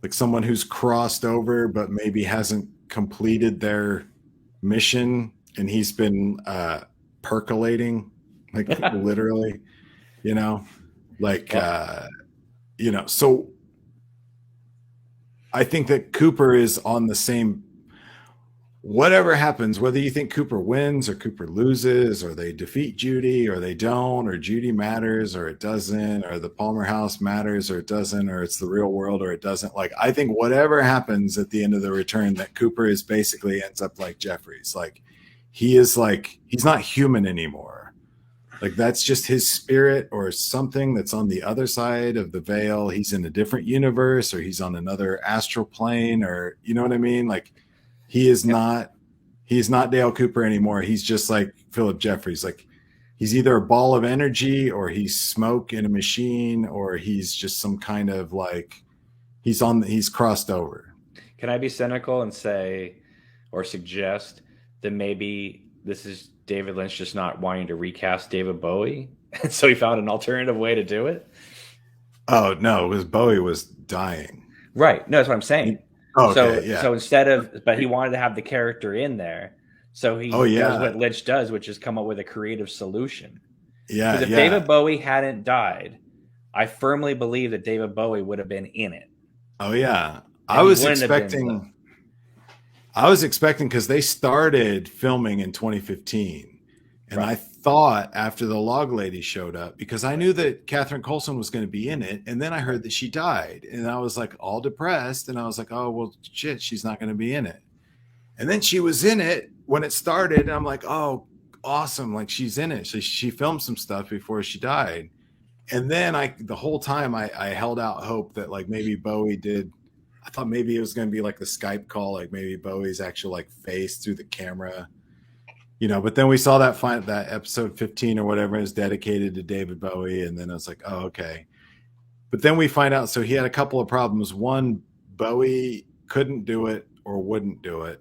like someone who's crossed over but maybe hasn't completed their mission, and he's been percolating, like literally, you know, like you know. So I think that Cooper is on the same. Whatever happens, whether you think Cooper wins or Cooper loses, or they defeat Judy or they don't, or Judy matters or it doesn't, or the Palmer house matters or it doesn't, or it's the real world or it doesn't. Like, I think whatever happens at the end of the return, that Cooper is basically ends up like Jeffries. Like, he's not human anymore. Like, that's just his spirit or something that's on the other side of the veil. He's in a different universe, or he's on another astral plane, or, you know what I mean? Like, he's not Dale Cooper anymore. He's just like Philip Jeffries. Like, he's either a ball of energy, or he's smoke in a machine, or he's just some kind of like, he's crossed over. Can I be cynical and say, or suggest that maybe this is David Lynch just not wanting to recast David Bowie? And so he found an alternative way to do it? Oh, no, it was Bowie was dying. Right. No, that's what I'm saying. Okay, so instead of, but he wanted to have the character in there, so he does what Lynch does, which is come up with a creative solution. Yeah, because if David Bowie hadn't died, I firmly believe that David Bowie would have been in it. Oh yeah, I was expecting because they started filming in 2015, and I thought after the Log Lady showed up, because I knew that Catherine Coulson was going to be in it, and then I heard that she died, and I was like all depressed, and I was like, oh well, shit, she's not going to be in it. And then she was in it when it started, and I'm like, oh, awesome, like she's in it. So she filmed some stuff before she died, and then the whole time I held out hope that like maybe Bowie did. I thought maybe it was going to be like the Skype call, like maybe Bowie's actual like face through the camera. You know, but then we saw that episode 15 or whatever is dedicated to David Bowie. And then I was like, oh, okay. But then we find out, so he had a couple of problems. One, Bowie couldn't do it or wouldn't do it.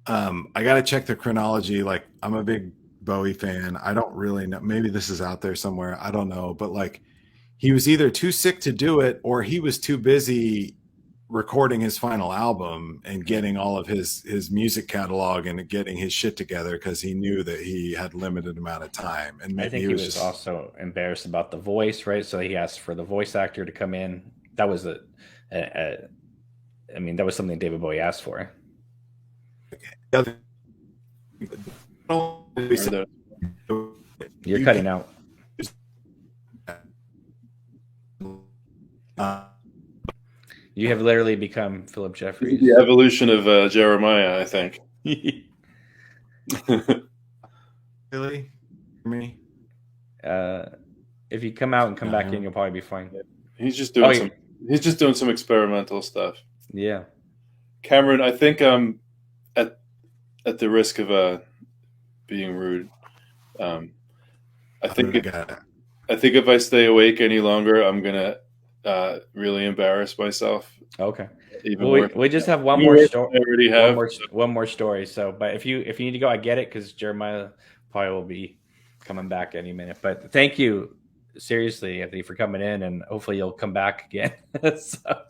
I got to check the chronology. Like, I'm a big Bowie fan. I don't really know. Maybe this is out there somewhere. I don't know. But like, he was either too sick to do it, or he was too busy recording his final album and getting all of his music catalog and getting his shit together, because he knew that he had limited amount of time. And maybe I think he was also embarrassed about the voice, right? So he asked for the voice actor to come in. That was that was something David Bowie asked for. You're cutting out. You have literally become Philip Jeffries. The evolution of Jeremiah, I think. Really? Me? If you come out and come back in, you'll probably be fine. He's just doing He's just doing some experimental stuff. Yeah, Cameron, I think at the risk of being rude, I think if I stay awake any longer, I'm gonna really embarrass myself. Okay. Even more. We just have one more story. I already have one more story. So, but if you need to go, I get it, because Jeremiah probably will be coming back any minute. But thank you, seriously, Anthony, for coming in, and hopefully you'll come back again. So,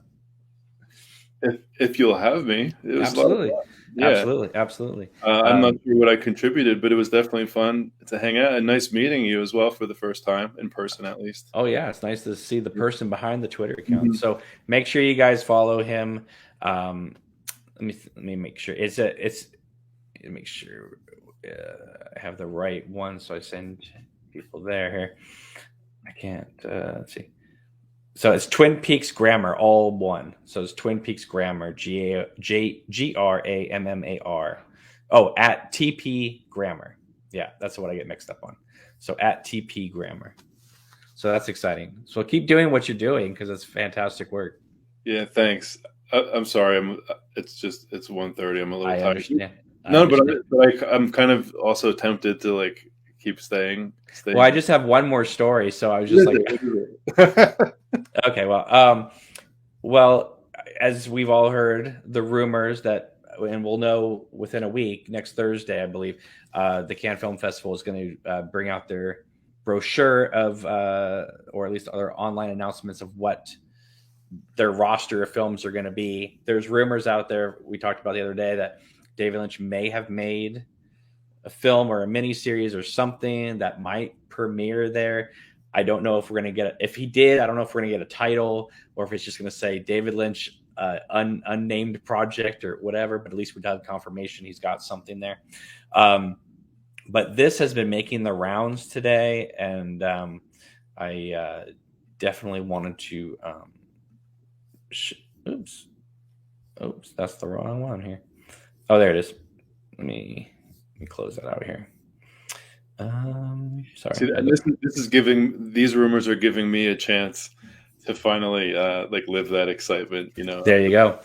if you'll have me, it was absolutely. Yeah. Absolutely. I'm not sure what I contributed, but it was definitely fun to hang out, and nice meeting you as well for the first time in person, at least. Oh yeah, it's nice to see the person behind the Twitter account. Mm-hmm. So make sure you guys follow him. Let me make sure make sure I have the right one, so I send people there. Here, I can't. Let's see. So it's Twin Peaks Grammar, all one. So it's Twin Peaks Grammar, GRAMMAR. Oh, at TP Grammar. Yeah, that's what I get mixed up on. So at TP Grammar. So that's exciting. So keep doing what you're doing, because it's fantastic work. Yeah, thanks. I'm sorry. It's 1:30. I'm a little tired. Understand. But I'm kind of also tempted to like keep staying. Well, I just have one more story, so I was just like, okay, well, as we've all heard, the rumors that, and we'll know within a week, next Thursday, I believe, the Cannes Film Festival is going to bring out their brochure of, or at least other online announcements of what their roster of films are going to be. There's rumors out there we talked about the other day that David Lynch may have made a film or a mini series or something that might premiere there. I don't know if we're going to get it. If he did, I don't know if we're going to get a title or if it's just going to say David Lynch unnamed project or whatever, but at least we'd have confirmation he's got something there. But this has been making the rounds today, and I definitely wanted to oops, that's the wrong one here. Oh, there it is. Let me close that out here. Sorry. See, this is giving, these rumors are giving me a chance to finally live that excitement. There you go.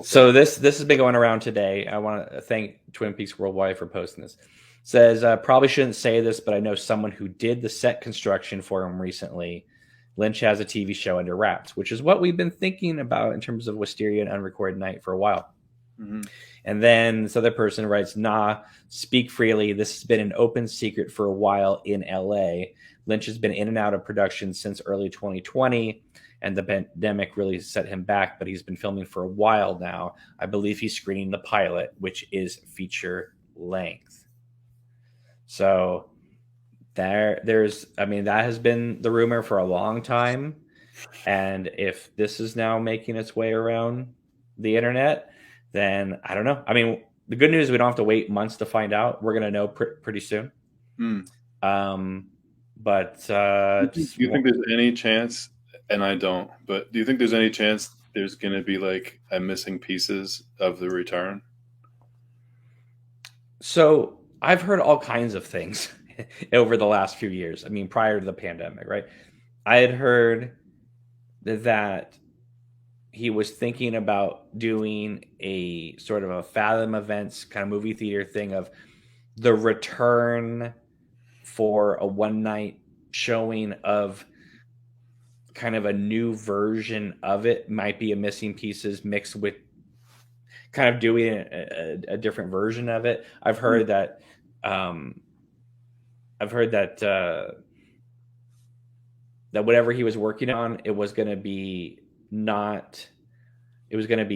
So this has been going around today. I want to thank Twin Peaks Worldwide for posting this. Says, probably shouldn't say this, but I know someone who did the set construction for him recently. Lynch has a TV show under wraps, which is what we've been thinking about in terms of Wisteria and Unrecorded Night for a while. Mm-hmm. And then this other person writes, nah, speak freely. This has been an open secret for a while in LA. Lynch has been in and out of production since early 2020, and the pandemic really set him back, but he's been filming for a while now. I believe he's screening the pilot, which is feature length. So there's, I mean, that has been the rumor for a long time. And if this is now making its way around the internet, then I don't know. I mean, the good news is we don't have to wait months to find out. We're going to know pretty soon. But do you think there's any chance, and I don't, but do you think there's any chance there's going to be like a missing pieces of the return? So I've heard all kinds of things over the last few years. I mean, prior to the pandemic, right? I had heard that he was thinking about doing a sort of a Fathom Events kind of movie theater thing of the return for a one night showing of kind of a new version of it. Might be a missing pieces mixed with kind of doing a different version of it. I've heard that that whatever he was working on, it was going to be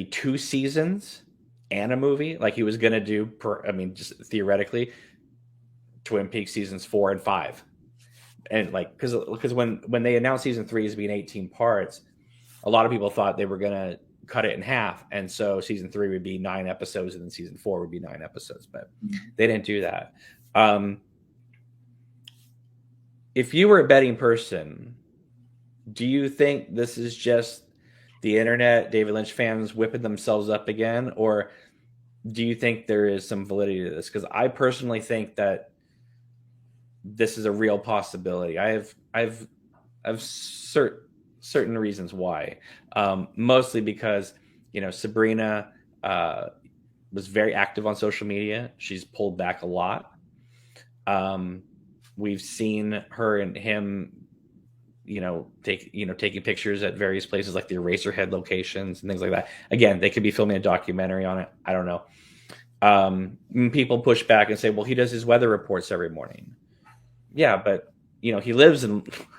two seasons and a movie. Like he was going to do, just theoretically, Twin Peaks seasons 4 and 5. And like, because when they announced season 3 as being 18 parts, a lot of people thought they were going to cut it in half. And so season 3 would be 9 episodes and then season 4 would be 9 episodes, but they didn't do that. If you were a betting person, do you think this is just the internet, David Lynch fans whipping themselves up again? Or do you think there is some validity to this? Because I personally think that this is a real possibility. I've certain reasons why. Mostly because, Sabrina was very active on social media. She's pulled back a lot. We've seen her and him, taking pictures at various places like the Eraserhead locations and things like that. Again, they could be filming a documentary on it. I don't know. People push back and say, well, he does his weather reports every morning. Yeah, but he lives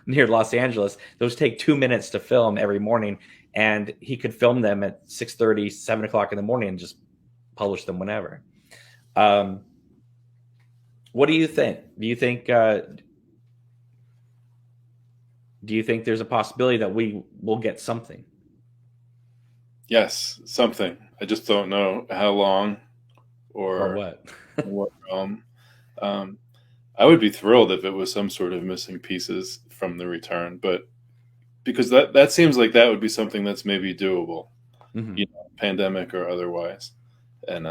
near Los Angeles. Those take 2 minutes to film every morning, and he could film them at 6:30, 7 o'clock in the morning and just publish them whenever. What do you think? Do you think there's a possibility that we will get something? Yes, something. I just don't know how long or what. what I would be thrilled if it was some sort of missing pieces from the return, but because that seems like that would be something that's maybe doable, pandemic or otherwise. And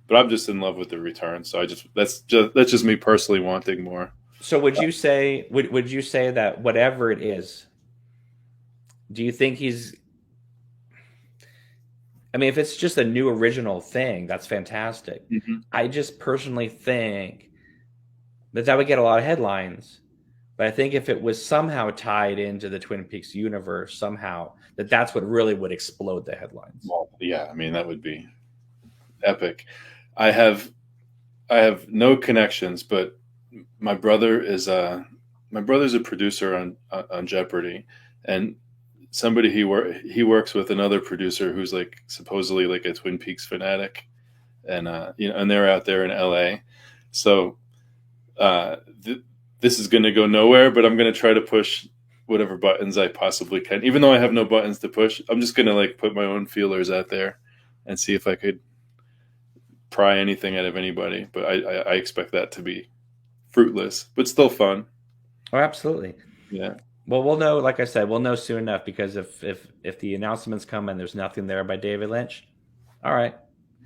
but I'm just in love with the return, so that's just me personally wanting more. So would you say that whatever it is, do you think he's? I mean, if it's just a new original thing, that's fantastic. Mm-hmm. I just personally think that would get a lot of headlines. But I think if it was somehow tied into the Twin Peaks universe, somehow, that's what really would explode the headlines. Well, yeah, I mean, that would be epic. I have no connections, but my brother is my brother's a producer on Jeopardy, and somebody he works with another producer who's like supposedly like a Twin Peaks fanatic, and and they're out there in LA, so this is going to go nowhere. But I'm going to try to push whatever buttons I possibly can, even though I have no buttons to push. I'm just going to like put my own feelers out there and see if I could pry anything out of anybody. But I expect that to be fruitless, but still fun. Oh, absolutely. Yeah. Well, we'll know. Like I said, we'll know soon enough, because if the announcements come and there's nothing there by David Lynch, all right.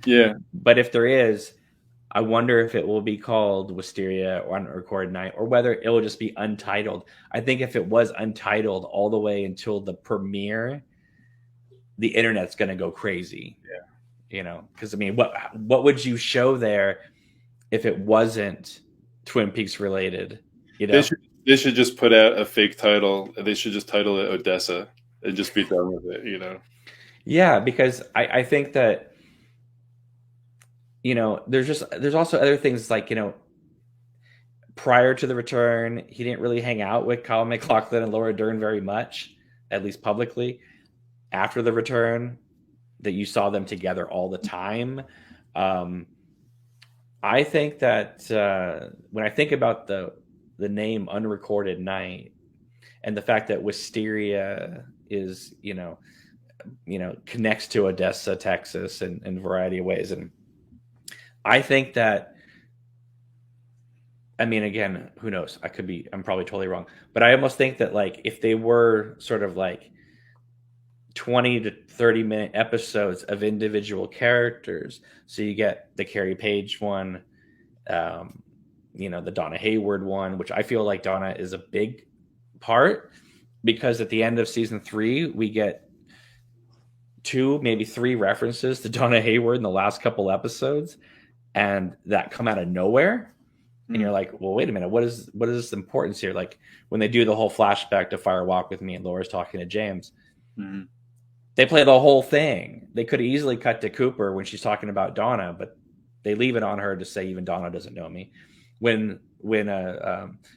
Yeah. But if there is, I wonder if it will be called Wisteria or Unrecorded Night, or whether it will just be Untitled. I think if it was Untitled all the way until the premiere, the internet's going to go crazy. Yeah. Because I mean, what would you show there if it wasn't Twin Peaks related? They should just put out a fake title. They should just title it Odessa and just be done with it. Yeah, because I think that there's also other things like prior to the return, he didn't really hang out with Kyle MacLachlan and Laura Dern very much, at least publicly. After the return, that you saw them together all the time. I think that when I think about the name Unrecorded Night and the fact that Wisteria is, connects to Odessa, Texas in a variety of ways. And I think that, I mean, again, who knows? I'm probably totally wrong, but I almost think that like if they were sort of like 20 to 30-minute episodes of individual characters, so you get the Carrie Page one, the Donna Hayward one, which I feel like Donna is a big part, because at the end of season 3, we get 2, maybe 3 references to Donna Hayward in the last couple episodes, and that come out of nowhere. And you're like, well, wait a minute, what is this importance here? Like when they do the whole flashback to Fire Walk with Me and Laura's talking to James, they play the whole thing. They could have easily cut to Cooper when she's talking about Donna, but they leave it on her to say even Donna doesn't know me. When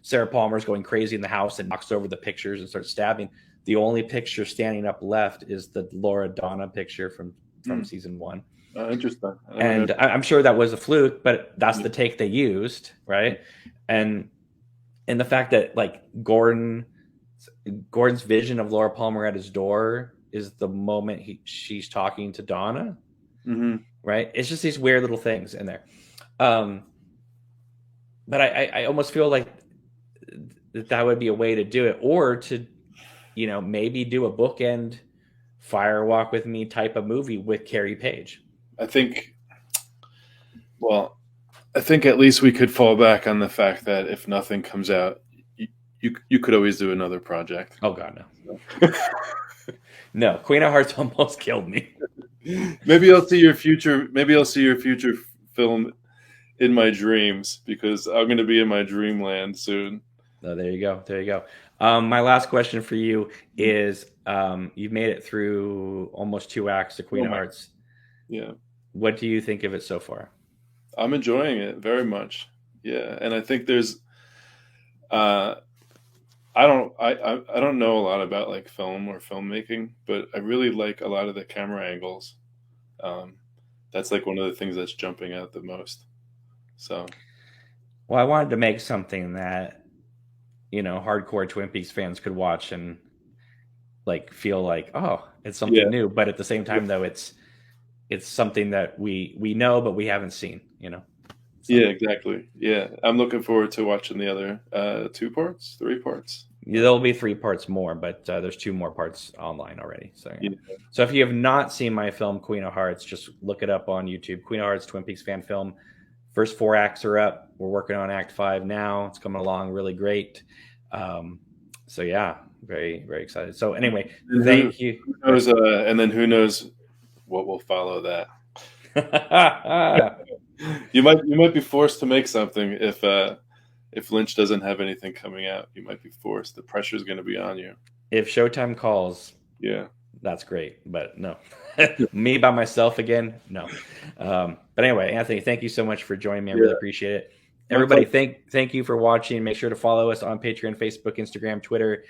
Sarah Palmer's going crazy in the house and knocks over the pictures and starts stabbing, the only picture standing up left is the Laura Donna picture from season 1. Interesting. And I'm sure that was a fluke, but that's the take they used, right? And the fact that like Gordon's vision of Laura Palmer at his door is the moment she's talking to Donna, right? It's just these weird little things in there. But I almost feel like that would be a way to do it, or to, maybe do a bookend Fire Walk with Me type of movie with Carrie Page. I think at least we could fall back on the fact that if nothing comes out, you could always do another project. Oh God, no. No, Queen of Hearts almost killed me. Maybe I'll see your future film in my dreams, because I'm going to be in my dreamland soon. Oh, there you go. My last question for you is, you've made it through almost 2 acts of Queen of Hearts. Yeah. What do you think of it so far? I'm enjoying it very much. Yeah. And I think there's, I don't know a lot about like film or filmmaking, but I really like a lot of the camera angles. That's like one of the things that's jumping out the most. So, well, I wanted to make something that, hardcore Twin Peaks fans could watch and like feel like, oh, it's something new. But at the same time, though, it's something that we know, but we haven't seen, So. Yeah, exactly. Yeah. I'm looking forward to watching the other 2 parts, 3 parts. Yeah, there'll be 3 parts more, but there's 2 more parts online already. So, yeah. So if you have not seen my film, Queen of Hearts, just look it up on YouTube. Queen of Hearts, Twin Peaks fan film. First 4 acts are up. We're working on Act 5 now. It's coming along really great. So yeah, very, very excited. So anyway, thank you. Who knows, and then who knows what will follow that. You might be forced to make something if Lynch doesn't have anything coming out. You might be forced. The pressure is going to be on you. If Showtime calls, that's great. But no, me by myself again, no. But anyway, Anthony, thank you so much for joining me. I really appreciate it. Everybody, thank you for watching. Make sure to follow us on Patreon, Facebook, Instagram, Twitter.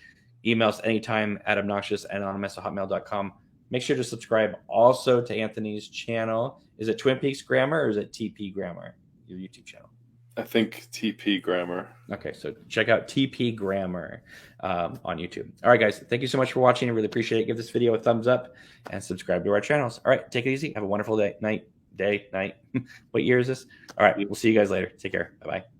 Email us anytime at obnoxiousanonymous@hotmail.com. Make sure to subscribe also to Anthony's channel. Is it Twin Peaks Grammar or is it TP Grammar, your YouTube channel? I think TP Grammar. Okay, so check out TP Grammar on YouTube. All right, guys, thank you so much for watching. I really appreciate it. Give this video a thumbs up and subscribe to our channels. All right, take it easy. Have a wonderful day, night. What year is this? All right, we'll see you guys later. Take care. Bye-bye.